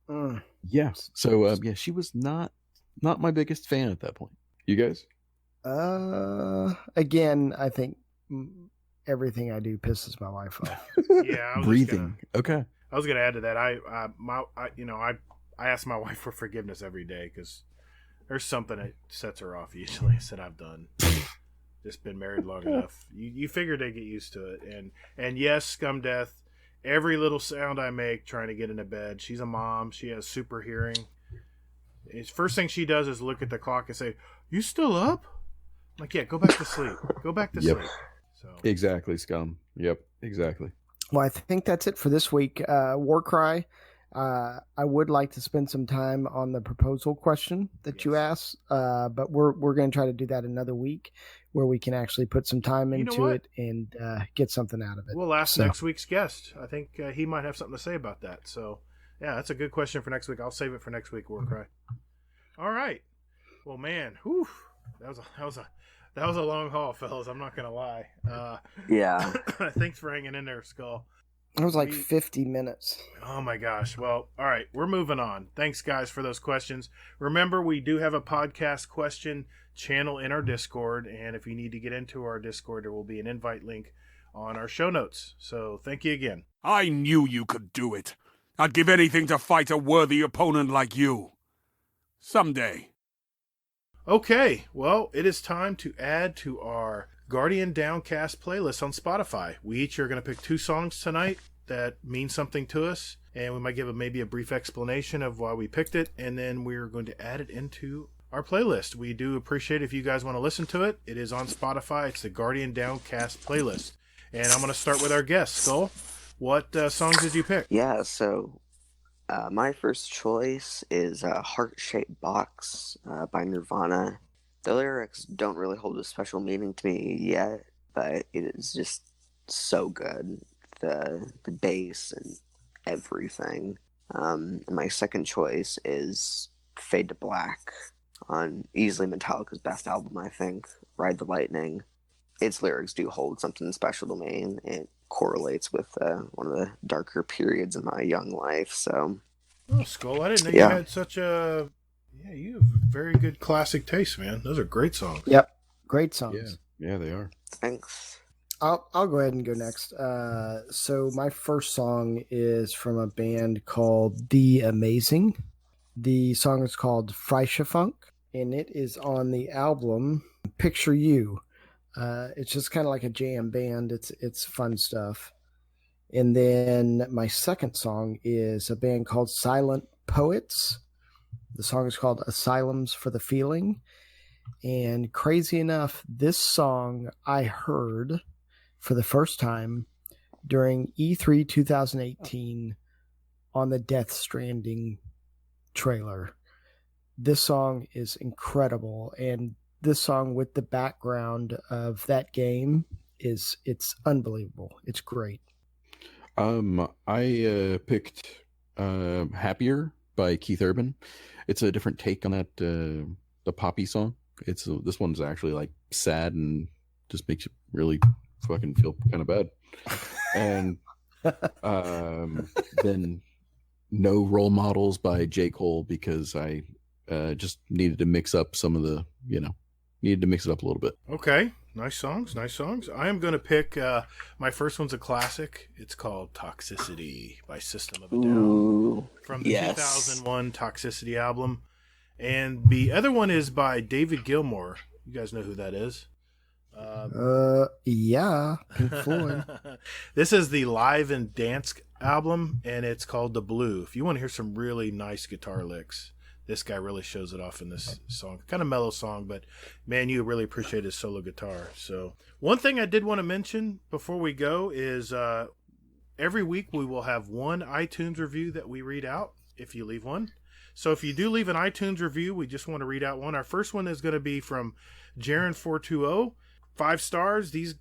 Mm. Yeah, so yeah, she was not my biggest fan at that point. You guys? Again, I think everything I do pisses my wife off. Yeah, Breathing. Okay. I was gonna add to that. I ask my wife for forgiveness every day because there's something that sets her off usually that I've done. Just been married long enough. You figure they get used to it. And yes, Scum Death, every little sound I make trying to get into bed. She's a mom. She has super hearing. First thing she does is look at the clock and say, "You still up?" I'm like, yeah, go back to sleep. Go back to sleep. So Exactly, Scum. Yep, exactly. Well, I think that's it for this week. Warcry. I would like to spend some time on the proposal question that you asked, but we're going to try to do that another week where we can actually put some time into it and get something out of it. We'll ask next week's guest. I think he might have something to say about that. So, yeah, that's a good question for next week. I'll save it for next week, Warcry. All right. Well, man, whew, that was a long haul, fellas. I'm not going to lie. Yeah. Thanks for hanging in there, Skull. It was like 50 minutes. Oh my gosh. Well, all right, we're moving on. Thanks, guys, for those questions. Remember, we do have a podcast question channel in our Discord, and if you need to get into our Discord, there will be an invite link on our show notes. So thank you again. I knew you could do it. I'd give anything to fight a worthy opponent like you. Someday. Okay, well, it is time to add to our Guardian Downcast playlist on Spotify. We each are going to pick 2 songs tonight that mean something to us, and we might give maybe a brief explanation of why we picked it, and then we're going to add it into our playlist. We do appreciate if you guys want to listen to it. It is on Spotify. It's the Guardian Downcast playlist. And I'm going to start with our guest, Skull. What songs did you pick? Yeah, so my first choice is Heart-Shaped Box by Nirvana. The lyrics don't really hold a special meaning to me yet, but it is just so good. The bass and everything. And my second choice is Fade to Black on easily Metallica's best album, I think, Ride the Lightning. Its lyrics do hold something special to me, and it correlates with one of the darker periods in my young life. So, oh, Skull, I didn't know you had such a... Yeah, you have very good classic taste, man. Those are great songs. Yep, great songs. Yeah, they are. Thanks. I'll go ahead and go next. So my first song is from a band called The Amazing. The song is called Freische Funk, and it is on the album Picture You. It's just kind of like a jam band. It's fun stuff. And then my second song is a band called Silent Poets. The song is called Asylums for the Feeling. And crazy enough, this song I heard for the first time during E3 2018 on the Death Stranding trailer. This song is incredible, and this song with the background of that game it's unbelievable. It's great. I picked Happier by Keith Urban. It's a different take on that the Poppy song. This one's actually like sad and just makes you really fucking feel kind of bad. And then No Role Models by J. Cole, because I just needed to mix up some of the, needed to mix it up a little bit. Okay. Nice songs. I am going to pick, my first one's a classic. It's called Toxicity by System of a Down from the 2001 Toxicity album. And the other one is by David Gilmour. You guys know who that is? Yeah, Pink Floyd. This is the Live and Dance album, and it's called The Blue. If you want to hear some really nice guitar licks, this guy really shows it off in this song. Kind of mellow song, but man, you really appreciate his solo guitar. So one thing I did want to mention before we go is every week we will have one iTunes review that we read out if you leave one. So if you do leave an iTunes review, we just want to read out one. Our first one is going to be from Jaren420. 5 stars. These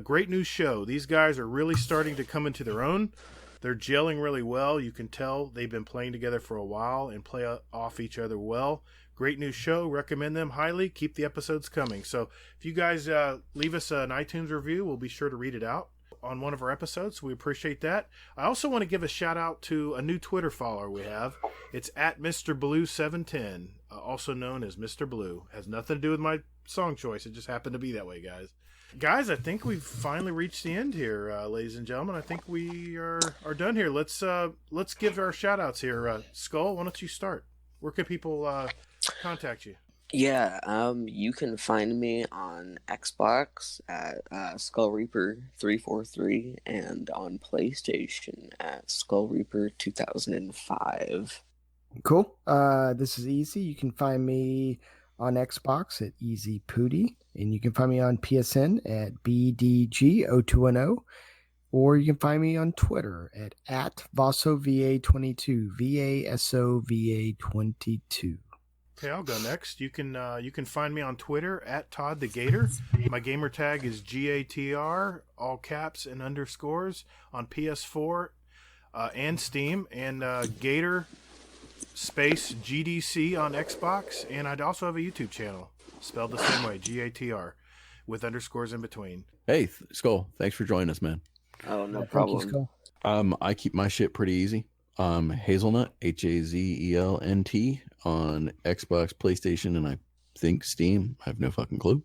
great new show. These guys are really starting to come into their own. They're gelling really well. You can tell they've been playing together for a while and play off each other well. Great new show. Recommend them highly. Keep the episodes coming. So if you guys leave us an iTunes review, we'll be sure to read it out on one of our episodes. We appreciate that. I also want to give a shout out to a new Twitter follower we have. It's at Mr. Blue 710, also known as Mr. Blue. Has nothing to do with my song choice. It just happened to be that way, guys. Guys, I think we've finally reached the end here, ladies and gentlemen. I think we are done here. Let's give our shout outs here. Skull, why don't you start? Where can people contact you? Yeah, you can find me on Xbox at Skullreaper343 and on PlayStation at Skullreaper2005. Cool. This is Easy. You can find me on Xbox at Easy Pooty, and you can find me on PSN at BDG0210, or you can find me on Twitter at VasoVA22, VASOVA22. Okay, I'll go next. You can find me on Twitter at Todd the Gatr. My gamer tag is GATR, all caps and underscores, on PS4 and Steam, and Gatr space GDC on Xbox, and I'd also have a YouTube channel spelled the same way, GATR, with underscores in between. Hey, Skull, thanks for joining us, man. Oh, no Thank problem. you, Skull. I keep my shit pretty easy. Hazelnut, HAZELNT, on Xbox, PlayStation, and I think Steam. I have no fucking clue.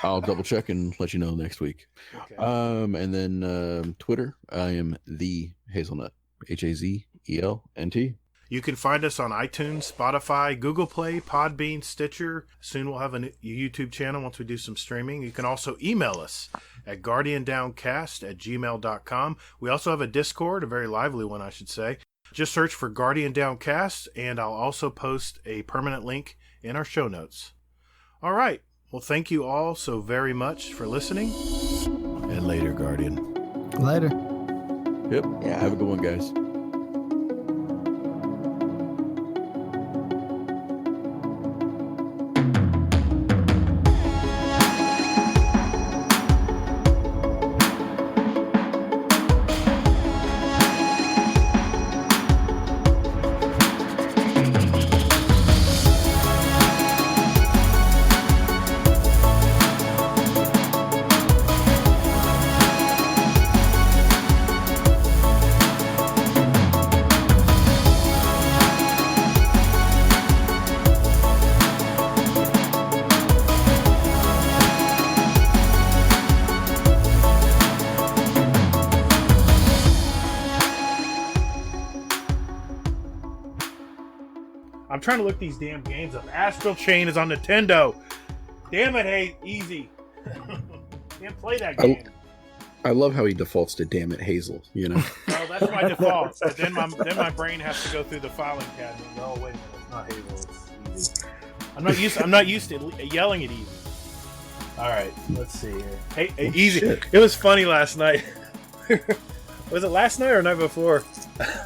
I'll double check and let you know next week. Okay. And then Twitter, I am the Hazelnut, HAZELNT. You can find us on iTunes, Spotify, Google Play, Podbean, Stitcher. Soon we'll have a YouTube channel once we do some streaming. You can also email us at guardiandowncast@gmail.com. We also have a Discord, a very lively one, I should say. Just search for Guardian Downcast, and I'll also post a permanent link in our show notes. All right. Well, thank you all so very much for listening. And later, Guardian. Later. Yep. Yeah. Have a good one, guys. I'm trying to look these damn games up. Astral Chain is on Nintendo. Damn it, hey, easy. Can't play that game. I love how he defaults to "damn it, Hazel." You know. Well, that's my default. But then my brain has to go through the filing cabinet. Oh wait a minute, it's not Hazel. It's easy. I'm not used to yelling at easy. All right, let's see here. Hey, easy. Shit. It was funny last night. Was it last night or night before?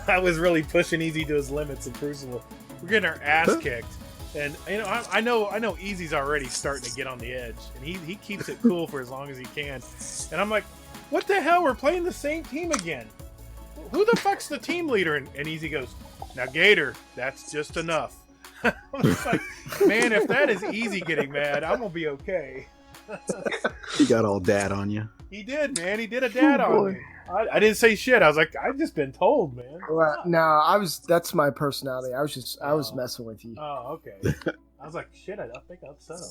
I was really pushing Easy to his limits in Crucible. We're getting our ass kicked, and I know Easy's already starting to get on the edge, and he keeps it cool for as long as he can. And I'm like, what the hell? We're playing the same team again. Who the fuck's the team leader? And Easy goes, now Gatr, that's just enough. I'm just like, man, if that is Easy getting mad, I'm gonna be okay. He got all dad on you. He did, man. He did a dad on me. I didn't say shit. I was like, I've just been told, man. Well, no, that's my personality. I was messing with you. Oh, okay. I was like, shit, I think I upset him.